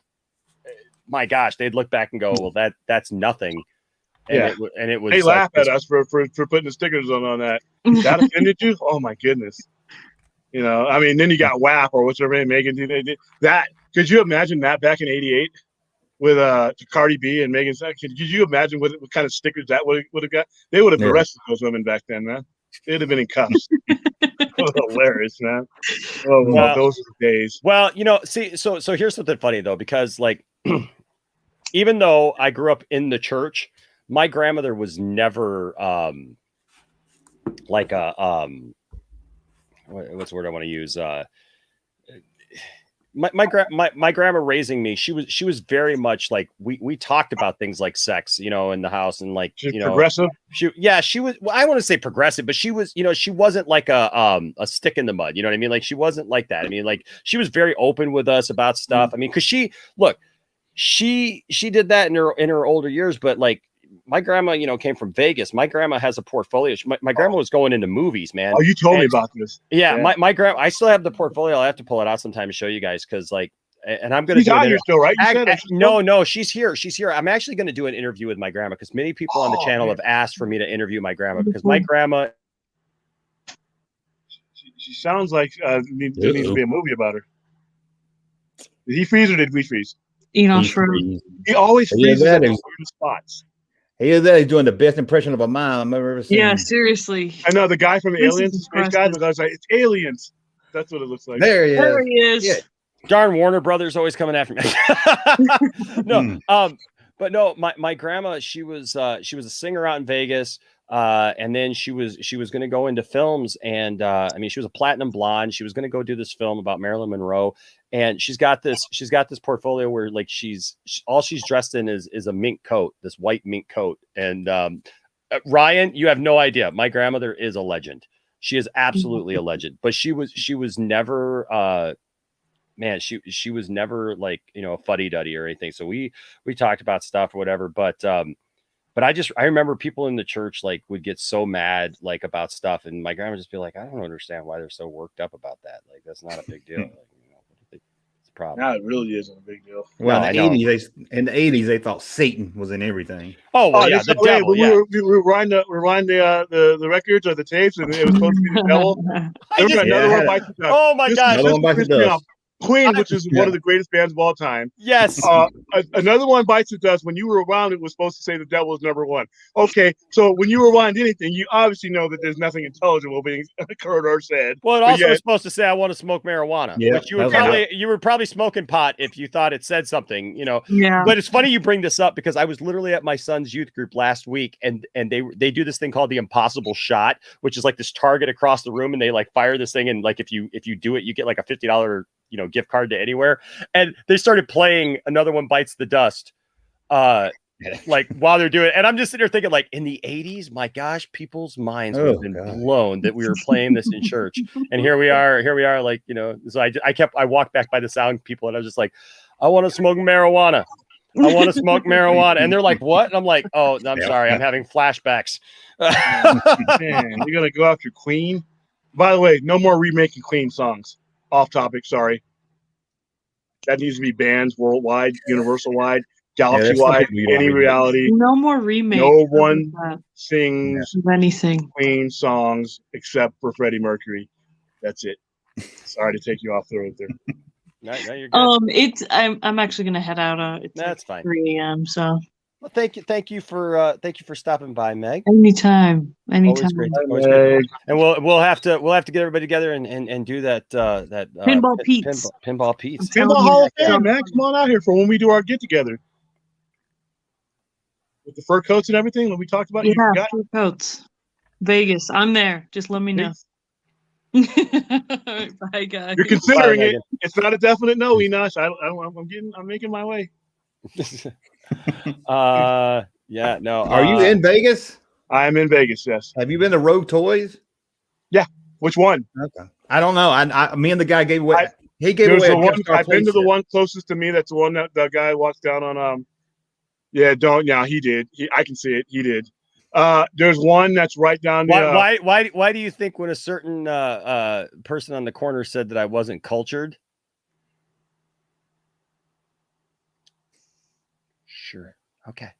my gosh, they'd look back and go, well, that's nothing. And it was. They laugh at us for putting the stickers on that. That offended you? Oh my goodness. I mean, then you got WAP or what's her name, Megan. That could you imagine that back in '88? With Cardi B and Megan, could you imagine what kind of stickers that would have got? They would have arrested those women back then, man. They'd have been in cuffs. Hilarious, man. Those are the days. Well, see, so here's something funny though, because like, even though I grew up in the church, my grandmother was never like a what's the word I want to use? My grandma raising me, she was very much like we talked about things like sex, in the house, and like progressive. She was. Well, I want to say progressive, but she was, she wasn't like a stick in the mud. You know what I mean? Like she wasn't like that. I mean, like she was very open with us about stuff. I mean, because she did that in her older years, but like my grandma, came from Vegas. My grandma has a portfolio. My grandma was going into movies, man. Oh, you told me about this. Yeah. My grandma, I still have the portfolio. I'll have to pull it out sometime to show you guys. Cause like, and I'm going to do it still, right? No, she's here. She's here. I'm actually going to do an interview with my grandma because many people on the channel have asked for me to interview my grandma because my grandma. She sounds like there needs to be a movie about her. Did he freeze or did we freeze? He always freezes at those certain spots. He's doing the best impression of a mom I've ever seen. Yeah, seriously. I know the guy from Aliens, the space guy. The guy's like, it's aliens. That's what it looks like. There he is. There he is. Yeah. Darn Warner Brothers always coming after me. No, but no, my grandma, she was a singer out in Vegas. And then she was going to go into films, and I mean, she was a platinum blonde. She was going to go do this film about Marilyn Monroe, and she's got this portfolio where like all she's dressed in is a mink coat, this white mink coat. And Ryan, you have no idea. My grandmother is a legend. She is absolutely a legend. But she was never man, she was never like, a fuddy-duddy or anything. So we talked about stuff or whatever, but I remember people in the church like would get so mad like about stuff, and my grandma would just be like, I don't understand why they're so worked up about that. Like that's not a big deal. Like, it's a problem. No, it really isn't a big deal. Well, in the 80s, they thought Satan was in everything. Oh, well, yeah, the devil. We rewind the records or the tapes, and it was supposed to be the devil. Another one bites the dust. Oh my gosh! Another one bites the dust. Queen, which is one of the greatest bands of all time. Yes. Another one bites the dust. When you were around, it was supposed to say the devil is number one. Okay, so when you rewind anything, you obviously know that there's nothing intelligible being occurred or said. Well, it also was supposed to say I want to smoke marijuana. Yeah, but you were probably smoking pot if you thought it said something, Yeah. But it's funny you bring this up because I was literally at my son's youth group last week, and they do this thing called the impossible shot, which is like this target across the room, and they like fire this thing, and like if you do it, you get like a $50 gift card to anywhere. And they started playing Another One Bites the Dust like while they're doing it. And I'm just sitting there thinking, like, in the 80s, my gosh, people's minds would have been blown that we were playing this in church. And here we are, like, you know. So I walked back by the sound people, and I was just like, I want to smoke marijuana. I want to smoke marijuana. And they're like, what? And I'm like, oh, I'm sorry, I'm having flashbacks. Man, you're gonna go after Queen. By the way, no more remaking Queen songs. Off topic, sorry. That needs to be banned worldwide, universal wide, galaxy wide, any reality. No more remakes. No one sings anything Queen songs except for Freddie Mercury. That's it. Sorry to take you off the road there. No, you're good. I'm actually gonna head out. It's That's fine. 3 a.m. So. Well, thank you for stopping by, Meg. Anytime. Always great. Always great. And we'll have to get everybody together and do that Pinball Pete's. Pinball Pete's. Pinball Hall of Fame, man. Come on out here for when we do our get together. With the fur coats and everything that we talked about. Yeah, fur coats. Vegas. I'm there. Just let me know. Bye, guys. You're considering it. It's not a definite no, Enosh. I'm making my way. Yeah, no. Are you in Vegas? I'm in Vegas, yes. Have you been to Rogue Toys? Yeah. Which one? Okay. I don't know. Me and the guy gave away. He gave There's away the a one. gift card I've been to the playset. one closest to me. That's the one that the guy walks down on. Yeah, don't. Yeah, he did. I can see it. He did. There's one that's right down the. Why do you think when a certain person on the corner said that I wasn't cultured? Sure. Okay.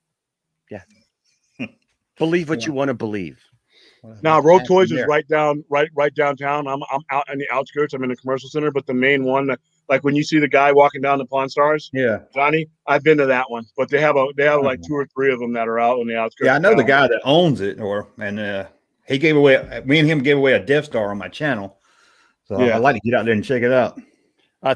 Yeah. Believe what you want to believe. Now, Road Toys is right downtown. I'm out in the outskirts. I'm in the commercial center, but the main one, like when you see the guy walking down the Pawn Stars, Johnny, I've been to that one. But they have like 2 or 3 of them that are out on the outskirts. Yeah, I know the guy that owns it, and he gave away. Me and him gave away a Death Star on my channel, so I'd like to get out there and check it out.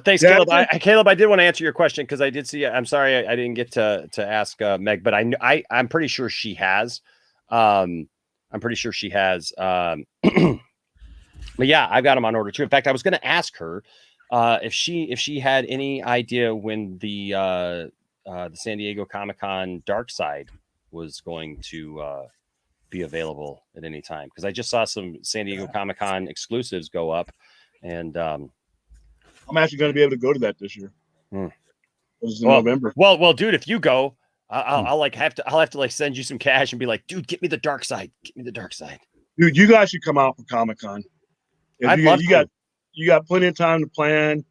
Thanks, Caleb. Caleb, I did want to answer your question because I did see. I'm sorry I didn't get to ask Meg, but I'm pretty sure she has. I'm pretty sure she has. But yeah, I've got them on order too. In fact, I was going to ask her if she had any idea when the San Diego Comic-Con Dark Side was going to be available at any time, because I just saw some San Diego Comic-Con exclusives go up, and I'm actually going to be able to go to that this year. This is in November. Well, dude, if you go, I'll have to like send you some cash and be like, dude, get me the Dark Side. Get me the Dark Side. Dude, you guys should come out for Comic-Con. You got plenty of time to plan.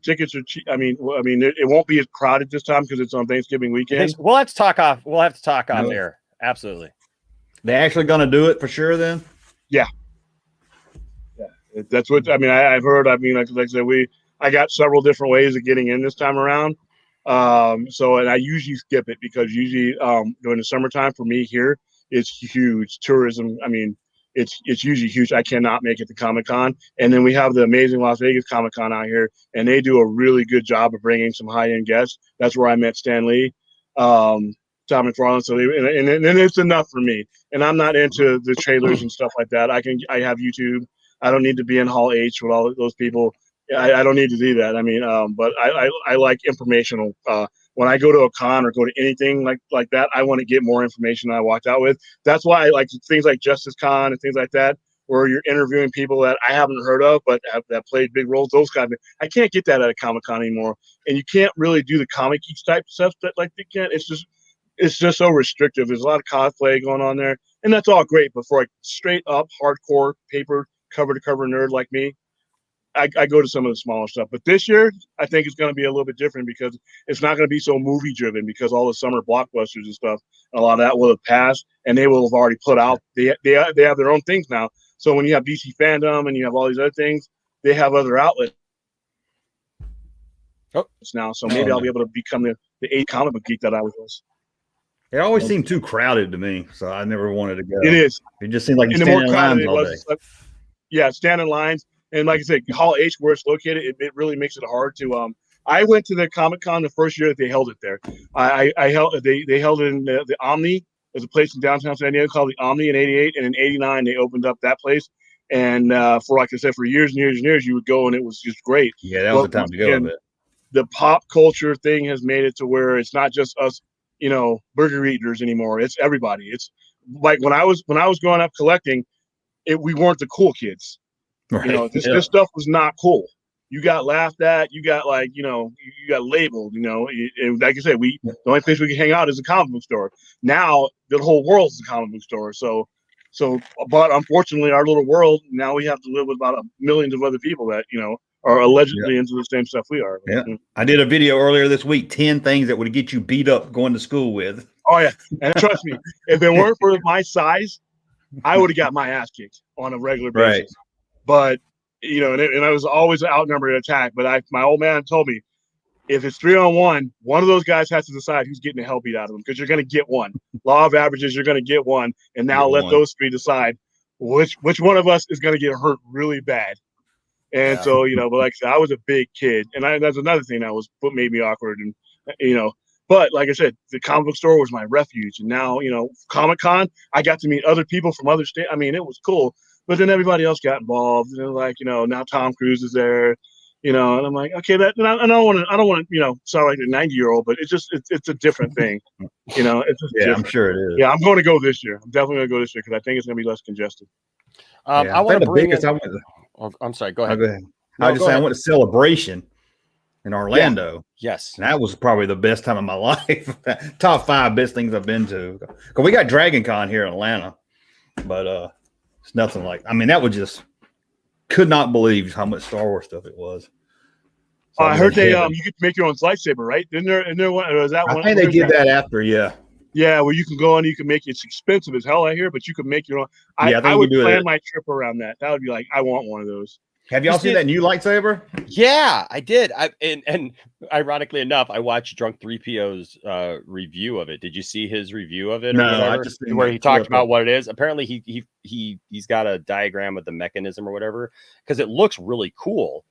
Tickets are cheap. I mean, it won't be as crowded this time because it's on Thanksgiving weekend. We'll have to talk off. We'll have to talk on there. Absolutely. They're actually going to do it for sure then? Yeah. Yeah. That's what, I mean, I've heard, I mean, like I said, I got several different ways of getting in this time around. And I usually skip it because usually during the summertime for me here, it's huge tourism. I mean, it's usually huge. I cannot make it to Comic-Con. And then we have the amazing Las Vegas Comic-Con out here, and they do a really good job of bringing some high-end guests. That's where I met Stan Lee, Tom McFarlane. So and it's enough for me. And I'm not into the trailers and stuff like that. I have YouTube. I don't need to be in Hall H with all those people. I don't need to do that. I mean, but I like informational. When I go to a con or go to anything like that, I want to get more information than I walked out with. That's why I like things like Justice Con and things like that, where you're interviewing people that I haven't heard of but that played big roles. Those kind of things. I can't get that at a Comic-Con anymore, and you can't really do the comic geek type stuff that like they can. It's just so restrictive. There's a lot of cosplay going on there, and that's all great. But for like straight up hardcore paper cover to cover nerd like me, I go to some of the smaller stuff. But this year, I think it's going to be a little bit different because it's not going to be so movie driven, because all the summer blockbusters and stuff, a lot of that will have passed, and they will have already put out. They have their own things now. So when you have DC Fandom and you have all these other things, they have other outlets now. So maybe I'll be able to become the 8th comic book geek that I was. It always seemed too crowded to me, so I never wanted to go. It is. It just seemed like and the more crowded it was, yeah, standing lines. And like I said, Hall H, where it's located, it really makes it hard to. I went to the Comic-Con the first year that they held it there. They held it in the Omni. There's a place in downtown San Diego called the Omni in '88, and in '89 they opened up that place. And for like I said, for years and years and years, you would go and it was just great. Yeah, that was the time to go. The pop culture thing has made it to where it's not just us, burger eaters anymore. It's everybody. It's like when I was growing up collecting, we weren't the cool kids. Right. This stuff was not cool. You got laughed at. You got you got labeled. And like I said, the only place we can hang out is a comic book store. Now the whole world's a comic book store. So, but unfortunately, our little world now we have to live with about millions of other people that are allegedly into the same stuff we are. Yeah, I did a video earlier this week. 10 things that would get you beat up going to school with. Oh yeah, and trust me, if it weren't for my size, I would have got my ass kicked on a regular basis. Right. But and I was always outnumbered in attack. But my old man told me, if it's 3-on-1, one of those guys has to decide who's getting the hell beat out of them, because you're going to get one. Law of averages, you're going to get one, and now let those three decide which one of us is going to get hurt really bad. And so but like I said, I was a big kid, and that's another thing that made me awkward, and But like I said, the comic book store was my refuge, and now Comic-Con, I got to meet other people from other states. I mean, it was cool. But then everybody else got involved, now Tom Cruise is there, and I'm like, okay, I don't want to, sound like a 90-year-old, but it's a different thing, it's just different. I'm sure it is. Yeah, I'm going to go this year. I'm definitely going to go this year because I think it's going to be less congested. I want to bring in. I'm sorry. Go ahead. Go ahead. I was just saying, I went to Celebration in Orlando. Yeah. Yes, and that was probably the best time of my life. Top 5 best things I've been to. Because we got Dragon Con here in Atlanta, but it's nothing like. I mean, that was just could not believe how much Star Wars stuff it was. So I heard you could make your own lightsaber, right? Isn't there one? Or is that one? I think they did that after, yeah. Yeah, where you can go and you can make it's expensive as hell out here, but you can make your own. I would plan my trip around that. That would be like, I want one of those. Have y'all seen that new lightsaber? Yeah, I did. And ironically enough, I watched Drunk 3PO's review of it. Did you see his review of it? No, I just where he talked about what it is. Apparently, he's got a diagram of the mechanism or whatever, because it looks really cool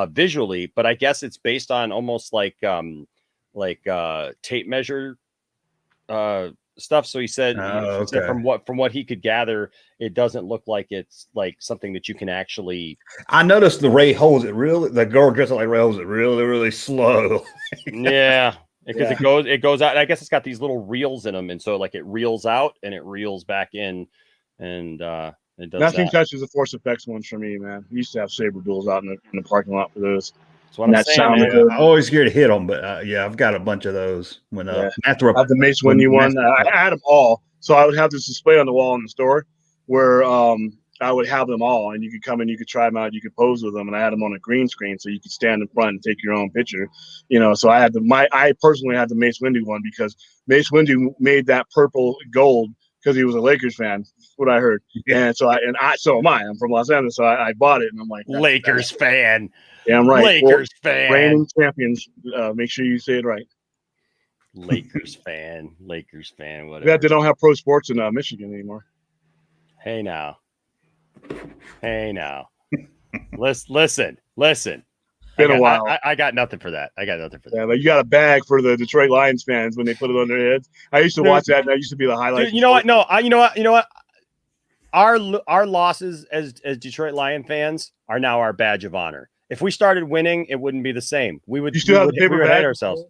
visually. But I guess it's based on almost like tape measure stuff. So he said, from what he could gather, it doesn't look like it's like something that you can actually. I noticed the Ray holds it really. The girl dressed like Ray holds it really, really slow. Yeah, because it goes out. I guess it's got these little reels in them, and so like it reels out and it reels back in, and it does. Nothing touches the Force Effects ones for me, man. We used to have saber duels out in the parking lot for those. That's what I'm saying. I'm always scared to hit them, but I've got a bunch of those. When after I have the Mace Windu one, I had them all, so I would have this display on the wall in the store where I would have them all, and you could come in, you could try them out, you could pose with them, and I had them on a green screen, so you could stand in front and take your own picture. So I personally had the Mace Windu one because Mace Windu made that purple gold because he was a Lakers fan. That's what I heard, and so am I. I'm from Los Angeles, so I bought it, and I'm like, Lakers fan. Yeah, I'm right. Lakers fan. Reigning champions. Make sure you say it right. Lakers fan. Whatever. Yeah, they don't have pro sports in Michigan anymore. Hey now. Listen. Been a while. I got nothing for that. Yeah, but you got a bag for the Detroit Lions fans when they put it on their heads. I used to watch that, and that used to be the highlight. You know what? No, you know what? Our losses as Detroit Lion fans are now our badge of honor. If we started winning, it wouldn't be the same. We would hate ourselves.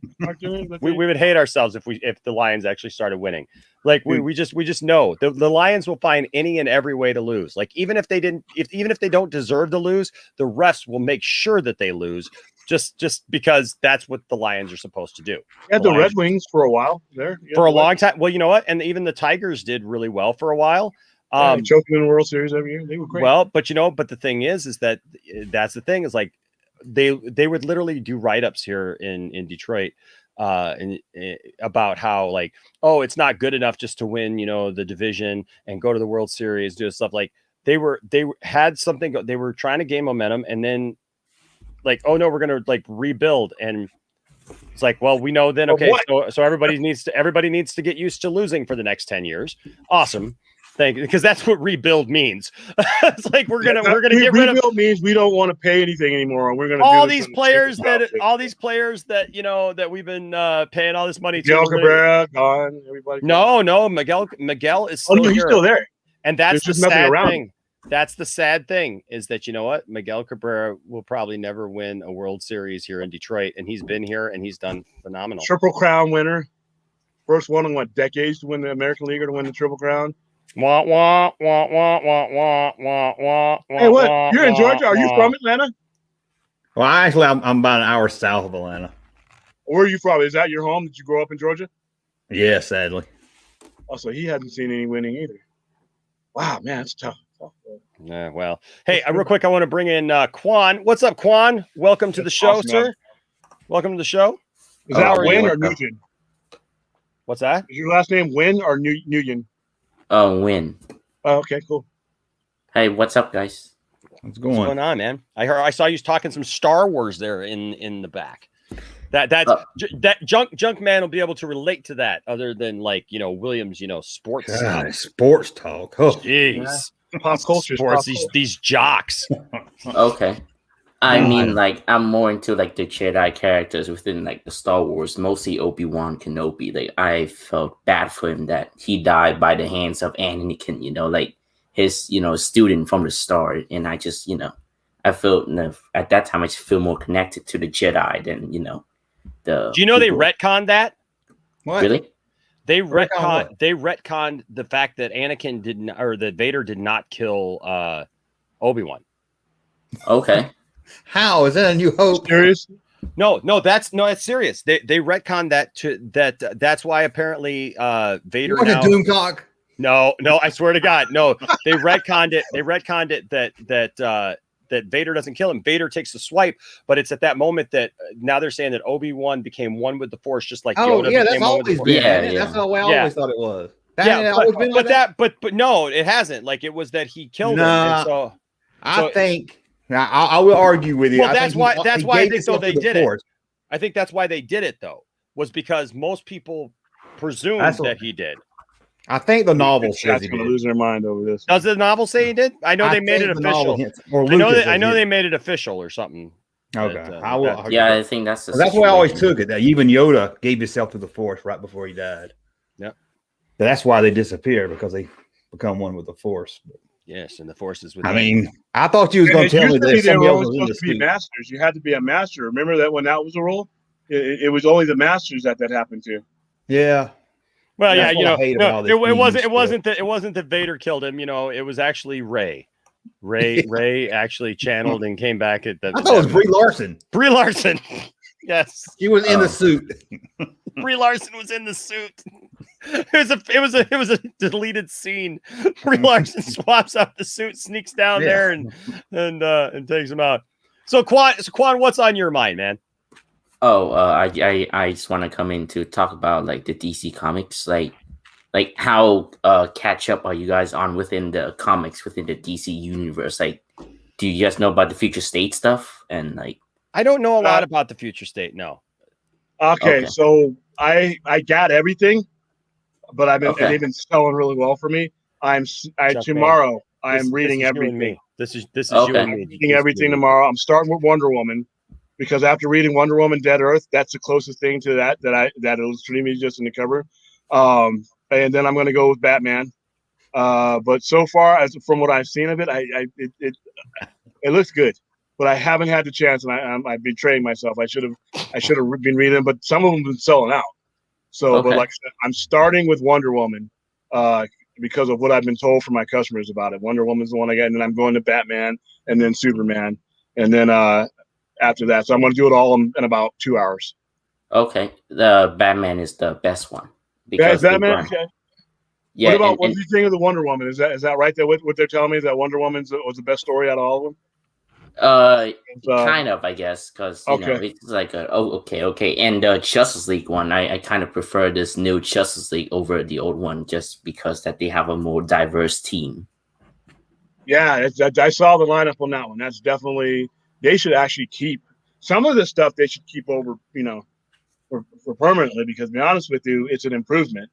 we would hate ourselves if the Lions actually started winning. Like we just know the Lions will find any and every way to lose. Like even if they don't deserve to lose, the refs will make sure that they lose just because that's what the Lions are supposed to do. Had the Red Wings for a while there. For a long time. Well, you know what? And even the Tigers did really well for a while. Choking in the World Series every year. They were great. Well, but the thing is that's the thing is like they would literally do write-ups here in Detroit about how like, oh, it's not good enough just to win, the division and go to the World Series, do stuff like they had something, they were trying to gain momentum, and then like, oh no, we're going to like rebuild. And it's like, well, we know then, okay, so everybody needs to get used to losing for the next 10 years. Awesome. Thank you, because that's what rebuild means. It's like we're gonna get rid of. Rebuild means we don't want to pay anything anymore. We're gonna all these players that we've been paying all this money to. Miguel Cabrera gone. Everybody. No, Miguel is still here. He's still there. And that's the sad thing. That's the sad thing is that Miguel Cabrera will probably never win a World Series here in Detroit, and he's been here and he's done phenomenal. Triple Crown winner. first one in what decades to win the American League or to win the Triple Crown. Wah, wah, wah, wah, wah, wah, wah, wah, Hey, what? wah, You're in wah, Georgia? Are you wah. from Atlanta? Well, actually, I'm about an hour south of Atlanta. Where are you from? Is that your home? Did you grow up in Georgia? Yeah, sadly. Oh, so he hasn't seen any winning either. Wow, man, it's tough. Yeah, well, hey, real quick, I want to bring in Quan. What's up, Quan? Welcome to the show, awesome, sir. man. Welcome to the show. Is that Win or what's up? Nugent? What's that? Is your last name Win or Nguyen? Win. Oh, okay, cool. Hey, what's up, guys? What's What's going on, man? I saw you talking some Star Wars there in the back. That junk man will be able to relate to that, other than like Williams, sports God, stuff. sports talk. Oh, Jeez, pop culture. Sports. These jocks. Okay. I God. mean, like, I'm more into like the Jedi characters within like the Star Wars, mostly Obi-Wan Kenobi. Like, I felt bad for him that he died by the hands of Anakin, like his, student from the start. And I just, I felt at that time I just feel more connected to the Jedi than, the. Do you know people. they retconned that? What? Really? They Retcon retconned the fact that Anakin didn't, or that Vader did not kill Obi-Wan. Okay. How is that a New Hope? Serious? No, it's serious. They retconned that that's why apparently Vader What a now. doomcock. No, I swear to God, no. They retconned it. They retconned it that Vader doesn't kill him. Vader takes the swipe, but it's at that moment that now they're saying that Obi-Wan became one with the Force, just like Yoda Yeah, that's became one with the always Force. been. Yeah, man. yeah. That's the way I Yeah. always thought it was. But no, it hasn't. Like it was that he killed him. Nah. And so I think. Now, I will argue with you. Well, I that's think why. he That's why I gave think though himself they to the did it. Force. I think that's why they did it though, was because most people presumed That's what- that he did. I think the novel says Chat's he going to did. lose their mind over this. Does the novel say he did? I know they made it think the novel official. hints- or I know Lucas that. I says know he they did. made it official or something. Okay, That, I will. that- Yeah, I think that's the Well, that's why I always situation. took it. That even Yoda gave himself to the Force right before he died. Yep. That's why they disappear, because they become one with the Force. Yes, and the Force is with. I mean, I thought you was going to tell me that Usually if they somebody were else only was in the supposed to be suit. masters. You had to be a master. Remember that when that was a rule? It was only the masters that happened to. Yeah. Well, yeah, That's what I hate about all this it wasn't. mean It stuff. wasn't that Vader killed him. It was actually Rey. Ray actually channeled and came back at the. I thought it was Brie Larson. Brie Larson. Yes, She was in the suit. Brie Larson was in the suit. It was a deleted scene. Brie Larson swaps out the suit, sneaks down Yeah. there, and takes him out. So Quan, what's on your mind, man? Oh, I just want to come in to talk about like the DC comics, like how catch up are you guys on within the comics within the DC universe? Like, do you guys know about the future state stuff? And like, I don't know a lot about the future state. No. Okay, so I got everything, but and they've been selling really well for me. Tomorrow I'm reading everything. This is you Okay. and me. I'm reading everything tomorrow. I'm starting with Wonder Woman because after reading Wonder Woman Dead Earth, that's the closest thing to that illustrated me just in the cover. And then I'm going to go with Batman. But so far, as from what I've seen of it, it looks good. But I haven't had the chance, and I've betraying myself. I should have been reading them, but some of them have been selling out. So, but Okay. like I said, I'm starting with Wonder Woman because of what I've been told from my customers about it. Wonder Woman's the one I got, and then I'm going to Batman, and then Superman, and then after that. So I'm going to do it all in about 2 hours. okay, the Batman is the best one Yeah, is they Batman? run- Okay. Yeah, What about and- what do you think of the Wonder Woman? Is that right? That what they're telling me is that Wonder Woman was the best story out of all of them? kind of, I guess, because you know Okay. it's like okay. And the Justice League one, I kind of prefer this new Justice League over the old one, just because that they have a more diverse team. Yeah, I saw the lineup on that one. That's definitely they should actually keep some of the stuff. They should keep over, for permanently. Because to be honest with you, it's an improvement.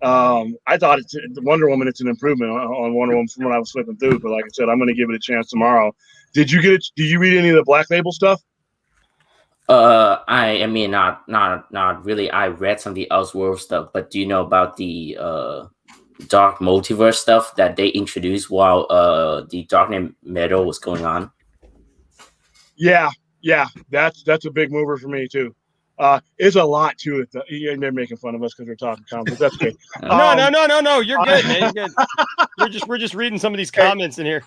I thought it's Wonder Woman. It's an improvement on Wonder Woman from what I was flipping through. But like I said, I'm going to give it a chance tomorrow. Did you get it? Did you read any of the Black Label stuff? I mean, not really. I read some of the Elseworld stuff, but do you know about the Dark Multiverse stuff that they introduced while the Dark Metal was going on? Yeah, that's a big mover for me too. There's a lot to it. They're making fun of us because we're talking comics. That's okay. No. You're good, man. You're good. We're just reading some of these comments in here.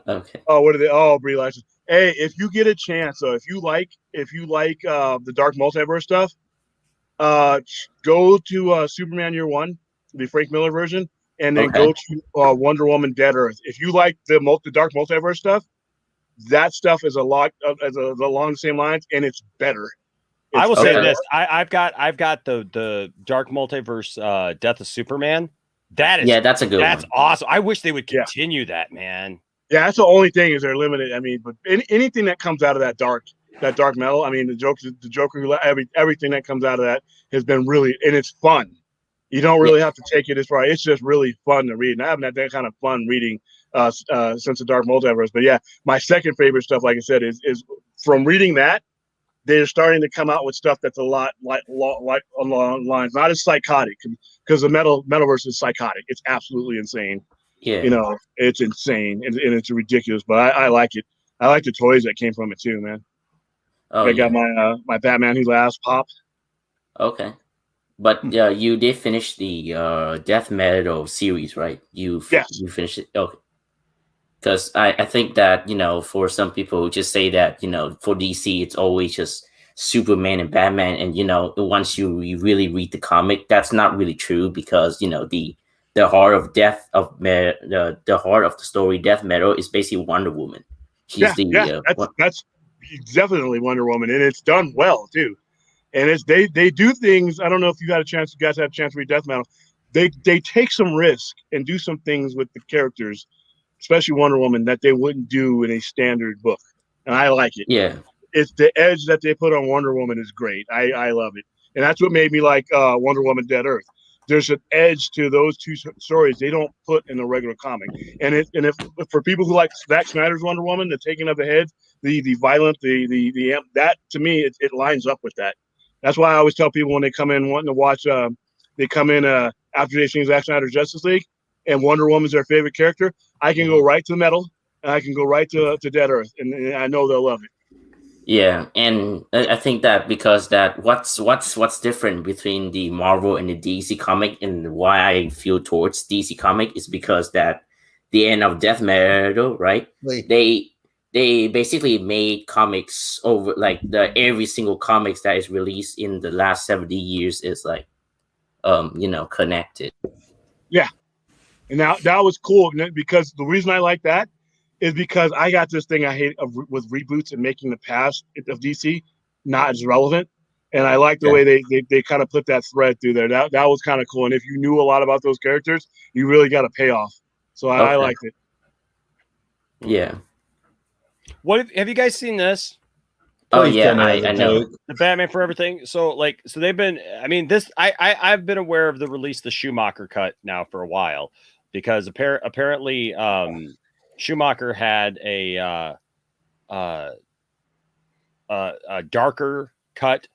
Okay. Oh, what are they? Oh, Brie Larson. Hey, if you get a chance, if you like the Dark Multiverse stuff, go to Superman Year One, the Frank Miller version, and then go to Wonder Woman Dead Earth. If you like the Dark Multiverse stuff, that stuff is along the same lines, and it's better. I will say this: I've got the Dark Multiverse Death of Superman. That's a good one. That's awesome. I wish they would continue that, man. Yeah, that's the only thing is they're limited. I mean, but anything that comes out of that dark metal, I mean, the Joker, everything that comes out of that has been really, and it's fun. You don't really have to take it as far. It's just really fun to read. And I haven't had that kind of fun reading since the Dark Multiverse. But yeah, my second favorite stuff, like I said, is from reading that. They're starting to come out with stuff that's a lot like along lines, not as psychotic, because the metaverse is psychotic. It's absolutely insane. Yeah, you know, it's insane and it's ridiculous, but I like it. I like the toys that came from it too, man. I got my Batman Who Laughs pop. Okay, but you did finish the Death Metal series, right? You finished it. Okay. Because I think that, for some people who just say that, for DC, it's always just Superman and Batman. And, once you really read the comic, that's not really true because, the heart of the heart of the story, Death Metal, is basically Wonder Woman. She's that's definitely Wonder Woman. And it's done well, too. And it's they do things. I don't know if you guys had a chance to read Death Metal. They take some risk and do some things with the characters, especially Wonder Woman, that they wouldn't do in a standard book. And I like it. Yeah. It's the edge that they put on Wonder Woman is great. I love it. And that's what made me like Wonder Woman Dead Earth. There's an edge to those two stories they don't put in a regular comic. And if for people who like Zack Snyder's Wonder Woman, the taking of the head, the violent, the that to me it lines up with that. That's why I always tell people when they come in wanting to watch they come in after they've seen Zack Snyder's Justice League and Wonder Woman's their favorite character, I can go right to metal and I can go right to Dead Earth, and I know they'll love it. Yeah, and I think that because that what's different between the Marvel and the DC comic, and why I feel towards DC comic is because that the end of Death Metal, right? They basically made comics over like every single comics that is released in the last 70 years is like connected. Yeah. And that was cool because the reason I like that is because I got this thing I hate with reboots and making the past of DC not as relevant. And I like the way they kind of put that thread through there. That was kind of cool. And if you knew a lot about those characters, you really got a payoff. So I liked it. Yeah. What have you guys seen this? Oh yeah, I know the Batman for Everything. So they've been. I mean, this I've been aware of the release the Schumacher cut now for a while because apparently Schumacher had a darker cut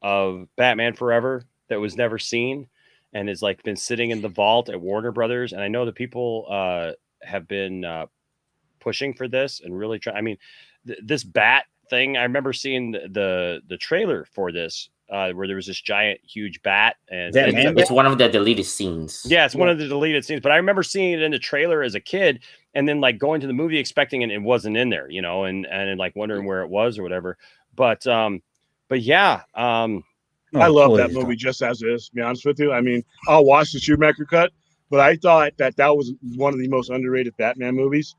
of Batman Forever that was never seen and is like been sitting in the vault at Warner Brothers. And I know that people have been pushing for this and really try. I mean, this bat thing. I remember seeing the trailer for this where there was this giant, huge bat, and it's one of the deleted scenes. Yeah, it's one of the deleted scenes. But I remember seeing it in the trailer as a kid, and then like going to the movie expecting it wasn't in there, and like wondering where it was or whatever. But yeah, I love that movie just as it is. To be honest with you, I mean, I'll watch the Schumacher cut, but I thought that was one of the most underrated Batman movies.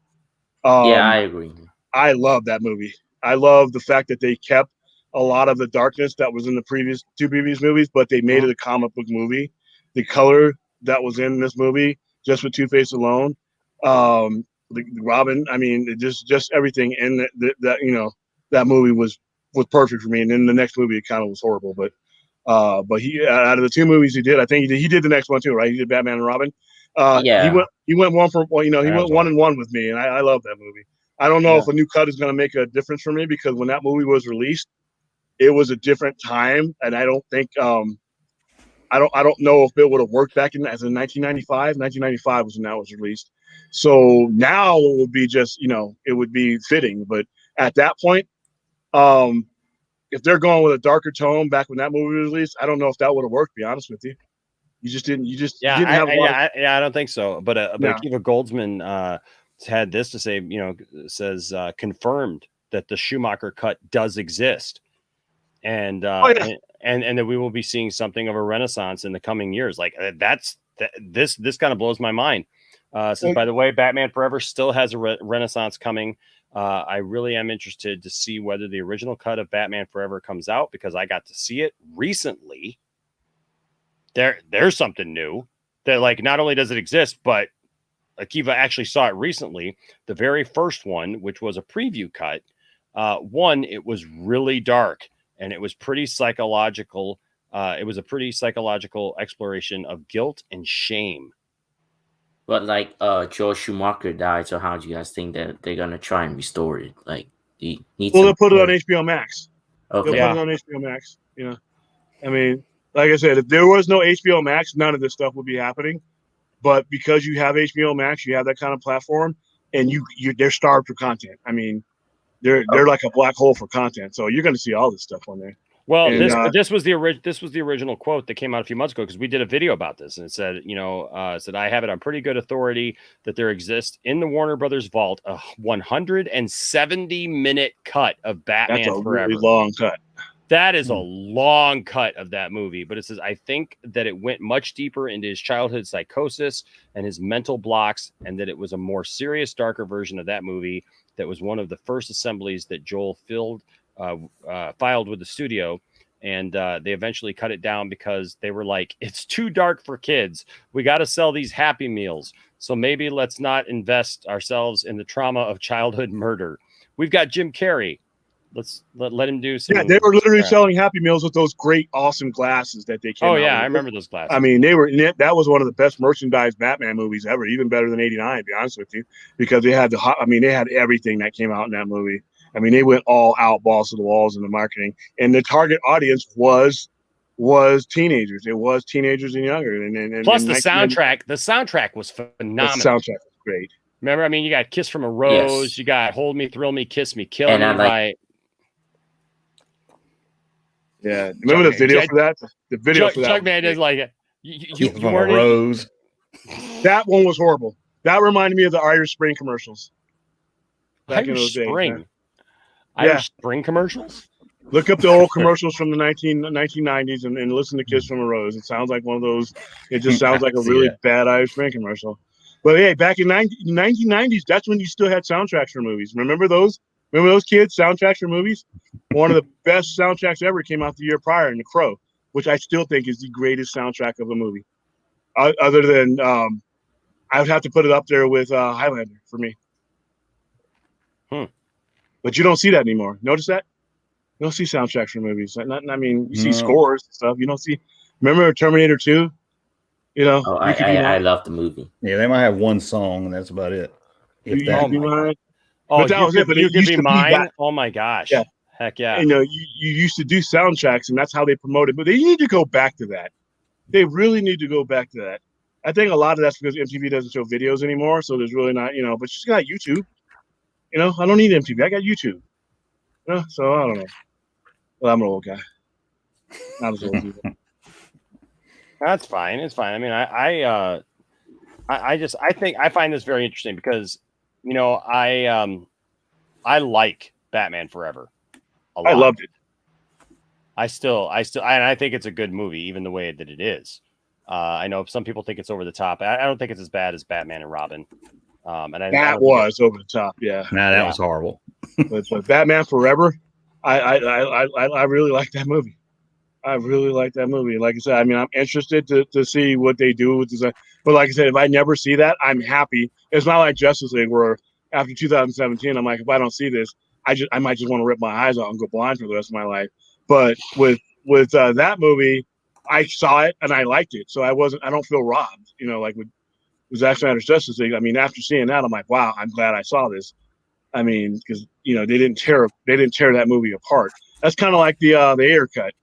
Yeah, I agree. I love that movie. I love the fact that they kept a lot of the darkness that was in the two previous movies, but they made it a comic book movie. The color that was in this movie, just with Two-Face alone, the Robin. I mean, just everything in that movie was perfect for me. And then the next movie, it kind of was horrible. But he out of the two movies he did, I think he did the next one too, right? He did Batman and Robin. He went one for he went 1-1 with me, and I love that movie. I don't know if a new cut is going to make a difference for me because when that movie was released, it was a different time, and I don't think I don't know if it would have worked back in 1995. 1995 was when that was released. So now it would be just it would be fitting, but at that point, if they're going with a darker tone back when that movie was released, I don't know if that would have worked. To be honest with you, you didn't have a lot. I don't think so. But Yeah. Akiva Goldsman had this to say. Says confirmed that the Schumacher cut does exist, and and that we will be seeing something of a renaissance in the coming years. Like this kind of blows my mind. Since by the way, Batman Forever still has a renaissance coming. I really am interested to see whether the original cut of Batman Forever comes out, because I got to see it recently. There's something new that, like, not only does it exist, but Akiva actually saw it recently. The very first one, which was a preview cut, it was really dark and it was pretty psychological. It was a pretty psychological exploration of guilt and shame. But like Joel Schumacher died, so how do you guys think that they're gonna try and restore it? Like, do you need they'll put it on HBO Max. Okay. They'll put it on HBO Max. You know, I mean, like I said, if there was no HBO Max, none of this stuff would be happening. But because you have HBO Max, you have that kind of platform, and they're starved for content. I mean, they're like a black hole for content. So you're going to see all this stuff on there. Well, and, this was the original quote that came out a few months ago, because we did a video about this, and it said, I have it on pretty good authority that there exists in the Warner Brothers vault a 170-minute cut of Batman That's a Forever. really long cut. That is a long cut of that movie, but it says, I think that it went much deeper into his childhood psychosis and his mental blocks, and that it was a more serious, darker version of that movie that was one of the first assemblies that Joel filed with the studio, and they eventually cut it down because they were like, it's too dark for kids. We got to sell these Happy Meals, so maybe let's not invest ourselves in the trauma of childhood murder. We've got Jim Carrey. Let's let him do some. Yeah, they were literally selling Happy Meals with those great, awesome glasses that they came out with. I remember those glasses. I mean, that was one of the best merchandise Batman movies ever, even better than '89, to be honest with you, because they had they had everything that came out in that movie. I mean, they went all out, balls to the walls in the marketing, and the target audience was teenagers. It was teenagers and younger. And plus the soundtrack. The soundtrack was phenomenal. The soundtrack was great. Remember, I mean, you got "Kiss from a Rose," yes. You got "Hold Me, Thrill Me, Kiss Me, Kill Me" by. Yeah, remember the video for that? The video for that. Chuck Man is like you weren't Rose. That one was horrible. That reminded me of the Irish Spring commercials. Irish Spring. Irish Spring commercials. Look up the old commercials from the 1990s and listen to "Kiss from a Rose." It sounds like one of those. It just sounds like a really bad Irish Spring commercial. But hey, back in 1990s, that's when you still had soundtracks for movies. Remember those? Remember those kids? Soundtracks for movies? One of the best soundtracks ever came out the year prior in The Crow, which I still think is the greatest soundtrack of a movie. Other than, I would have to put it up there with Highlander for me. But you don't see that anymore. Notice that? You don't see soundtracks for movies. You see scores and stuff. You don't see. Remember Terminator 2? You know, I love the movie. Yeah, they might have one song, and that's about it. If that. But that was it. But you could be mine. Oh my gosh! Yeah. Heck yeah! You know, you used to do soundtracks, and that's how they promoted. But they need to go back to that. They really need to go back to that. I think a lot of that's because MTV doesn't show videos anymore, so there's really not. But she's got YouTube. I don't need MTV. I got YouTube. So I don't know. Well, I'm an old guy. Not as old as you. That's fine. It's fine. I mean, I find this very interesting because, I like Batman Forever a lot. I loved it. I think it's a good movie, even the way that it is. I know some people think it's over the top. I don't think it's as bad as Batman and Robin. That was over the top. Yeah. Nah, that was horrible. but Batman Forever, I really like that movie. I really like that movie. Like I said, I mean, I'm interested to see what they do with design. But like I said, if I never see that, I'm happy. It's not like Justice League where after 2017, I'm like, if I don't see this, I might just want to rip my eyes out and go blind for the rest of my life. But with that movie, I saw it and I liked it, so I don't feel robbed. Like with Zack Snyder's Justice League. I mean, after seeing that, I'm like, wow, I'm glad I saw this. I mean, because they didn't tear that movie apart. That's kind of like the Ayer cut.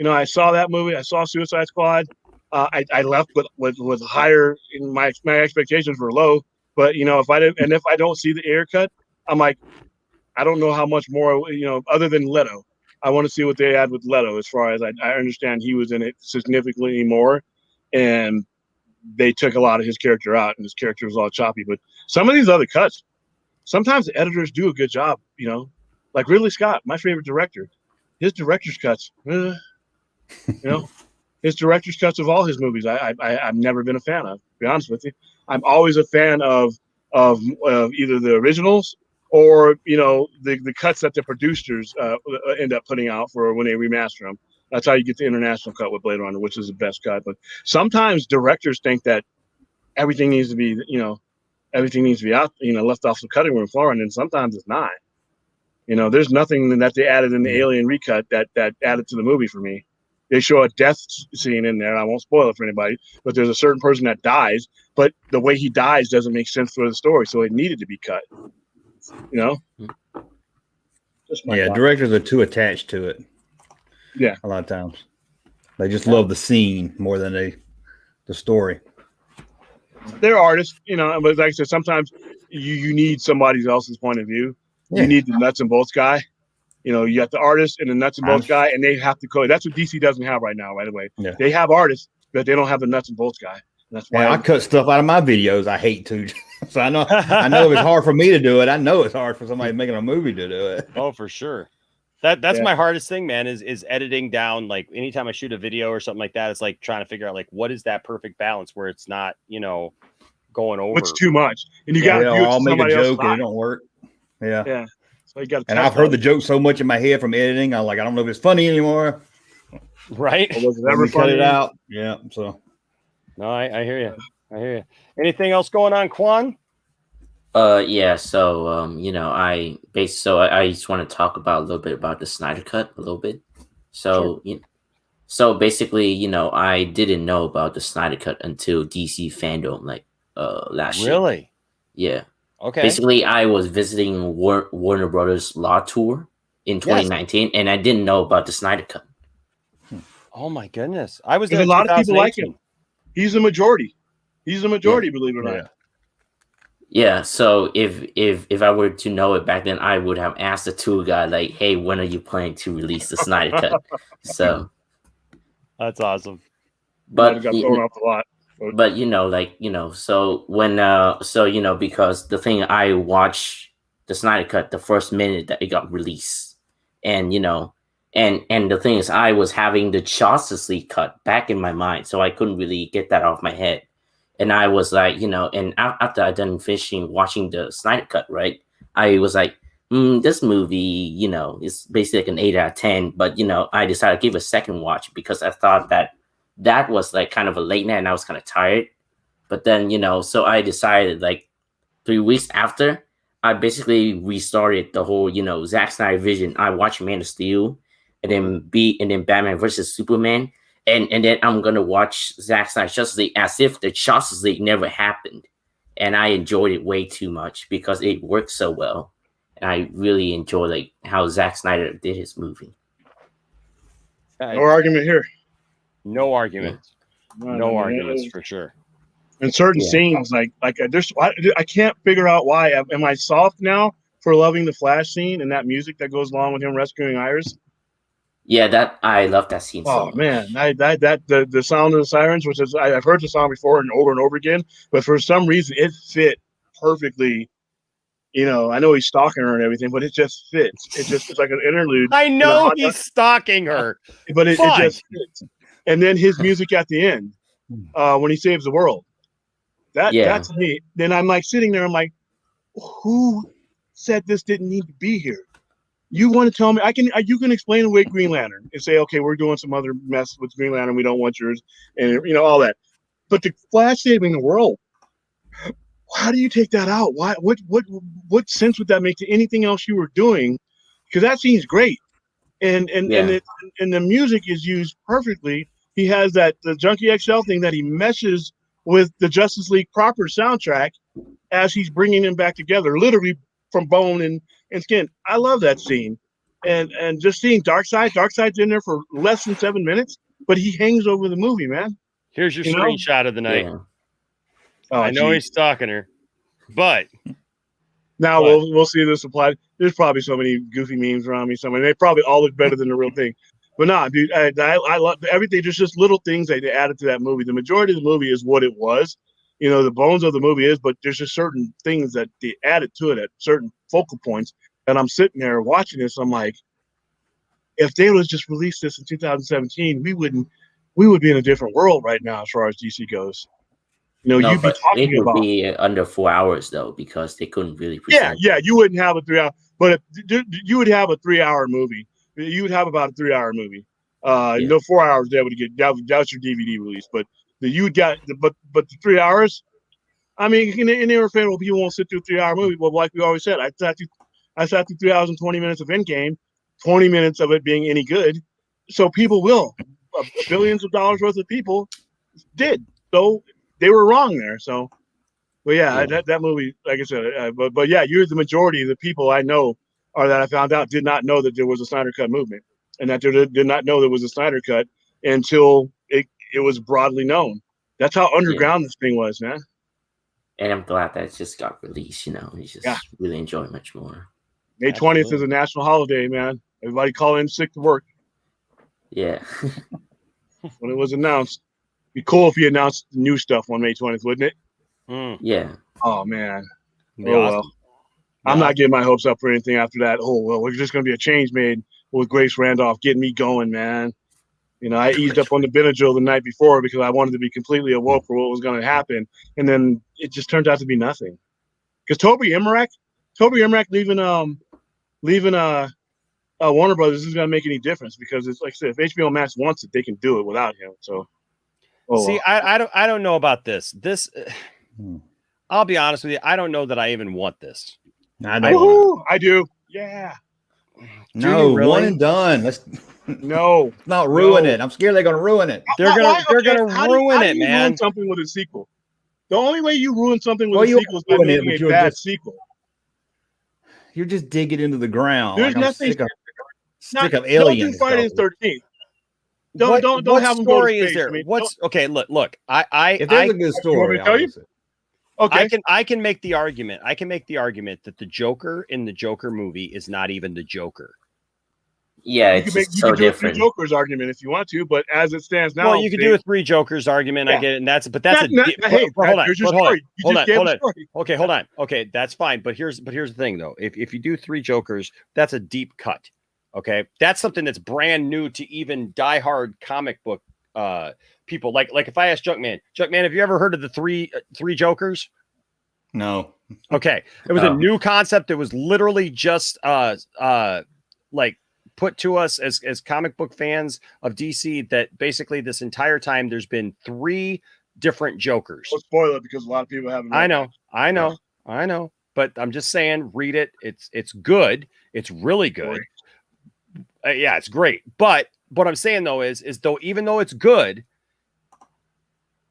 I saw that movie. I saw Suicide Squad. I left with higher. My expectations were low, but if I don't see the Ayer cut, I'm like, I don't know how much more. Other than Leto, I want to see what they had with Leto. As far as I understand, he was in it significantly more, and they took a lot of his character out, and his character was all choppy. But some of these other cuts, sometimes the editors do a good job. Like Ridley Scott, my favorite director, his director's cuts. His director's cuts of all his movies, I've never been a fan of. To be honest with you, I'm always a fan of either the originals or the cuts that the producers end up putting out for when they remaster them. That's how you get the international cut with Blade Runner, which is the best cut. But sometimes directors think that everything needs to be out, left off the cutting room floor, and then sometimes it's not. There's nothing that they added in the Alien recut that added to the movie for me. They show a death scene in there. I won't spoil it for anybody, but there's a certain person that dies, but the way he dies doesn't make sense for the story, so it needed to be cut. Just my thought. Directors are too attached to it. Yeah, a lot of times they just love the scene more than the story. They're artists, but like I said, sometimes you need somebody else's point of view. Yeah. You need the nuts and bolts guy. You got the artist and the nuts and bolts guy, and they have to code. That's what DC doesn't have right now, by the way. Yeah. They have artists, but they don't have the nuts and bolts guy. And that's why I cut stuff out of my videos. I hate to. So I know if it's hard for me to do it, I know it's hard for somebody making a movie to do it. Oh, for sure. That's my hardest thing, man, is editing down. Like anytime I shoot a video or something like that, it's like trying to figure out like what is that perfect balance where it's not, going over. What's too much. And you got to I'll make a joke and it don't work. Yeah. Yeah. So you got. And I've heard the joke so much in my head from editing. I'm like, I don't know if it's funny anymore. Right? Or was it ever funny? Cut it out. Yeah. So. No, I hear you. I hear you. Anything else going on, Quan? Yeah. So, I just want to talk about a little bit about the Snyder Cut a little bit. So, Sure. So basically, I didn't know about the Snyder Cut until DC Fandom last year. Really? Yeah. Okay. Basically, I was visiting Warner Brothers Law Tour in 2019, and I didn't know about the Snyder Cut. Oh my goodness! I was there. A lot of people like him. He's a majority. Believe it or not. Yeah. So if I were to know it back then, I would have asked the tour guide, like, "Hey, when are you planning to release the Snyder Cut?" So that's awesome. But got thrown off a lot. But so when because the thing, I watched the Snyder Cut the first minute that it got released, and and the thing is, I was having the Justice League cut back in my mind, so I couldn't really get that off my head, and I was like, and after I done finishing watching the Snyder Cut, right, I was like, this movie, is basically like an 8 out of 10, but I decided to give a second watch because I thought that was like kind of a late night and I was kind of tired. But then, so I decided like 3 weeks after, I basically restarted the whole, Zack Snyder vision. I watched Man of Steel and then Batman versus Superman. And then I'm going to watch Zack Snyder's Justice League as if the Justice League never happened. And I enjoyed it way too much because it worked so well. And I really enjoy like how Zack Snyder did his movie. No argument here. No arguments. No arguments for sure. In certain scenes, like I can't figure out why. Am I soft now for loving the Flash scene and that music that goes along with him rescuing Iris? Yeah, that I love that scene. Oh man, the sound of the sirens, which is I've heard the song before and over again, but for some reason it fit perfectly. I know he's stalking her and everything, but it just fits. It's like an interlude. I know he's stalking her, but it just fits. And then his music at the end, when he saves the world, that's me. Then I'm like sitting there, I'm like, who said this didn't need to be here? You want to tell me you can explain away Green Lantern and say, okay, we're doing some other mess with Green Lantern, we don't want yours, and all that. But the Flash saving the world, how do you take that out? Why? What sense would that make to anything else you were doing? Because that scene's great, and the music is used perfectly. He has the Junkie XL thing that he meshes with the Justice League proper soundtrack as he's bringing them back together, literally from bone and skin. I love that scene, and just seeing Darkseid's in there for less than 7 minutes, but he hangs over the movie, man. Here's your screenshot of the night. Yeah. Oh, I know he's stalking her, but Now What? we'll see this applied. There's probably so many goofy memes around me somewhere. They probably all look better than the real thing. But nah, dude, I love everything. There's just little things that they added to that movie. The majority of the movie is what it was. You know, the bones of the movie is, but there's just certain things that they added to it at certain focal points. And I'm sitting there watching this. I'm like, if they would just released this in 2017, we would be in a different world right now as far as DC goes. You know, No, you'd be but it talking would about be under 4 hours though, because they couldn't really yeah, present. yeah. You wouldn't have a 3 hour, but you would have a 3 hour movie. You would have about a 3 hour movie. Yeah. No 4 hours there would get that's your DVD release, but you got but the 3 hours. I mean, in their favor, people won't sit through a 3 hour movie. Well, like we always said, I sat through 3 hours and 20 minutes of Endgame, 20 minutes of it being any good. So people will, billions of dollars worth of people did. So they were wrong there. So, but yeah, that movie, like I said, but yeah, you're the majority of the people I know or that I found out did not know that there was a Snyder Cut movement, and that they did not know there was a Snyder Cut until it was broadly known. That's how underground this thing was, man. And I'm glad that it just got released. You know, it's just really enjoy it much more. May 20th is a national holiday, man. Everybody call in sick to work. Yeah. When it was announced, be cool if you announced the new stuff on May 20th, wouldn't it? Yeah. Oh man. Be Oh awesome. well. I'm not getting my hopes up for anything after that. Oh well, we're just gonna be a change made with Grace Randolph getting me going, man. You know, I eased up on the Benadryl the night before because I wanted to be completely awoke for what was going to happen, and then it just turned out to be nothing. Because Toby Emmerich leaving Warner Brothers isn't going to make any difference because it's like I said, if HBO Max wants it, they can do it without him. So, see, well. I don't know about this. I'll be honest with you. I don't know that I even want this. I do. Yeah. No, really? one and done. Let's no, not ruin it. I'm scared they're going to ruin it. They're gonna ruin it, man. Ruin something with a sequel. The only way you ruin something with a sequel is by making a bad sequel. You're just digging into the ground. There's nothing. Stick of aliens. Don't do Friday the 13th. Don't what have them go to story space. is there? I mean, What's okay? Look. If there's a good story, okay. I can make the argument. I can make the argument that the Joker in the Joker movie is not even the Joker. Yeah, you can do a three Jokers argument if you want to, but as it stands now, well, you could do a three Jokers argument. I get it, and that's hold on. Okay, hold on. Okay, that's fine. But here's the thing though. If you do three Jokers, that's a deep cut. Okay, that's something that's brand new to even diehard comic book people. Like if I ask Junkman, have you ever heard of the three Jokers? No. Okay, it was a new concept. It was literally just like put to us as comic book fans of DC that basically this entire time there's been three different Jokers. Don't spoil it because a lot of people haven't. I know. But I'm just saying, read it. It's good. It's really good. Yeah, it's great. But what I'm saying though is though even though it's good,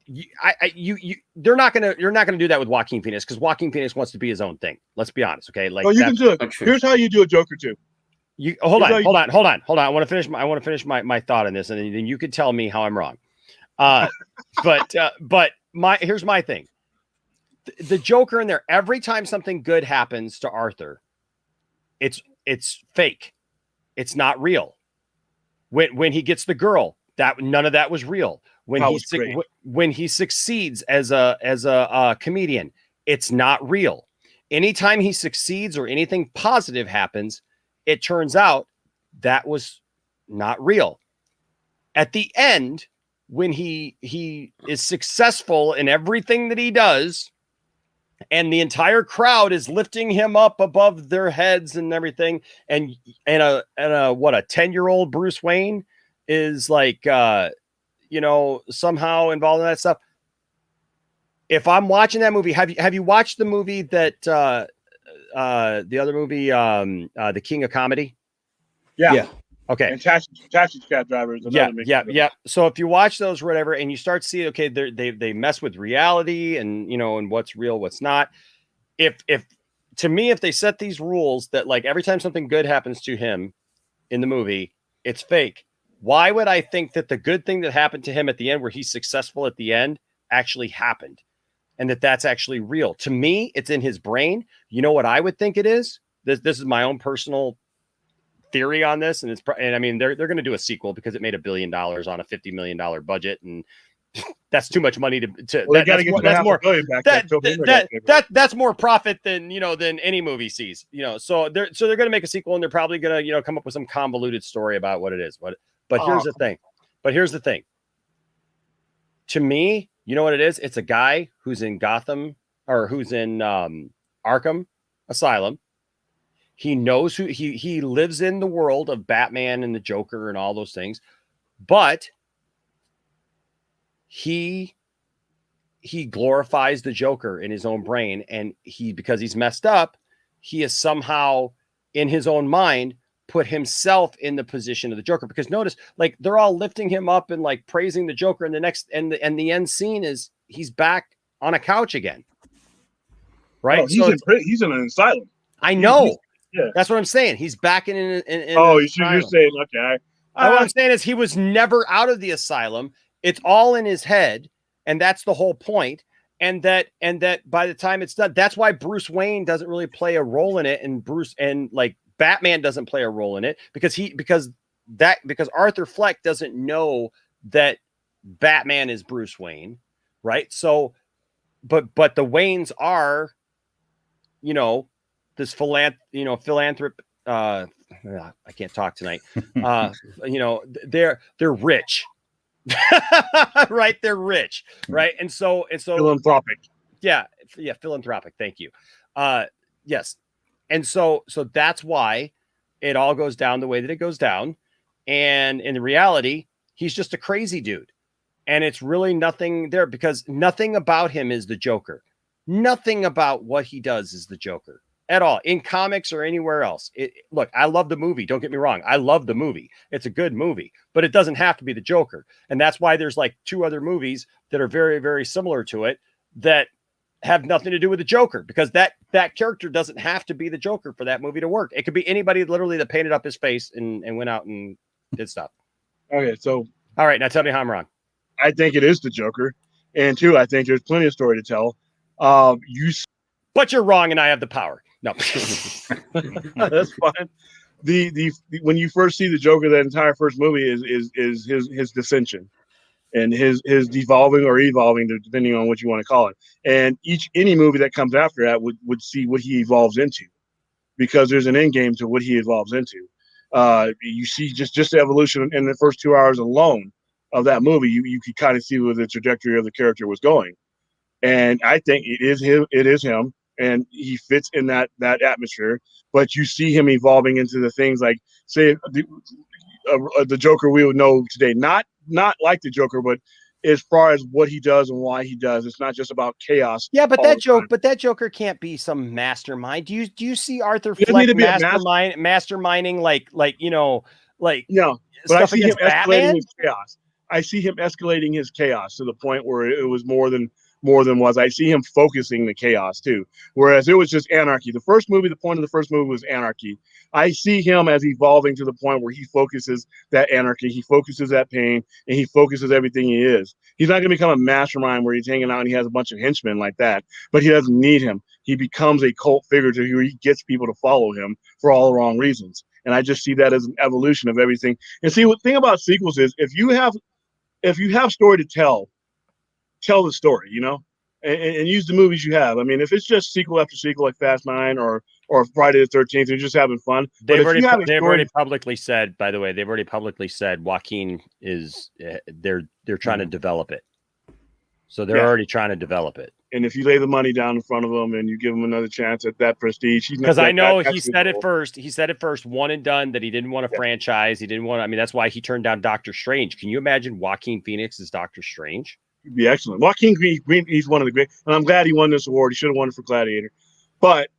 you're not gonna do that with Joaquin Phoenix because Joaquin Phoenix wants to be his own thing. Let's be honest, okay? Like, you can do it. Here's how you do a Joker too. You hold on. I want to finish my thought on this, and then you could tell me how I'm wrong. But here's my thing. The Joker in there, every time something good happens to Arthur, it's fake. It's not real. When he gets the girl, that none of that was real. When he succeeds as a comedian, it's not real. Anytime he succeeds or anything positive happens, it turns out that was not real. At the end, when he is successful in everything that he does, and the entire crowd is lifting him up above their heads and everything, and a 10-year-old Bruce Wayne is like somehow involved in that stuff. If I'm watching that movie, have you watched the movie that the other movie, The King of Comedy? Yeah. Okay. And Taxi Cab Driver is another. Yeah. So if you watch those or whatever, and you start seeing, okay, they mess with reality and and what's real, what's not. If they set these rules that like every time something good happens to him in the movie, it's fake. Why would I think that the good thing that happened to him at the end, where he's successful at the end, actually happened? and that's actually real. To me, it's in his brain. You know what I would think it is? This is my own personal theory on this, and I mean they're going to do a sequel because it made $1 billion on a $50 million budget, and that's too much money to well, they got to get that's more $500 million back. That's more profit than than any movie sees. So they're going to make a sequel, and they're probably going to come up with some convoluted story about what it is. But here's the thing. To me, you know what it is? It's a guy who's in Gotham, or who's in Arkham Asylum. He knows who he lives in the world of Batman and the Joker and all those things, but he glorifies the Joker in his own brain, and because he's messed up, he is somehow in his own mind put himself in the position of the Joker. Because notice, like, they're all lifting him up and like praising the Joker, and the end scene is he's back on a couch again, right? Oh, he's in an asylum. I know. Yeah, that's what I'm saying. He's back in you're saying, okay. What I'm saying is he was never out of the asylum. It's all in his head, and that's the whole point. And that by the time it's done, that's why Bruce Wayne doesn't really play a role in it, and Batman doesn't play a role in it because Arthur Fleck doesn't know that Batman is Bruce Wayne, right? So, but the Waynes are, this philanthropic. I can't talk tonight. They're rich, right? They're rich, right? And so philanthropic. Yeah, philanthropic. Thank you. Yes, and so that's why it all goes down the way that it goes down. And in reality, he's just a crazy dude, and it's really nothing there because nothing about him is the Joker. Nothing about what he does is the Joker at all, in comics or anywhere else. Look, I love the movie. Don't get me wrong. I love the movie. It's a good movie, but it doesn't have to be the Joker. And that's why there's like 2 other movies that are very, very similar to it that have nothing to do with the Joker, because that character doesn't have to be the Joker for that movie to work. It could be anybody literally that painted up his face and went out and did stuff. Okay, so all right, now tell me how I'm wrong. I think it is the Joker, and 2, I think there's plenty of story to tell. But you're wrong, and I have the power. No, that's fine. The when you first see the Joker, that entire first movie is his dissension, and his devolving or evolving, depending on what you want to call it. And any movie that comes after that would see what he evolves into, because there's an end game to what he evolves into. You see just the evolution in the first 2 hours alone of that movie. You could kind of see where the trajectory of the character was going, and I think it is him. And he fits in that atmosphere, but you see him evolving into the things like, say, the Joker we would know today. Not like the Joker, but as far as what he does and why he does. It's not just about chaos. Yeah, but that Joker can't be some mastermind. Do you see Arthur Fleck masterminding like but I see him escalating his chaos. I see him escalating his chaos to the point where it was more than was. I see him focusing the chaos too, whereas it was just anarchy. The point of the first movie was anarchy. I see him as evolving to the point where he focuses that anarchy, he focuses that pain, and he focuses everything he is. He's not going to become a mastermind where he's hanging out and he has a bunch of henchmen like that, but he doesn't need him. He becomes a cult figure to where he gets people to follow him for all the wrong reasons. And I just see that as an evolution of everything. And see, what thing about sequels is, if you have story to tell the story, and use the movies you have. I mean, if it's just sequel after sequel like Fast 9 or Friday the 13th, you're just having fun. They've already publicly said, by the way, Joaquin is they're trying to develop it. So they're already trying to develop it. And if you lay the money down in front of them and you give them another chance at that prestige, because I know he said it first, one and done, that he didn't want a franchise. He didn't want. I mean, that's why he turned down Doctor Strange. Can you imagine Joaquin Phoenix as Doctor Strange? He'd be excellent. Joaquin Green, he's one of the great, and I'm glad he won this award. He should have won it for Gladiator. But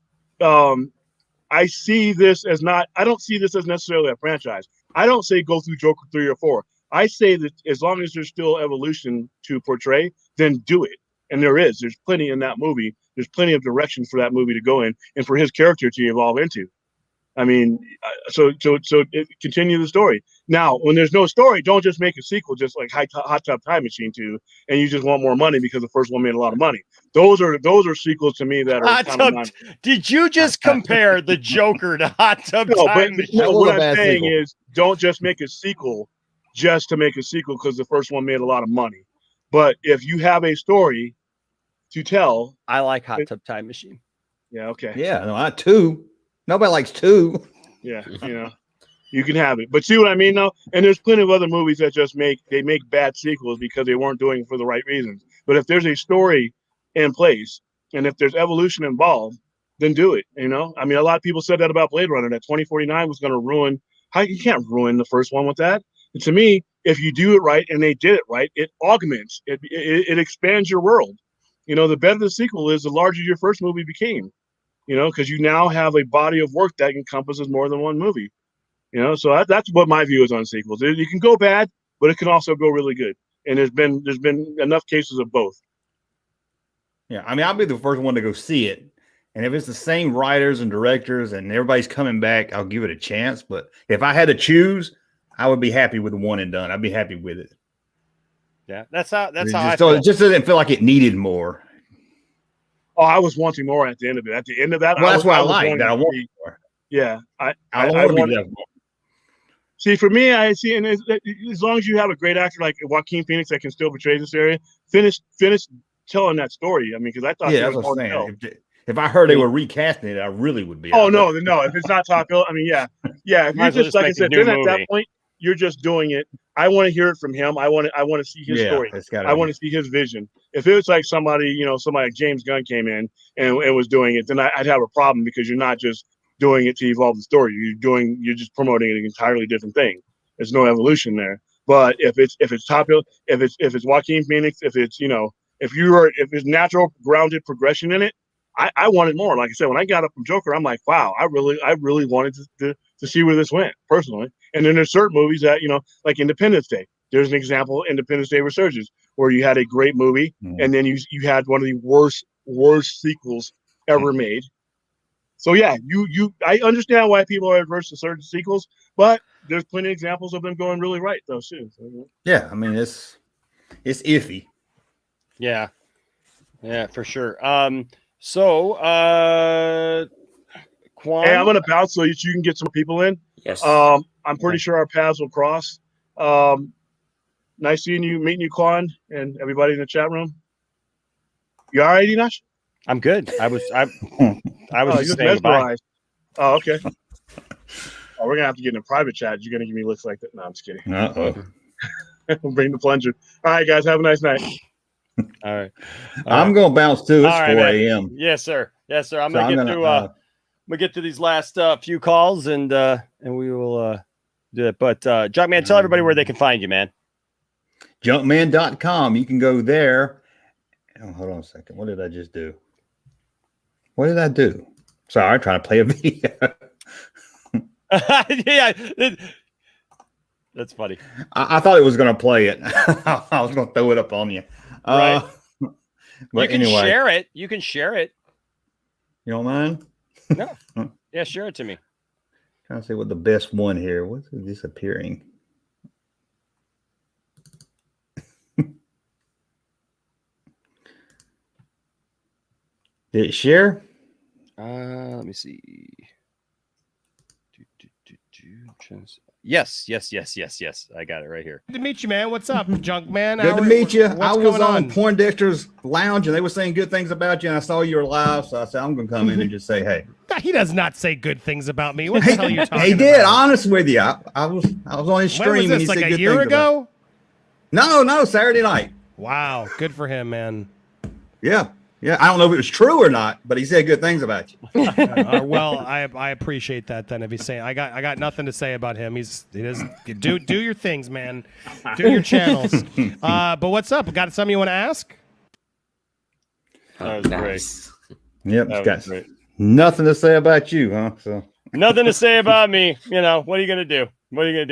I see this as I don't see this as necessarily a franchise. I don't say go through Joker 3 or 4. I say that as long as there's still evolution to portray, then do it. And there's plenty in that movie. There's plenty of direction for that movie to go in and for his character to evolve into. I mean, continue the story. Now, when there's no story, don't just make a sequel, just like Hot Tub Time Machine 2, and you just want more money because the first one made a lot of money. Those are sequels to me that are Hot kind of Tub. Did you just compare the Joker to Hot Tub Time Machine? No, what I'm saying is, don't just make a sequel just to make a sequel because the first one made a lot of money. But if you have a story to tell, I like Hot Tub Time Machine. Yeah. Okay. Yeah. No, I 2. Nobody likes 2. Yeah. You can have it. But see what I mean, though? And there's plenty of other movies that just make bad sequels because they weren't doing it for the right reasons. But if there's a story in place and if there's evolution involved, then do it. I mean, a lot of people said that about Blade Runner, that 2049 was going to ruin. You can't ruin the first one with that. And to me, if you do it right and they did it right, it augments, it expands your world. The better the sequel is, the larger your first movie became. Because you now have a body of work that encompasses more than one movie. So that's what my view is on sequels. You can go bad, but it can also go really good. And there's been enough cases of both. Yeah, I mean, I'll be the first one to go see it. And if it's the same writers and directors and everybody's coming back, I'll give it a chance. But if I had to choose, I would be happy with the one and done. I'd be happy with it. Yeah, that's how it just doesn't feel like it needed more. Oh, I was wanting more at the end of it. At the end of that, well, that's what I like. That I want more. Yeah, I want to be left more. See, for me, I see, and as long as you have a great actor like Joaquin Phoenix that can still portray this area, finish telling that story. I mean, because I thought that's what I'm saying. If I heard they were recasting it, I really would be. Oh no! If it's not Top Bill, I mean, yeah. If you're just like I said, then at that point, you're just doing it. I want to hear it from him. I want to see his story. I want to see his vision. If it was like somebody like James Gunn came in and was doing it, then I'd have a problem because you're not just doing it to evolve the story. You're just promoting an entirely different thing. There's no evolution there. But if it's Top Bill, if it's Joaquin Phoenix, if there's natural grounded progression in it, I wanted more. Like I said, when I got up from Joker, I'm like, wow, I really wanted to see where this went personally. And then there's certain movies that, like Independence Day. There's an example, Independence Day Resurgence, where you had a great movie and then you had one of the worst sequels ever made. So yeah, I understand why people are adverse to certain sequels, but there's plenty of examples of them going really right though too. Yeah, I mean it's iffy. Yeah, for sure. Quan, hey, I'm gonna bounce so you can get some people in. Yes. I'm pretty sure our paths will cross. Nice meeting you, Quan, and everybody in the chat room. You all right, Enosh? I'm good. I was just saying bye. Oh, okay. Oh, we're gonna have to get in a private chat. You're gonna give me looks like that. No, I'm just kidding. We'll bring the plunger. All right, guys, have a nice night. All right. I'm gonna bounce too. It's 4 a.m. Yes, sir. I'm gonna get to these last few calls and we will do it. But Junkman, tell everybody where they can find you, man. Junkman.com. You can go there. Oh, hold on a second. What did I just do? What did I do? Sorry, I'm trying to play a video. Yeah, that's funny. I thought it was going to play it. I was going to throw it up on you. Right. But you can anyway. share it. You can share it. You don't mind? No. Yeah, share it to me. Trying to see what the best one here. What's disappearing? Did it share? Let me see. Yes. I got it right here. Good to meet you, man. What's up, Junkman? Good to meet you. What's I was going on Poindexter's Lounge, and they were saying good things about you, and I saw you were live, so I said, I'm going to come in and just say, hey. He does not say good things about me. What the hell are you talking He did, about? honest with you. I was on his stream, When was this, and he like said a good year things ago? No, Saturday night. Wow, good for him, man. Yeah. I don't know if it was true or not, but he said good things about you. Well, I appreciate that. Then if he's saying I got nothing to say about him, he does do your things, man. Do your channels. But what's up? Got something you want to ask? That was great. Yep, That got was great. nothing to say about you, huh? So Nothing to say about me. What are you gonna do?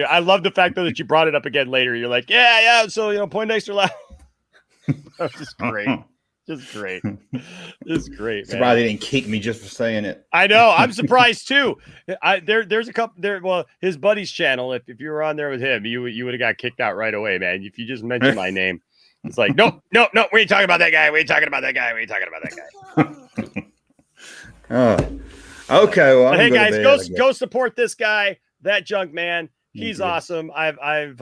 I love the fact though that you brought it up again later. You're like, yeah. So Poindexter Lounge. That was just great. Just great. This is great, man. Surprised they didn't kick me just for saying it. I know. I'm surprised too. There's a couple there. Well, his buddy's channel. If you were on there with him, you would have got kicked out right away, man. If you just mentioned my name, it's like, nope. We ain't talking about that guy. We ain't talking about that guy. We ain't talking about that guy. Okay. Well, hey guys, go support this guy, that junk man. He's awesome. I've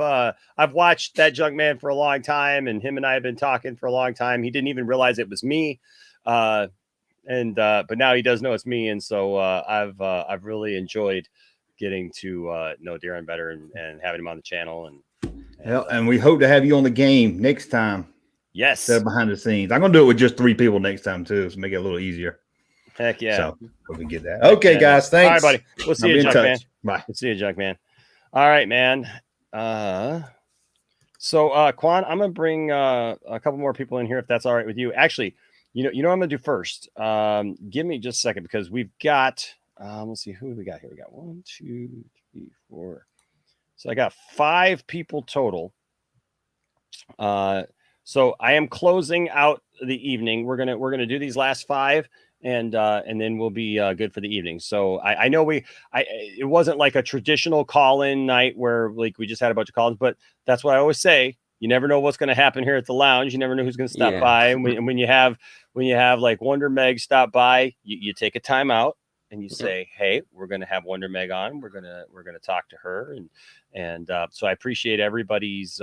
watched that junk man for a long time, and him and I have been talking for a long time. He didn't even realize it was me. But now he does know it's me, and so I've really enjoyed getting to know Darren better and having him on the channel. And we hope to have you on the game next time. Yes, instead of behind the scenes. I'm gonna do it with just 3 people next time too, so make it a little easier. Heck yeah! So hope we get that. Okay, guys, thanks. All right, buddy. We'll see you, Junk Man. Bye. We'll see you, Junk Man. All right, man. So Quan, I'm gonna bring a couple more people in here if that's all right with you. Actually, you know what I'm gonna do first. Give me just a second because we've got let's see who we got here. We got 1, 2, 3, 4. So I got 5 people total. So I am closing out the evening. We're gonna do these last 5, and then we'll be good for the evening. So I know it wasn't like a traditional call-in night where like we just had a bunch of calls, but that's what I always say. You never know what's going to happen here at the lounge. You never know who's going to stop by. And when you have like Wonder Meg stop by, you take a time out and you say, hey, we're going to have Wonder Meg on. We're gonna talk to her, and so I appreciate everybody's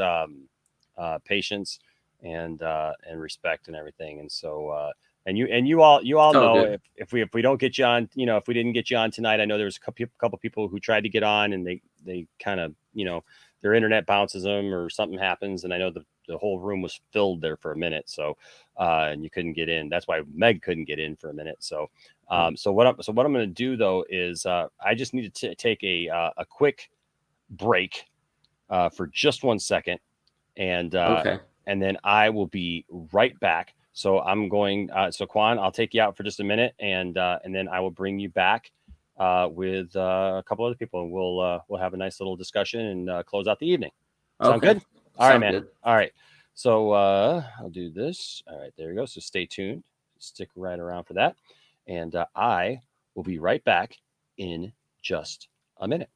patience and respect and everything. And so and you all know if we don't get you on, if we didn't get you on tonight, I know there was a couple people who tried to get on and they kind of, their internet bounces them or something happens. And I know the whole room was filled there for a minute. So and you couldn't get in. That's why Meg couldn't get in for a minute. So so what I'm going to do though is I just need to take a quick break for just 1 second. And and then I will be right back. So I'm going. So Quan, I'll take you out for just a minute, and then I will bring you back with a couple other people, and we'll have a nice little discussion and close out the evening. Sound good? All right, man. Good. All right. So I'll do this. All right, there you go. So stay tuned. Stick right around for that, and I will be right back in just a minute.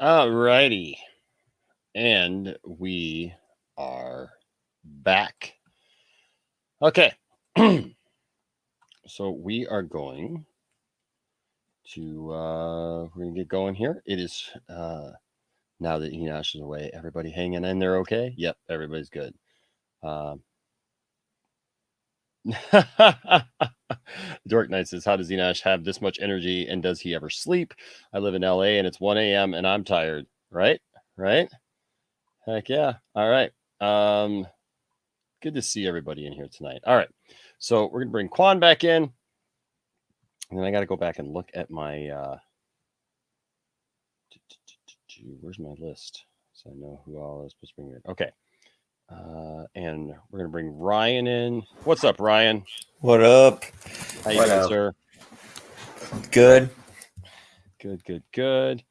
All righty. And we are back. Okay. So we are going to we're gonna get going here. It is now that Enosh is away, everybody hanging in there okay? Yep, everybody's good. Dork Knight says, how does Enosh have this much energy and does he ever sleep? I live in LA and it's 1 a.m. and I'm tired. Right? Heck yeah. All right. Good to see everybody in here tonight. All right. So we're gonna bring Quan back in. And then I gotta go back and look at my where's my list? So I know who all is supposed to bring in. Okay. And we're gonna bring Ryan in. What's up, Ryan? What up? How you doing, sir? Good. Good.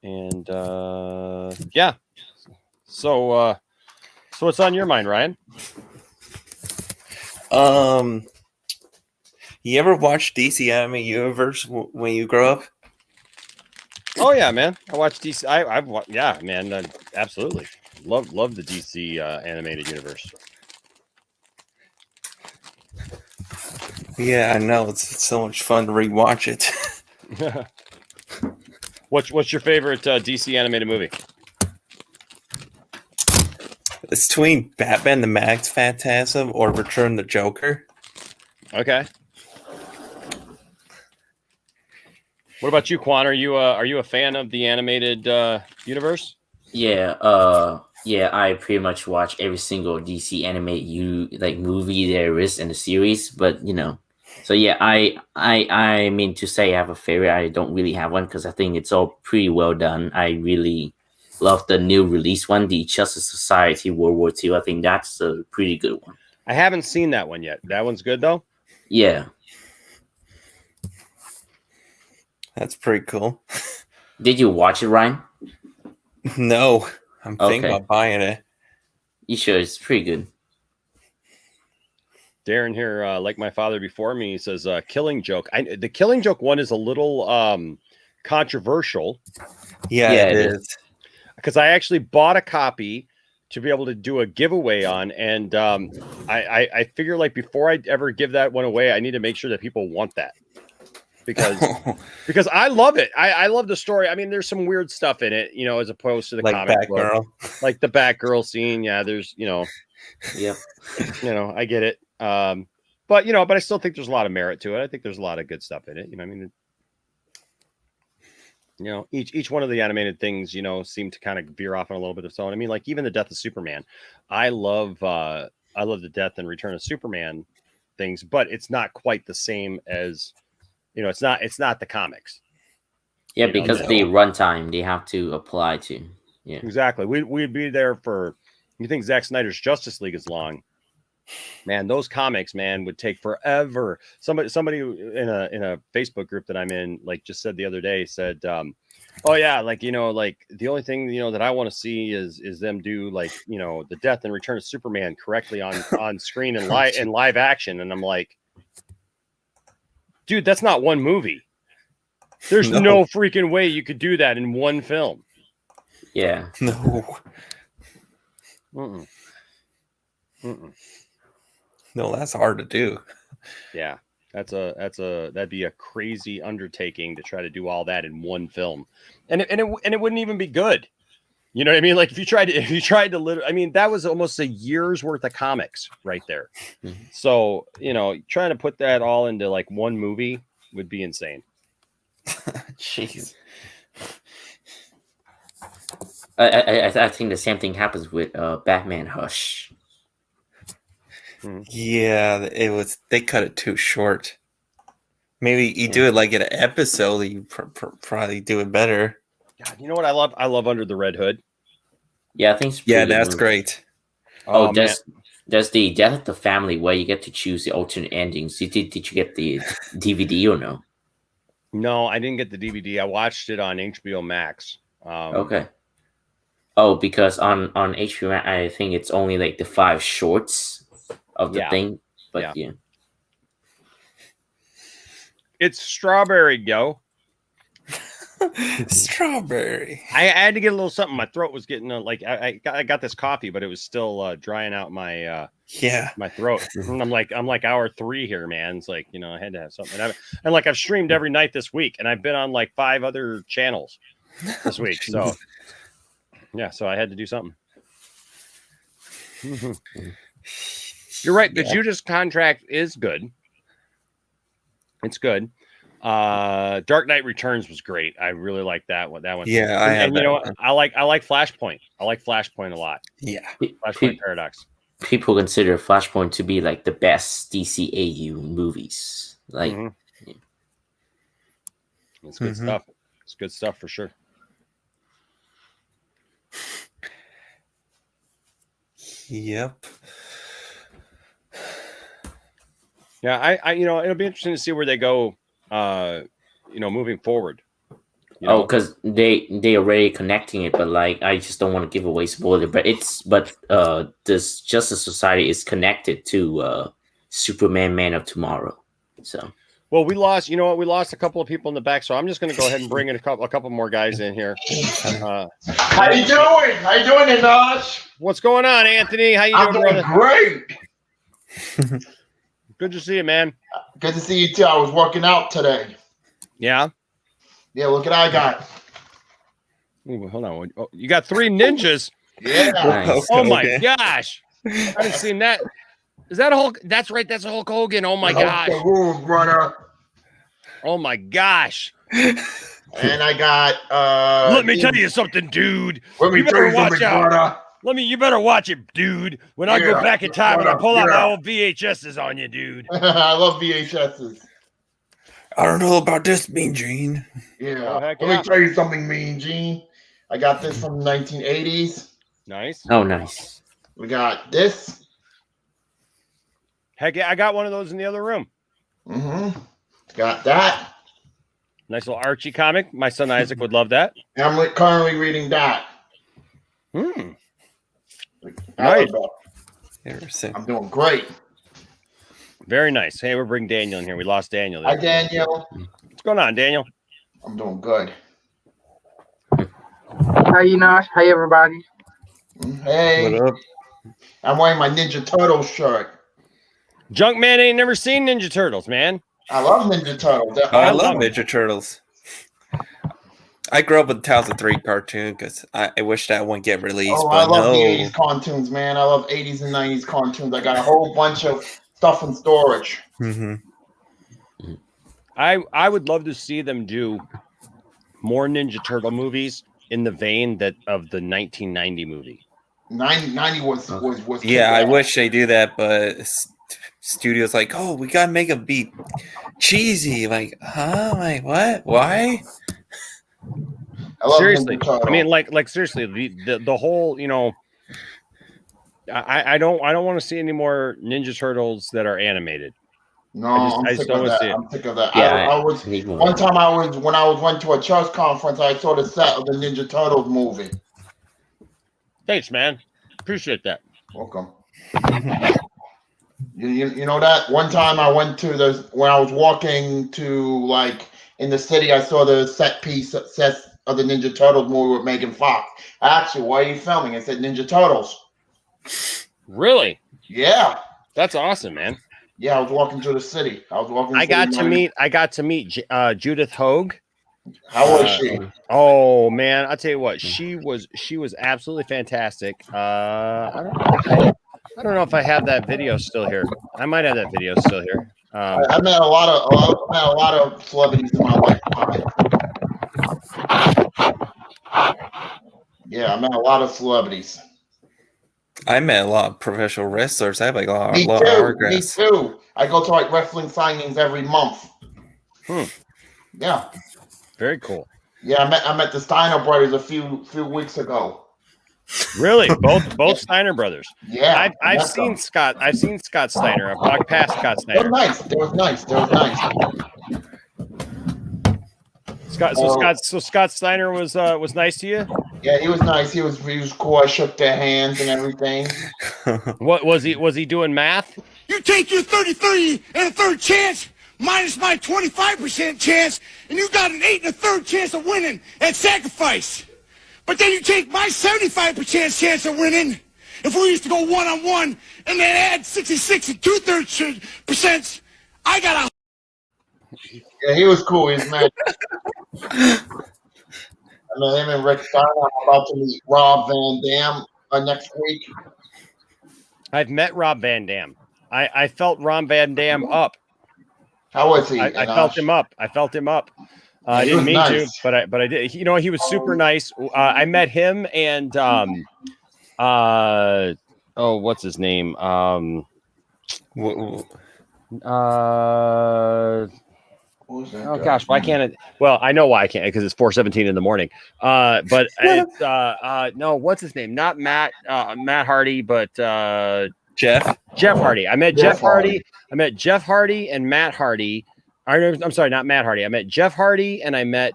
And yeah. So what's on your mind, Ryan? You ever watch DC Anime Universe when you grow up? Oh yeah, man. I watch DC. Yeah, man. Absolutely. Love the DC animated universe. Yeah, I know. It's so much fun to rewatch it. What's your favorite DC animated movie? It's between Batman the Max Phantasm or Return the Joker. Okay. What about you, Quan? Are you a fan of the animated universe? Yeah, I pretty much watch every single DC animated movie there is in the series, but so yeah, I mean to say I have a favorite. I don't really have one because I think it's all pretty well done. I really love the new release one, the Justice Society World War II. I think that's a pretty good one. I haven't seen that one yet. That one's good though. Yeah, that's pretty cool. Did you watch it, Ryan? No, I'm thinking about buying it. You should. It's pretty good. Darren here, like my father before me, says Killing Joke. The Killing Joke one is a little controversial. Yeah, it is. Because I actually bought a copy to be able to do a giveaway on, and I figure like before I ever give that one away, I need to make sure that people want that. Because I love it. I love the story. I mean, there's some weird stuff in it, as opposed to the like comic Batgirl. Like the Batgirl scene. Yeah, there's, Yep. I get it. But I still think there's a lot of merit to it. I think there's a lot of good stuff in it. I mean, each one of the animated things, seem to kind of veer off on a little bit of its own. I mean, like even the Death of Superman. I love the Death and Return of Superman things, but it's not quite the same as, it's not the comics. Yeah, because the runtime they have to apply to. Yeah, exactly. We'd be there for. You think Zack Snyder's Justice League is long? Man, those comics, man, would take forever. Somebody in a Facebook group that I'm in, like, just said the other day, said, "Oh yeah, like like the only thing that I want to see is them do like the Death and Return of Superman correctly on screen and live action." And I'm like, dude, that's not one movie. There's no freaking way you could do that in one film. Yeah. No. Mm-mm. No, that's hard to do. Yeah, that'd be a crazy undertaking to try to do all that in one film, and it wouldn't even be good. You know what I mean? Like if you tried to literally, I mean, that was almost a year's worth of comics right there. Mm-hmm. So trying to put that all into like one movie would be insane. Jeez. I think the same thing happens with Batman Hush. Yeah, they cut it too short. Maybe you do it like an episode, you probably do it better. God, you know what I love? I love Under the Red Hood. Yeah, I think it's that's great. Oh, there's the Death of the Family where you get to choose the alternate endings. Did you get the DVD or no? No, I didn't get the DVD. I watched it on HBO Max. Okay. Oh, because on HBO Max, I think it's only like the 5 shorts of the thing. But yeah. It's Strawberry Go. Strawberry. I had to get a little something. My throat was getting like I got this coffee, but it was still drying out my my throat. And I'm like hour 3 here, man. It's like, I had to have something. And I've streamed every night this week, and I've been on like 5 other channels this week. So yeah, so I had to do something. You're right. The Judas Contract is good. It's good. Dark Knight Returns was great. I really like that one. Yeah, and you know what? I like Flashpoint. I like Flashpoint a lot. Yeah, Flashpoint Paradox. People consider Flashpoint to be like the best DCAU movies. Like, it's good stuff. It's good stuff for sure. Yep. Yeah, I it'll be interesting to see where they go. Moving forward. Oh, because they already connecting it, but like I just don't want to give away spoiler. But this Justice Society is connected to Superman, Man of Tomorrow. So well, we lost. You know what? We lost a couple of people in the back, so I'm just going to go ahead and bring in a couple more guys in here. How you doing? How you doing, Inosh? What's going on, Anthony? How you I'm doing, doing brother? Great. Good to see you, man. Good to see you too. I was working out today. Yeah. Yeah, look what I got. Ooh, hold on. Oh, you got 3 ninjas. Yeah. Nice. Oh my gosh. I haven't seen that. Is that a Hulk? That's right. That's Hulk Hogan. Oh my gosh. The rules, brother. Oh my gosh. And I got Let me tell you something, dude. Let me You tell better you watch something, out. brother. You better watch it, dude. When I go Yeah. back in time and I Yeah. pull out my Yeah. old VHSs on you, dude. I love VHSs. I don't know about this, Mean Gene. Yeah. Oh, heck Let yeah. me tell you something, Mean Gene. I got this from the 1980s. Nice. Oh, nice. We got this. Heck yeah, I got one of those in the other room. Got that. Nice little Archie comic. My son Isaac would love that. And I'm currently reading that. Hmm. I Nice. love that. I'm doing great. Very nice. Hey, we're bringing Daniel in here. We lost Daniel. Hi, Daniel. What's going on, Daniel? I'm doing good. Hi, Enosh. Hi, everybody. Hey. What up? I'm wearing my Ninja Turtles shirt. Junkman ain't never seen Ninja Turtles, man. I love Ninja Turtles. I love Ninja Turtles. I grew up with the 2003 cartoon because I wish that wouldn't get released. Oh, but I love no. the 80s cartoons, man. I love 80s and 90s cartoons. I got a whole bunch of stuff in storage. I would love to see them do more Ninja Turtle movies in the vein of the 1990 movie. 90 was Yeah, I wish they do that, but studios like, oh, we gotta make them be cheesy. Like, huh? Like, what? Why? Seriously, I mean, like seriously, the whole, I don't want to see any more Ninja Turtles that are animated. No, I just don't want to see it. I'm sick of that. Yeah, I was one time when I went to a church conference, I saw the set of the Ninja Turtles movie. Thanks, man. Appreciate that. Welcome. You know that one time I went to when I was walking to like in the city, I saw the set of the Ninja Turtles movie with Megan Fox. I asked her, "Why are you filming?" I said, "Ninja Turtles." Really? Yeah. That's awesome, man. Yeah, I was walking through the city. I got to meet Judith Hogue. How was she? Oh man, I'll tell you what, she was absolutely fantastic. I don't know if I have that video still here. I might have that video still here. I met a lot of celebrities in my lifetime. Yeah, I met a lot of celebrities. I met a lot of professional wrestlers. I have like a lot Me of too. autographs. Me too. I go to like wrestling signings every month. Yeah. Very cool. Yeah, I met the Steiner brothers a few weeks ago. Really? Both Steiner brothers. Yeah, I've seen Scott. I've seen Scott Steiner. I've walked past Scott They were Steiner. nice. They was nice. Scott Steiner was nice to you. Yeah, he was nice. He was cool. I shook their hands and everything. What was he doing math? You take your 33 and a third chance, minus my 25% chance, and you got an 8 1/3 chance of winning at sacrifice. But then you take my 75% chance of winning. If we used to go 1-on-1 and then add 66 2/3%, I got a. Yeah, he was cool. He's mad. I mean, him and Rick Steiner. I'm about to meet Rob Van Dam next week. I've met Rob Van Dam. I felt Rob Van Dam up. How was he? I felt him up. I felt him up. I didn't mean to, but I did. You know, he was super nice. I met him and what's his name? Oh gosh, why can't it? Well, I know why I can't, because it's 4:17 in the morning. But it's no, what's his name? Not Matt Hardy, but Jeff Hardy. I met Jeff Hardy. I met Jeff Hardy and Matt Hardy. I'm sorry, not Matt Hardy. I met Jeff Hardy and I met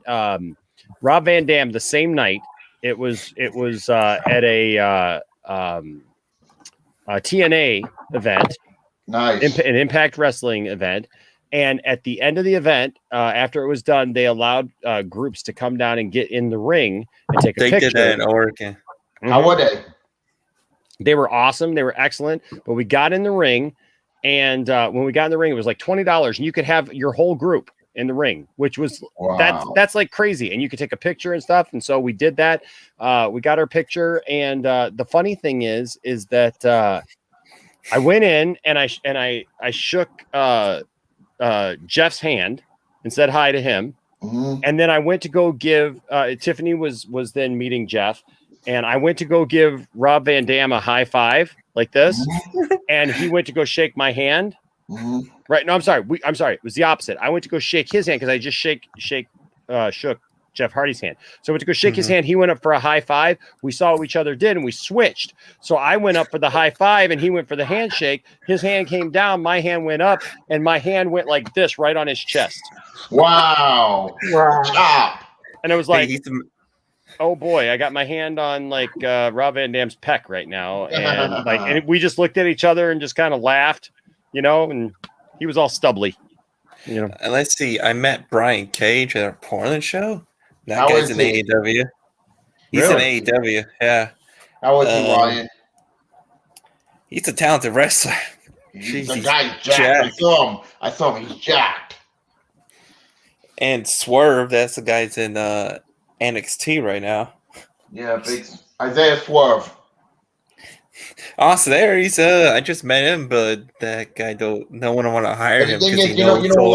Rob Van Dam the same night. It was at a TNA event, nice, an Impact Wrestling event. And at the end of the event, after it was done, they allowed groups to come down and get in the ring and take a picture. They did that in Oregon. How were they? They were awesome. They were excellent. But we got in the ring, and when we got in the ring, it was like $20, and you could have your whole group in the ring, which was that's like crazy. And you could take a picture and stuff. And so we did that. We got our picture. And the funny thing is that I went in and I shook Jeff's hand and said hi to him. And then I went to go give Tiffany was then meeting Jeff, and I went to go give Rob Van Dam a high five like this, and he went to go shake my hand. Right? No, I'm sorry. It was the opposite. I went to go shake his hand because I just shook Jeff Hardy's hand. So I went to go shake his hand. He went up for a high five. We saw what each other did and we switched. So I went up for the high five and he went for the handshake. His hand came down. My hand went up and my hand went like this right on his chest. Wow. Wow. And I was like, oh boy, I got my hand on like Rob Van Dam's pec right now. And we just looked at each other and just kind of laughed, you know, and he was all stubbly. You know. And let's see, I met Brian Cage at a Portland show. That guy's in AEW. He's in AEW, yeah. How was he, Ryan? He's a talented wrestler. The guy's jacked. I saw him. He's jacked. And Swerve, that's the guy's in NXT right now. Yeah, big Isaiah Swerve. Also, there he's. I just met him, but that guy no one want to hire him because he knows you know who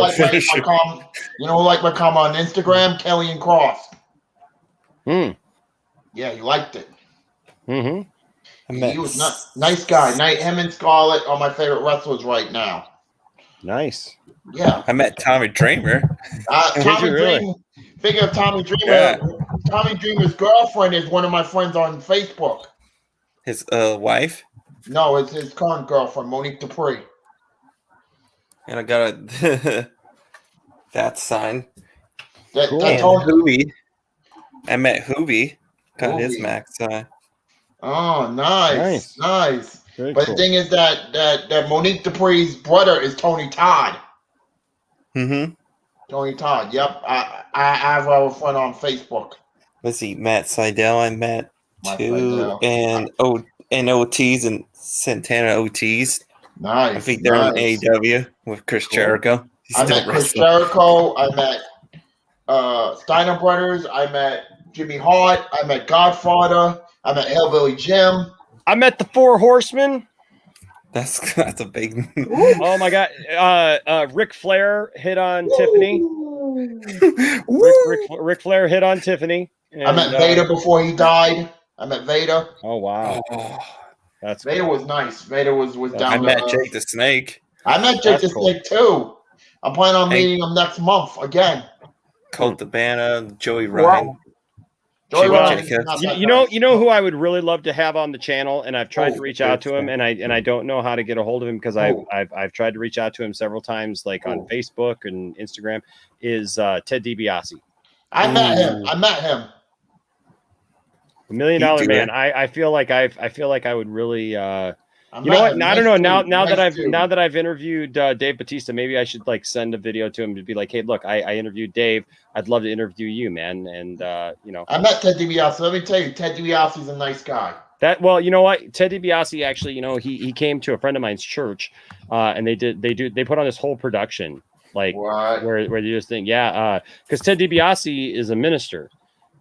like my comment on Instagram? Kelly and Cross. Yeah, he liked it. He was nice guy. Him and Scarlett are my favorite wrestlers right now. Nice. Yeah. I met Tommy Dreamer. Tommy Dreamer. Speaking of Tommy Dreamer, Tommy Dreamer's girlfriend is one of my friends on Facebook. His wife? No, it's his current girlfriend, Monique Dupree. And I got that sign. Cool. And Hoovy. I met Hoovy. Got his max sign. Oh, nice. Very but cool. The thing is that Monique Dupree's brother is Tony Todd. Tony Todd. Yep. I have our friend on Facebook. Let's see, Matt Seidel. I met too, and OTs and Santana OTs. Nice. I think they're in AEW with Chris Jericho. I met Chris Jericho. I met Steiner Brothers. I met Jimmy Hart. I met Godfather. I met Hillbilly Jim. I met the Four Horsemen. That's a big. Oh my God! Ric Flair hit on Tiffany. Ric Flair hit on Tiffany. And, I met Vader before he died. I met Vader. Oh wow, that's Vader was nice. Vader was down. I met Jake the Snake. I met Jake the Snake too. I'm planning on meeting him next month again. Colt Cabana, Joey Ryan. Wow. You know who I would really love to have on the channel, and I've tried to reach out to him, and I don't know how to get a hold of him because I've tried to reach out to him several times, like on Facebook and Instagram. Is Ted DiBiase? I met him. $1 Million Man. I feel like I would really You know what? I don't know. Now that I've interviewed Dave Bautista, maybe I should like send a video to him to be like, hey, look, I interviewed Dave. I'd love to interview you, man. And you know, I met Ted DiBiase. Let me tell you, Ted DiBiase's a nice guy. well, you know what? Ted DiBiase actually, you know, he came to a friend of mine's church, and they put on this whole production like where you just think, because Ted DiBiase is a minister.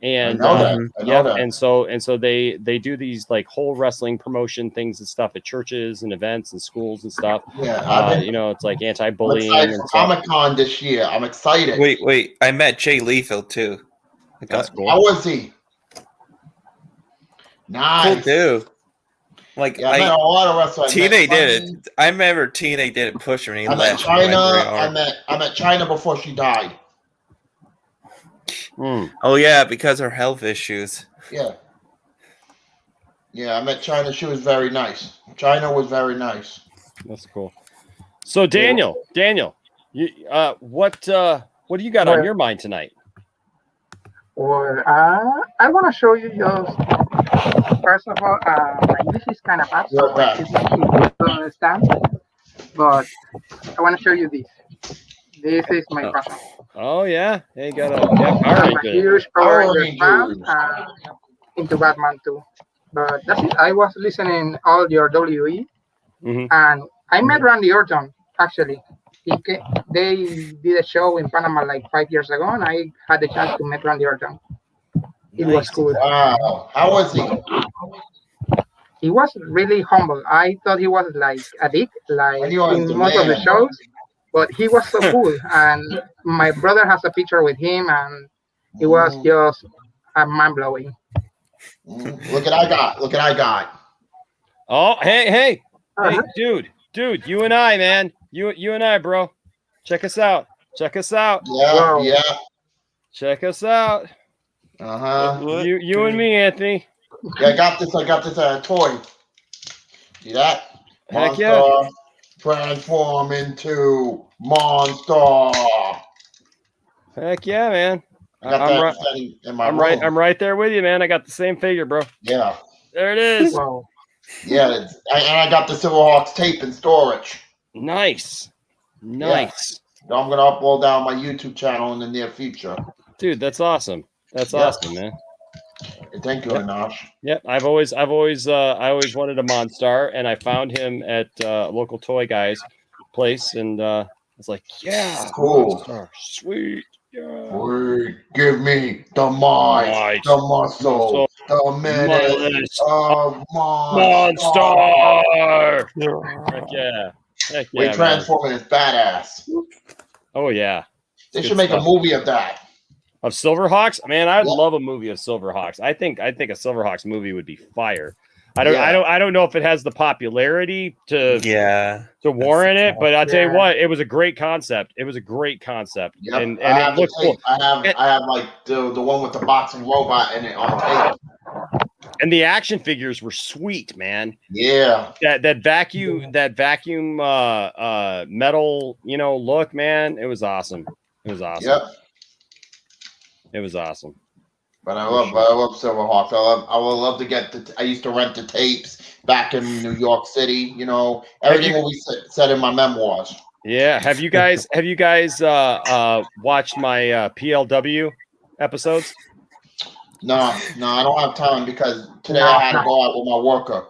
And I know that. and so they do these like whole wrestling promotion things and stuff at churches and events and schools and stuff. Yeah, you know, it's like I'm anti-bullying excited and for stuff. Comic-Con this year. I'm excited. Wait. I met Jay Lethal too. That's cool. How was he? Nice. Cool dude. Like I met a lot of wrestlers. TNA did it. I remember TNA did it push her and he I met left. China. I met China before she died. Oh yeah, because of her health issues. Yeah. Yeah, I met China. She was very nice. China was very nice. That's cool. So Daniel, you what do you got on your mind tonight? Well, I want to show you just, first of all, my English is kind of bad, so I don't understand. But I want to show you this. This is my passion. Oh yeah, you got a I'm a huge Power Rangers fan into Batman too. But that's it. I was listening all your WE, and I met Randy Orton actually. They did a show in Panama like 5 years ago, and I had the chance to meet Randy Orton. It was cool. Wow. How was he? He was really humble. I thought he was like a dick, like in most of the shows, but he was so cool. And my brother has a picture with him, and it was just mind blowing. Look what I got. Look what I got. Oh, hey, dude, you and I, man. You and I, bro. Check us out. Yeah. Check us out. You and me, Anthony. Yeah, I got this toy. See that? Heck Monster yeah. Transform into monster. Heck yeah, man. I got that setting in my room. I'm right there with you, man. I got the same figure, bro. Yeah. There it is. Wow. Yeah, and I got the Silverhawks tape in storage. Nice. Yeah. I'm gonna upload that on my YouTube channel in the near future. Dude, that's awesome. That's awesome, man. Thank you, Anash. Yep, I always wanted a Monstar, and I found him at local toy guy's place, and I was like, yeah, cool, Monstar. Sweet. Yeah. Wait, give me the might, the muscle, the minute of Monstar. Heck yeah. Wait, transforming is badass. Oh yeah. They should make a movie of that. Of Silverhawks? Man, I'd love a movie of Silverhawks. I think a Silverhawks movie would be fire. I don't know if it has the popularity to warrant it, but I'll tell you what, it was a great concept. It was a great concept. Yep. And it looked cool. I have like the one with the boxing robot in it on tape. And the action figures were sweet, man. Yeah. That vacuum metal, look, man. It was awesome. Yep. It was awesome. But I love Silverhawks. I would love to get I used to rent the tapes back in New York City. Everything will be said in my memoirs. Yeah. Have you guys watched my PLW episodes? No, I don't have time because today I had to go out with my worker.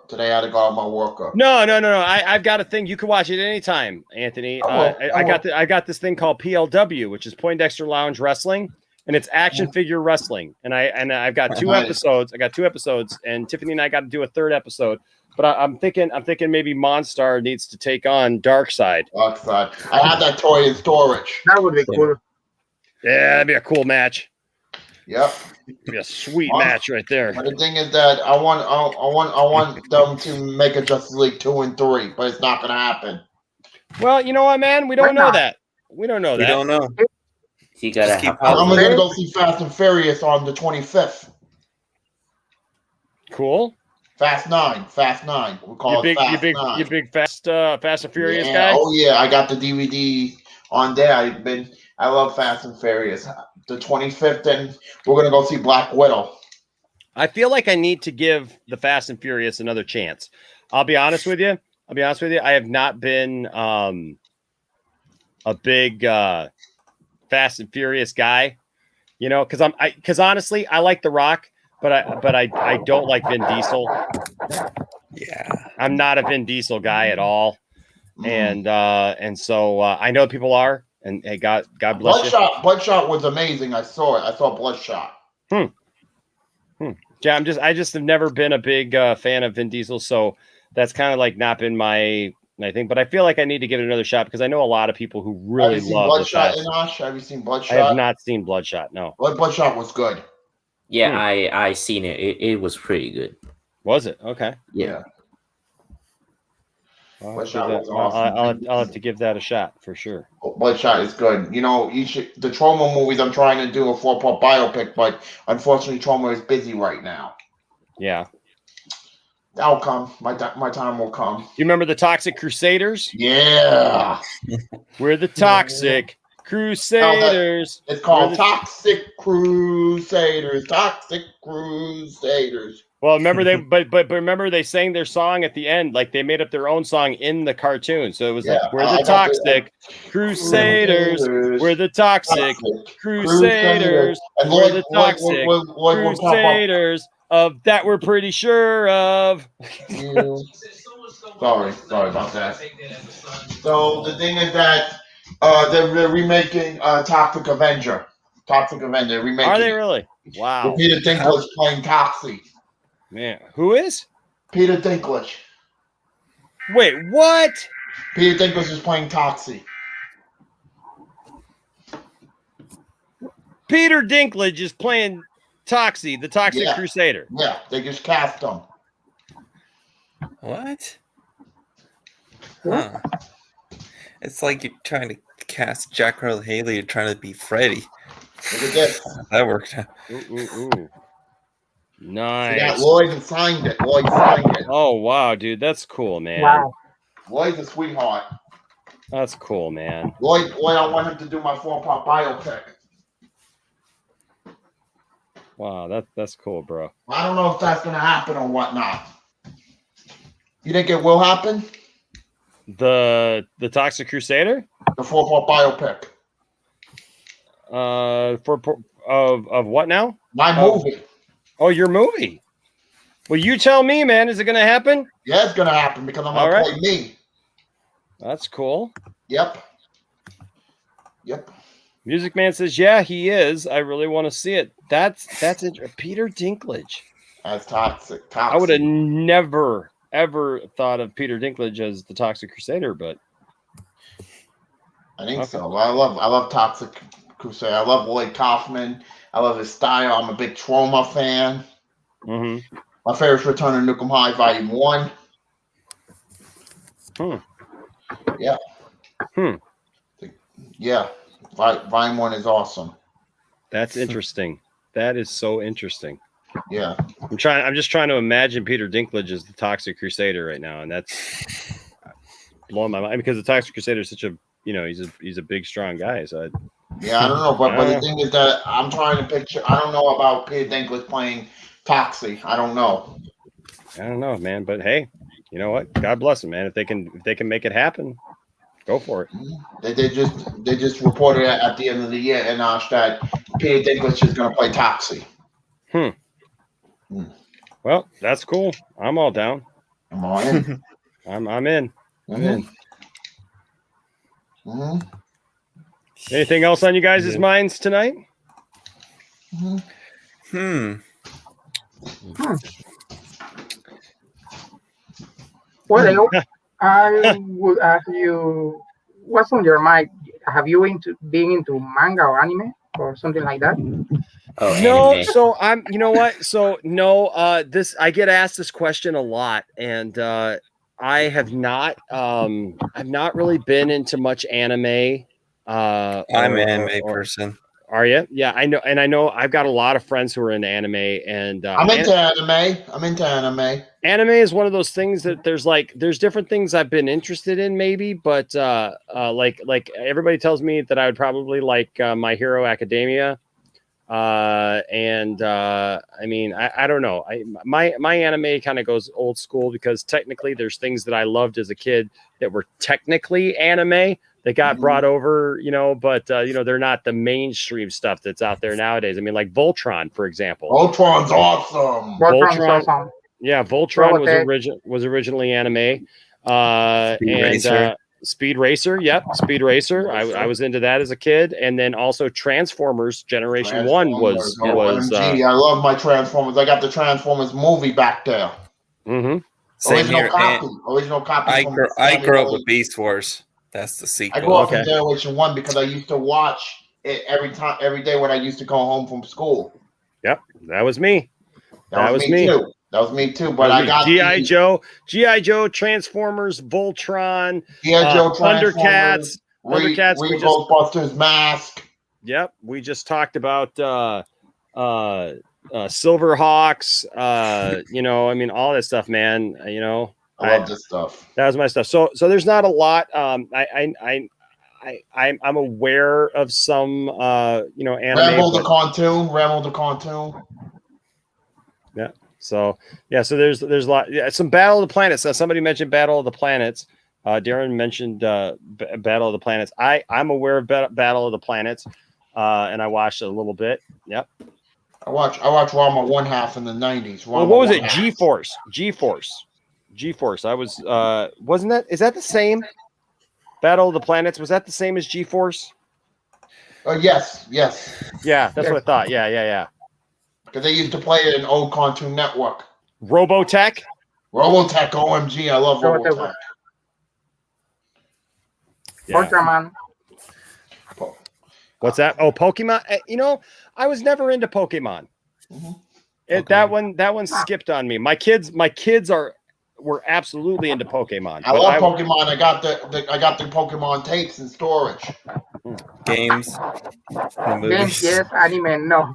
No. I've got a thing. You can watch it anytime, Anthony. I got this thing called PLW, which is Poindexter Lounge Wrestling. And it's action figure wrestling, and I've got two episodes. I got 2 episodes, and Tiffany and I got to do a 3rd episode. But I'm thinking maybe Monstar needs to take on Darkseid. I have that toy in storage. That would be cool. Yeah, that'd be a cool match. Yep, it'd be a sweet match right there. But the thing is that I want them to make a Justice League 2 and 3, but it's not going to happen. Well, you know what, man? We don't know that. We don't know. You gotta have I'm gonna go see Fast and Furious on the 25th. Cool. Fast 9. We call it Fast 9. You big Fast and Furious guy? Oh yeah, I got the DVD on there. I love Fast and Furious. The 25th, and we're gonna go see Black Widow. I feel like I need to give the Fast and Furious another chance. I'll be honest with you. I'll be honest with you. I have not been a big Fast and Furious guy, because honestly, I like The Rock, but I don't like Vin Diesel. Yeah, I'm not a Vin Diesel guy at all, and so I know people are, and hey, God bless you. Bloodshot was amazing. I saw it. I saw Bloodshot. Yeah, I just have never been a big fan of Vin Diesel, so that's kind of like not been my thing. But I feel like I need to give it another shot because I know a lot of people who really Have you seen love Bloodshot, the Fast. Inosh? Have you seen Bloodshot? I have not seen Bloodshot. No. Bloodshot was good. Yeah, I seen it. It was pretty good. Was it? Okay. Yeah. I'll have to give that a shot for sure. Bloodshot is good. You should. The Trauma movies. I'm trying to do a 4-part biopic, but unfortunately, Trauma is busy right now. Yeah. That'll come. My time will come. You remember the Toxic Crusaders? Yeah. We're the Toxic Crusaders. It's called Toxic Crusaders. Toxic Crusaders. Well, remember but remember they sang their song at the end, like they made up their own song in the cartoon. So it was like, we're the Toxic Crusaders. We're the Toxic Crusaders. And we're the Toxic Crusaders of that we're pretty sure of. Sorry about that. So the thing is that they're remaking Toxic Avenger. Remaking. Are they really? Wow. With Peter Dinklage playing Toxie. Man, who is? Peter Dinklage. Wait, what? Peter Dinklage is playing Toxie. Peter Dinklage is playing Toxie, the Toxic Crusader. Yeah, they just cast him. What? Huh. It's like you're trying to cast Jack Earl Haley and trying to be Freddy. Look at this. That worked out. Ooh. Nice. Yeah, Lloyd signed it. Oh, wow, dude. That's cool, man. Wow. Lloyd's a sweetheart. That's cool, man. Lloyd, I want him to do my 4-part biopic. Wow, that's cool, bro. I don't know if that's going to happen or whatnot. You think it will happen? The Toxic Crusader? The 4-part biopic. Of what now? My movie. Oh, your movie. Well, you tell me, man. Is it going to happen? Yeah, it's going to happen because I'm going to play me. That's cool. Yep. Music Man says, yeah, he is. I really want to see it. That's Peter Dinklage. As Toxic. I would have never, ever thought of Peter Dinklage as the Toxic Crusader, but I think so. I love Toxic Crusader. I love Lloyd Kaufman. I love his style. I'm a big Trauma fan. Mm-hmm. My favorite is Return of Nukem High Volume 1. Yeah. Yeah. Volume 1 is awesome. That's interesting. That is so interesting. Yeah. I'm just trying to imagine Peter Dinklage as the Toxic Crusader right now, and that's blowing my mind because the Toxic Crusader is such a he's a big strong guy. So I don't know, but the thing is that I'm trying to picture. I don't know about Peter Dinklage playing Toxie. I don't know, man. But hey, you know what? God bless them, man. If they can make it happen, go for it. They just reported at the end of the year, Inosh, that Peter Dinklage is going to play Toxie. Well, that's cool. I'm all down. I'm all in. I'm in. I'm in. Mm-hmm. Anything else on you guys' minds tonight? Well, I would ask you, what's on your mind? Have you been into manga or anime or something like that? No, anime. So I'm. You know what? So no. This I get asked this question a lot, and I have not. I've not really been into much anime. I'm an anime person. Are you? Yeah, I know, and I know I've got a lot of friends who are into anime, and I'm into anime. Anime is one of those things that there's different things I've been interested in, maybe, but like everybody tells me that I would probably like My Hero Academia. I mean, I don't know. My anime kind of goes old school because technically there's things that I loved as a kid that were technically anime that got brought over, you know, but you know, they're not the mainstream stuff that's out there nowadays. I mean, like Voltron, for example. Voltron's awesome. Voltron's awesome. Yeah, Voltron Robotech. was originally anime. Speed Racer. Speed Racer, yep, Speed Racer. I was into that as a kid, and then also Transformers Generation One was OMG, I love my Transformers. I got the Transformers movie back there. Same here. Original copy. I grew up with Beast Wars. That's the sequel. I grew up in Generation One because I used to watch it every day when I used to go home from school. Yep, that was me. That was me too. That was me too. But I got GI Joe, Transformers, Voltron, GI Joe, Thundercats, Ghostbusters, Mask. Yep, we just talked about Silverhawks. You know, I mean, all that stuff, man. You know, I love this stuff. That was my stuff. So there's not a lot. I'm aware of some you know, anime. Ramble the Cartoon. Yeah. So so there's a lot. Yeah, some Battle of the Planets. Somebody mentioned Battle of the Planets. Darren mentioned Battle of the Planets. I'm aware of Battle of the Planets, and I watched it a little bit. Yep. I watched Rama one half in the 90s. Well, what was it? G-Force. I was wasn't that? Is that the same? Battle of the Planets, was that the same as G-Force? Yes. Yeah, that's what I thought. Yeah. Because they used to play it in old Cartoon Network. Robotech, OMG, I love Robotech. Ultraman. What's that? Oh, Pokemon. You know, I was never into Pokemon. That one skipped on me. My kids were absolutely into Pokemon. I love Pokemon. I got the Pokemon tapes in storage. Games, yes, anime, no.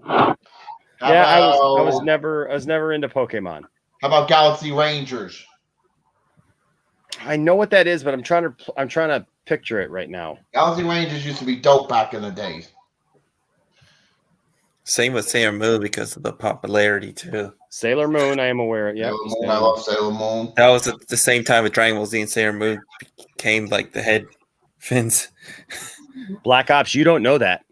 Yeah, I was never into Pokemon. How about Galaxy Rangers? I know what that is, but I'm trying to picture it right now. Galaxy Rangers used to be dope back in the days. Same with Sailor Moon because of the popularity too. Sailor Moon, I am aware of. Yeah, I love Sailor Moon. That was at the same time with Dragon Ball Z and Sailor Moon became like the head fins. Black Ops, you don't know that.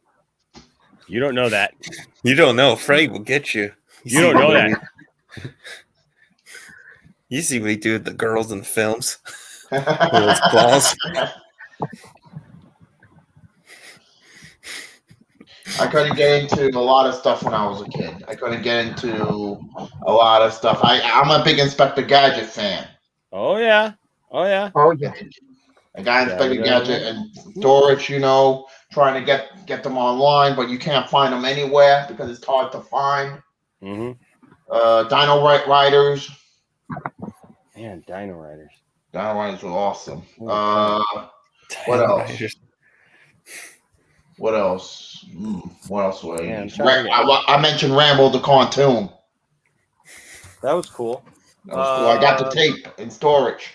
You don't know that. You don't know. Frank will get you. You don't know that. You see what we do with the girls in the films. With those claws. I couldn't get into a lot of stuff when I was a kid. I couldn't get into a lot of stuff. I'm a big Inspector Gadget fan. Oh yeah. I got Inspector Gadget and storage, you know, trying to get them online, but you can't find them anywhere because it's hard to find. Dino Riders. Man, Dino Riders. Dino Riders were awesome. What else? What else? What else was I mentioned Rambo the Cartoon. That was cool. I got the tape in storage.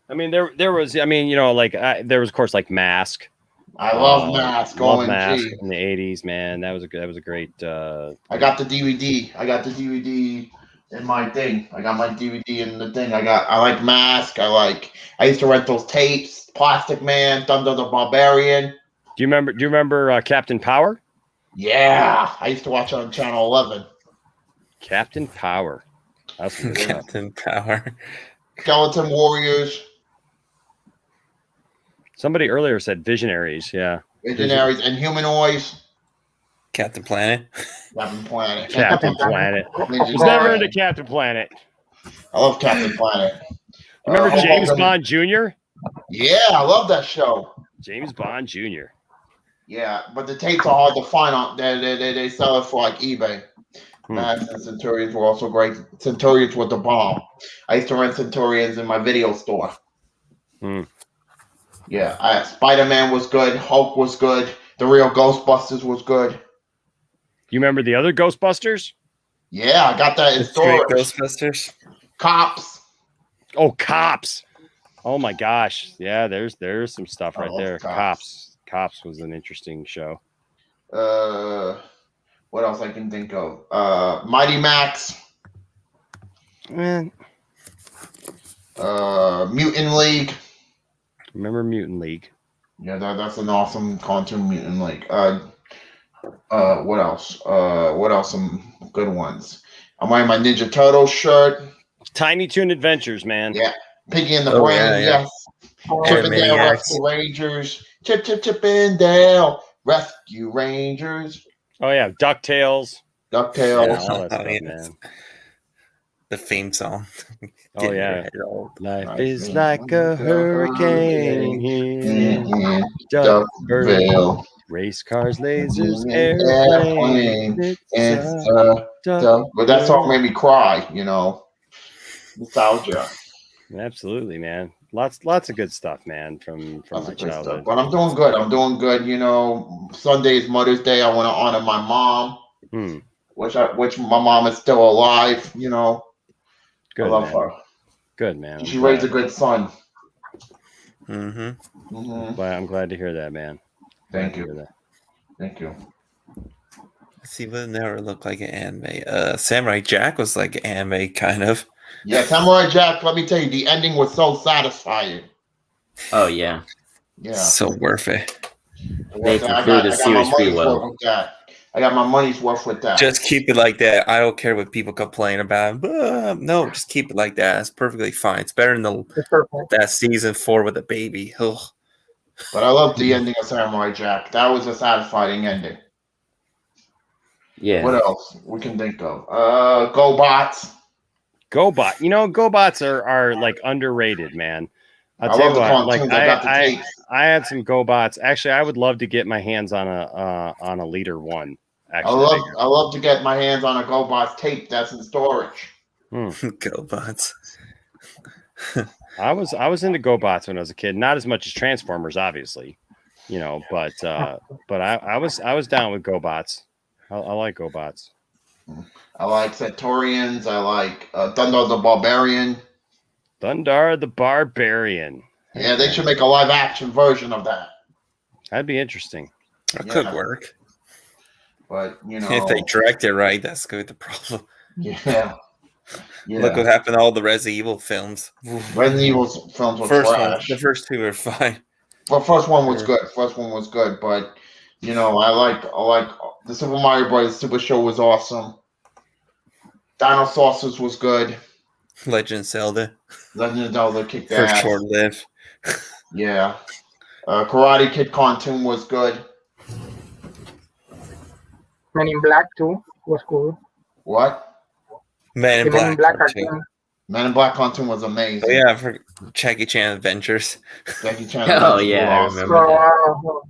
I mean, there was. I mean, you know, like there was, of course, like Mask. I love Mask. Love Mask in the '80s, man. That was a great. I got the DVD. I got the DVD in my thing. I got my DVD in the thing. I like Mask. I used to rent those tapes. Plastic Man, Thunder the Barbarian. Do you remember Captain Power? Yeah, I used to watch it on Channel 11. Captain Power. That's Captain Power. Skeleton Warriors. Somebody earlier said Visionaries. Yeah. Visionaries and Humanoids. Captain Planet. Captain Planet. Captain Planet. Was never into Captain Planet. I love Captain Planet. Remember James Bond Jr.? Yeah, I love that show. James Bond Jr. Yeah, but the tapes are hard to find on. They sell it for like eBay. Max and Centurions were also great. Centurions were the bomb. I used to rent Centurions in my video store. Yeah, Spider-Man was good. Hulk was good. The real Ghostbusters was good. You remember the other Ghostbusters? Yeah, I got that in storage. Ghostbusters. Cops. Oh, Cops. Oh my gosh. Yeah, there's some stuff right there. Cops. Cops was an interesting show. What else I can think of? Mighty Max. Man. Mutant League. Remember Mutant League? Yeah, that's an awesome cartoon. Mutant League. What else? What else? Some good ones. I'm wearing my Ninja Turtle shirt. Tiny Toon Adventures, man. Yeah. Piggy and the Brain, yes. Chip and Dale Rescue Rangers. Chip and Dale Rescue Rangers. Oh yeah, DuckTales. DuckTales. Yeah, all that stuff, man. The theme song. Oh yeah. Life is like a hurricane here. Duckville. Race cars, lasers, Airplane. But that song made me cry, you know. Nostalgia. Absolutely, man. Lots of good stuff, man, from my childhood. But I'm doing good. You know, Sunday is Mother's Day. I want to honor my mom, which my mom is still alive. You know, good, I love man. her. Good, man. She raised a good son. I'm glad to hear that, man. Thank you. Thank you. See, but it never looked like an anime. Samurai Jack was like an anime, kind of. Yeah, Samurai Jack, let me tell you, the ending was so satisfying. Oh, yeah. Yeah. So worth it. They concluded the series pretty well. I got my money's worth with that. Just keep it like that. I don't care what people complain about. No, just keep it like that. It's perfectly fine. It's better than that season 4 with a baby. Ugh. But I love the ending of Samurai Jack. That was a satisfying ending. Yeah. What else we can think of? GoBots. GoBot. You know, GoBots are like underrated, man. I'll I tell love you the what, like cartoons. I had some GoBots. Actually, I would love to get my hands on a Leader 1. Actually, I love to get my hands on a GoBots tape that's in storage. GoBots. I was into GoBots when I was a kid. Not as much as Transformers, obviously, you know, but I was down with GoBots. I like GoBots. I like Centaurians. I like Thundar the Barbarian. Thundar the Barbarian. Yeah, they should make a live action version of that. That'd be interesting. That could work. But, you know. If they direct it right, that's good. The problem. Yeah. Look what happened to all the Resident Evil films. Resident Evil films were trash. The first 2 were fine. Well, first one was good. But, you know, I like the Super Mario Bros. Super Show was awesome. Dinosaurs was good. Legend of Zelda. Legend of Zelda kicked First ass. short lived. Yeah. Karate Kid cartoon was good. Men in Black too was cool. What? Men in Black cartoon. Men in Black cartoon was amazing. Oh, yeah, for Jackie Chan Adventures. Jackie Chan Oh, yeah, I remember that.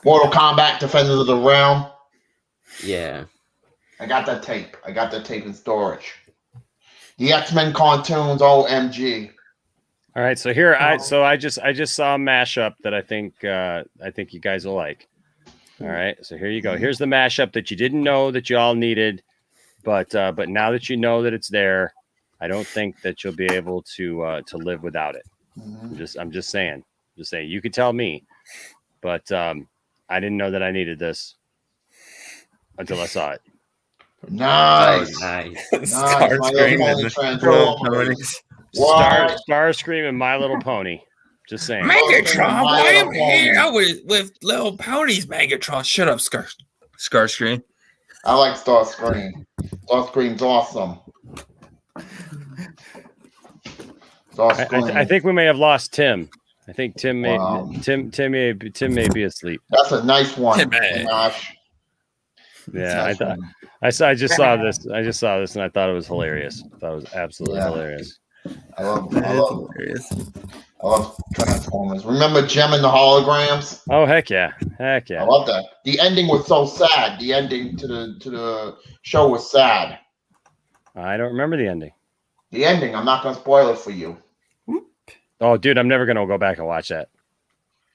Mortal Kombat Defenders of the Realm. Yeah. I got that tape. In storage. The X-Men cartoons, OMG. All right, so here I just saw a mashup that I think you guys will like. All right, so here you go. Here's the mashup that you didn't know that you all needed, but now that you know that it's there, I don't think that you'll be able to live without it. I'm just saying. You could tell me, but I didn't know that I needed this until I saw it. Nice. Starscream and My Little Pony. Just saying. Megatron, why am here with Little Ponies, Megatron? Shut up, Starscream. I like Starscream. Starscream's awesome. I think we may have lost Tim. I think Tim may be asleep. That's a nice one. Gosh. Yeah, I just saw this and I thought it was hilarious. I thought it was absolutely hilarious. I love Transformers. Remember Gem and the Holograms? Oh heck yeah. I love that. The ending was so sad. The ending to the show was sad. I don't remember the ending. The ending, I'm not gonna spoil it for you. Oh dude, I'm never gonna go back and watch that.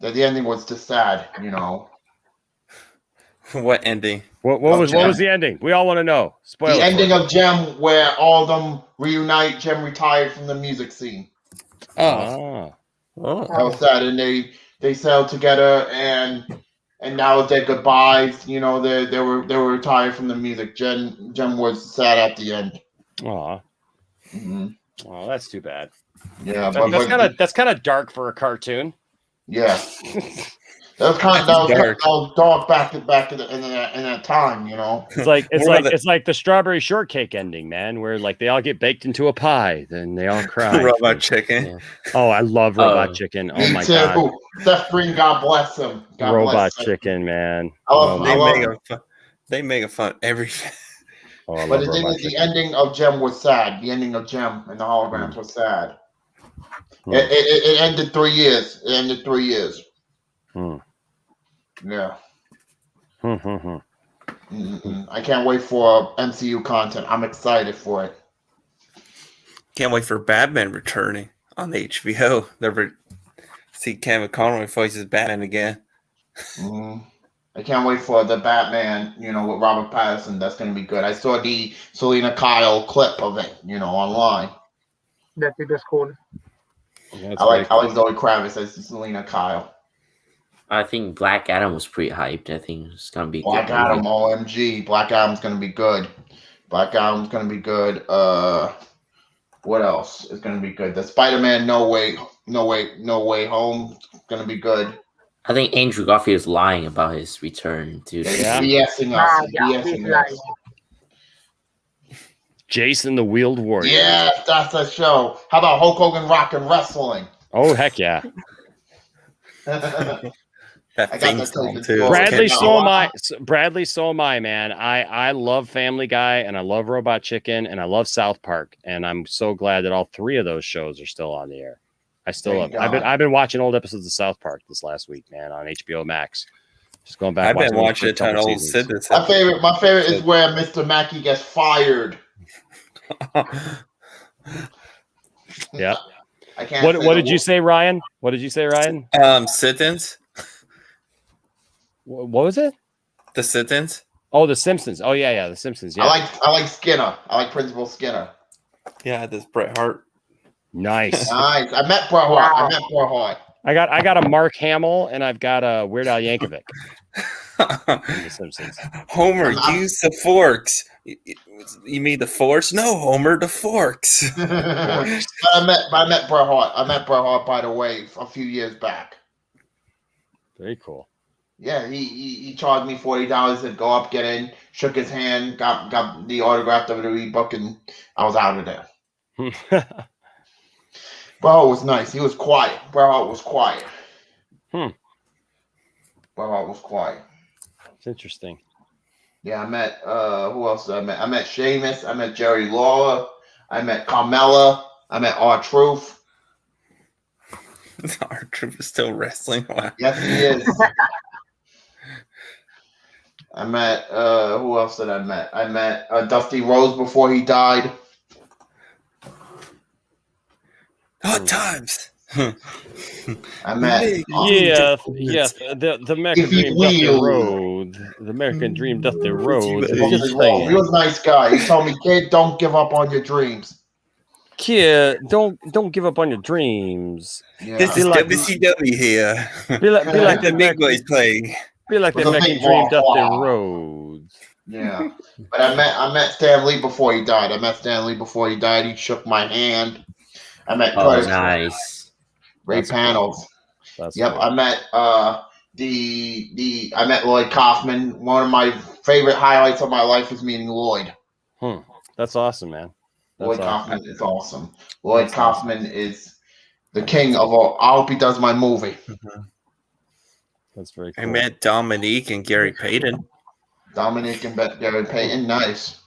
The ending was just sad, you know. What ending? What was the ending? We all want to know. Spoiler. The ending of Gem, where all of them reunite. Gem retired from the music scene. Oh. That was sad, and they they sailed together, and that was their goodbyes. You know, they were retired from the music. Jem was sad at the end. Aw. Mm-hmm. Oh, that's too bad. Yeah, that's kind of dark for a cartoon. Yeah. That was dark back in that time, you know. It's like the Strawberry Shortcake ending, man, where like they all get baked into a pie, then they all cry. Robot Chicken. Yeah. Oh, I love Robot Chicken. Oh my too. god. Seth Green, God bless him. God Robot bless Chicken, man. They make a fun everything. Oh, I but love the thing Robot is, the Chicken. ending of Gem was sad. The ending of Gem and the holograms was sad. Hmm. It ended 3 years. It ended 3 years. Hmm. Yeah. Hmm. I can't wait for MCU content. I'm excited for it. Can't wait for Batman returning on HBO. See Kevin Conroy voices Batman again. I can't wait for the Batman, you know, with Robert Pattinson. That's going to be good. I saw the Selena Kyle clip of it, you know, online. That it was cool. I like Zoe Kravitz as Selena Kyle. I think Black Adam was pretty hyped. I think it's gonna be Black good Adam, movie. OMG. Black Adam's going to be good. Black Adam's going to be good. What else is going to be good? The Spider-Man No Way Home is going to be good. I think Andrew Garfield is lying about his return to. BSing us. BSing us. Jason the Wheeled Warrior. Yes, that's a show. How about Hulk Hogan Rock and Wrestling? Oh heck yeah. That theme song too. Bradley, so am I. Bradley, so am I, man. I love Family Guy and I love Robot Chicken and I love South Park, and I'm so glad that all three of those shows are still on the air. I still love it. I've been watching old episodes of South Park this last week, man, on HBO Max. Just going back. I've been watching a ton of old seasons. My favorite is where Mr. Mackey gets fired. Yeah. I can't. What did you say, Ryan? What did you say, Ryan? Sit-ins. What was it? The Sit-ins. Oh, The Simpsons. Oh yeah, The Simpsons. Yeah. I like Skinner. I like Principal Skinner. Yeah, this Bret Hart. Nice. Nice. I met Bret Hart. I got a Mark Hamill and I've got a Weird Al Yankovic. The Simpsons. Homer, use the forks. You mean the force? No, Homer, the forks. I met Bret Hart. I met Bret Hart, by the way, a few years back. Very cool. Yeah, he charged me $40 to go up, get in, shook his hand, got the autographed WWE book, and I was out of there. Bret Hart was nice. He was quiet. Bret Hart was quiet. Bret Hart was quiet. It's interesting. Yeah, I met who else did I met? I met Sheamus. I met Jerry Lawler. I met Carmella. I met R-Truth. R-Truth is still wrestling. Wow. Yes, he is. I met who else did I met? I met Dusty Rhodes before he died. Hot times. I met the American Dream Dusty Rhodes. The American Dream Dusty Rhodes. He was a nice guy. He told me, kid, don't give up on your dreams. Kid, don't give up on your dreams. Yeah. This is WCW here. Be like the big boys playing. Be like the American Dream Dusty Rhodes. Yeah, but I met Stan Lee before he died. He shook my hand. I met Curtis. Nice. Ray Panels. That's yep, cool. I met I met Lloyd Kaufman. One of my favorite highlights of my life is meeting Lloyd. That's awesome, man. Lloyd Kaufman is awesome. Lloyd Kaufman is the king of all. I hope he does my movie. That's very cool. I met Dominique and Gary Payton. Dominique and Gary Payton, nice.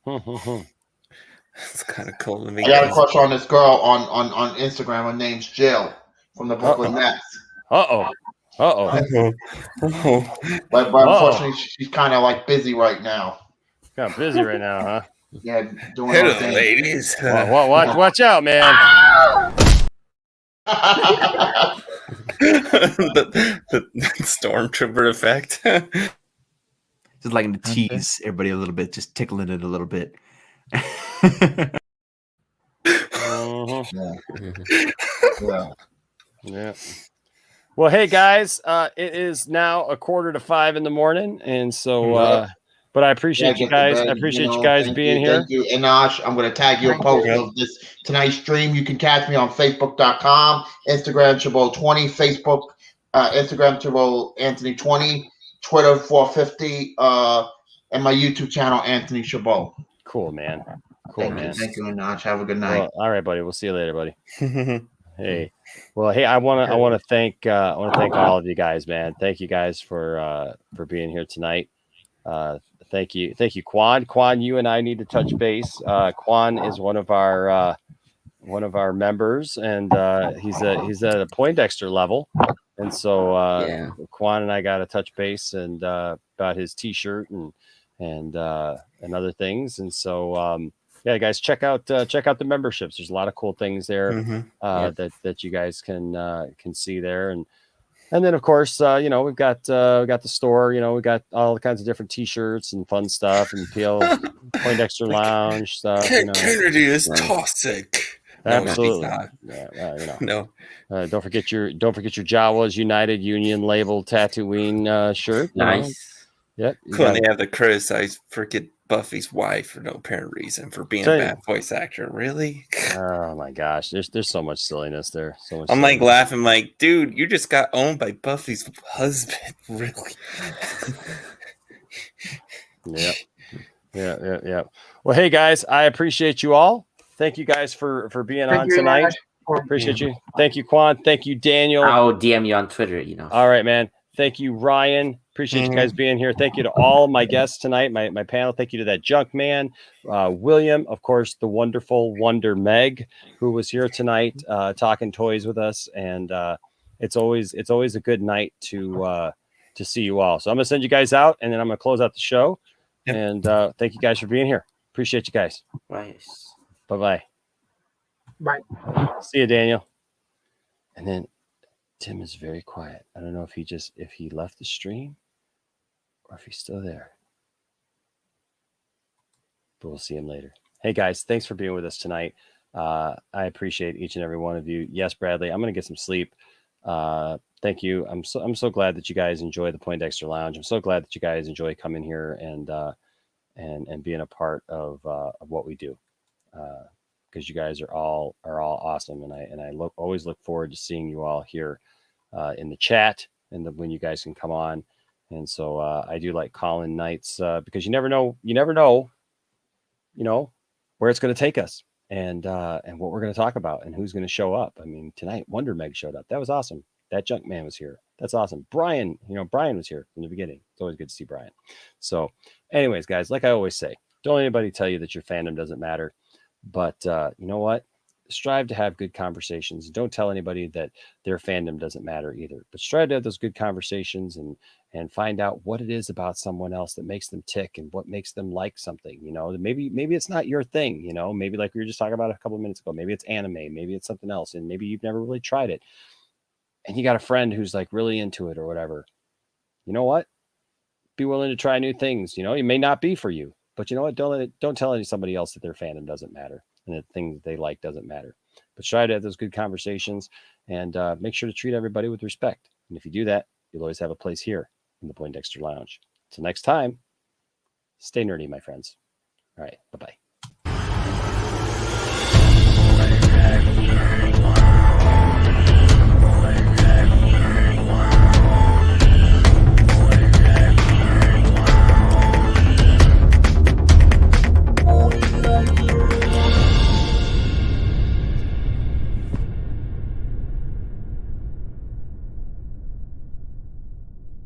It's kind of cool to me. I got a crush on this girl on Instagram. Her name's Jill from the Brooklyn Nets. But unfortunately, she's kind of like busy right now. Kind of busy right now, huh? Yeah, doing Hello, her thing. ladies. Watch out, man. the stormtrooper effect. Just like to tease everybody a little bit, just tickling it a little bit. Yeah. Well, hey guys, it is now 4:45 in the morning, and so but I appreciate you guys. I appreciate you guys being here. Thank you, Inosh. I'm going to tag you a post of this tonight's stream. You can catch me on Facebook.com, Instagram Chabot20, Facebook, Instagram Chabot Anthony 20, Twitter 450, and my YouTube channel Anthony Chabot. Cool, man. Cool, man. Thank you, Inosh. Have a good night. Well, all right, buddy. We'll see you later, buddy. Hey, well, hey, I want to thank all of you guys, man. Thank you guys for being here tonight. Thank you, Quan. Quan, you and I need to touch base. Quan is one of our members, and he's at a Poindexter level, and so Quan and I got to touch base and about his T-shirt and other things, and so. Yeah, guys, check out the memberships. There's a lot of cool things there that you guys can see there, and then of course we've got the store. We got all kinds of different T-shirts and fun stuff and Poindexter Lounge stuff. Kennedy is toxic. Absolutely. No. Don't forget your Jawas United Union label Tatooine shirt. Nice. Yep. When they have to criticize forget Buffy's wife for no apparent reason for being a bad voice actor. Really? Oh my gosh, there's so much silliness there. So much. I'm like laughing, like, dude, you just got owned by Buffy's husband. Really? Yeah. Well, hey guys, I appreciate you all. Thank you guys for being on tonight. Appreciate you. Thank you, Quan. Thank you, Daniel. I'll DM you on Twitter. All right, man. Thank you, Ryan. Appreciate you guys being here. Thank you to all my guests tonight, my panel. Thank you to that junk man, William, of course, the wonderful Wonder Meg, who was here tonight talking toys with us. And it's always a good night to see you all. So I'm gonna send you guys out, and then I'm gonna close out the show. Yep. And thank you guys for being here. Appreciate you guys. Nice. Bye. Bye. See you, Daniel. And then Tim is very quiet. I don't know if he left the stream or if he's still there. But we'll see him later. Hey guys, thanks for being with us tonight. I appreciate each and every one of you. Yes, Bradley, I'm gonna get some sleep. Thank you. I'm so glad that you guys enjoy the Poindexter Lounge. I'm so glad that you guys enjoy coming here and being a part of what we do. Because you guys are all awesome, and I always look forward to seeing you all here in the chat and when you guys can come on. And so I do like call-in nights because you never know, where it's going to take us and what we're going to talk about and who's going to show up. I mean, tonight Wonder Meg showed up. That was awesome. That junk man was here. That's awesome. Brian was here from the beginning. It's always good to see Brian. So, anyways, guys, like I always say, don't let anybody tell you that your fandom doesn't matter. But you know what? Strive to have good conversations. Don't tell anybody that their fandom doesn't matter either. But strive to have those good conversations and find out what it is about someone else that makes them tick and what makes them like something. Maybe it's not your thing. Maybe like we were just talking about a couple of minutes ago. Maybe it's anime. Maybe it's something else, and maybe you've never really tried it. And you got a friend who's like really into it or whatever. You know what? Be willing to try new things. It may not be for you. But you know what? Don't tell somebody else that their fandom doesn't matter and the thing that they like doesn't matter. But try to have those good conversations and make sure to treat everybody with respect. And if you do that, you'll always have a place here in the Poindexter Lounge. Till next time, stay nerdy, my friends. All right. Bye-bye.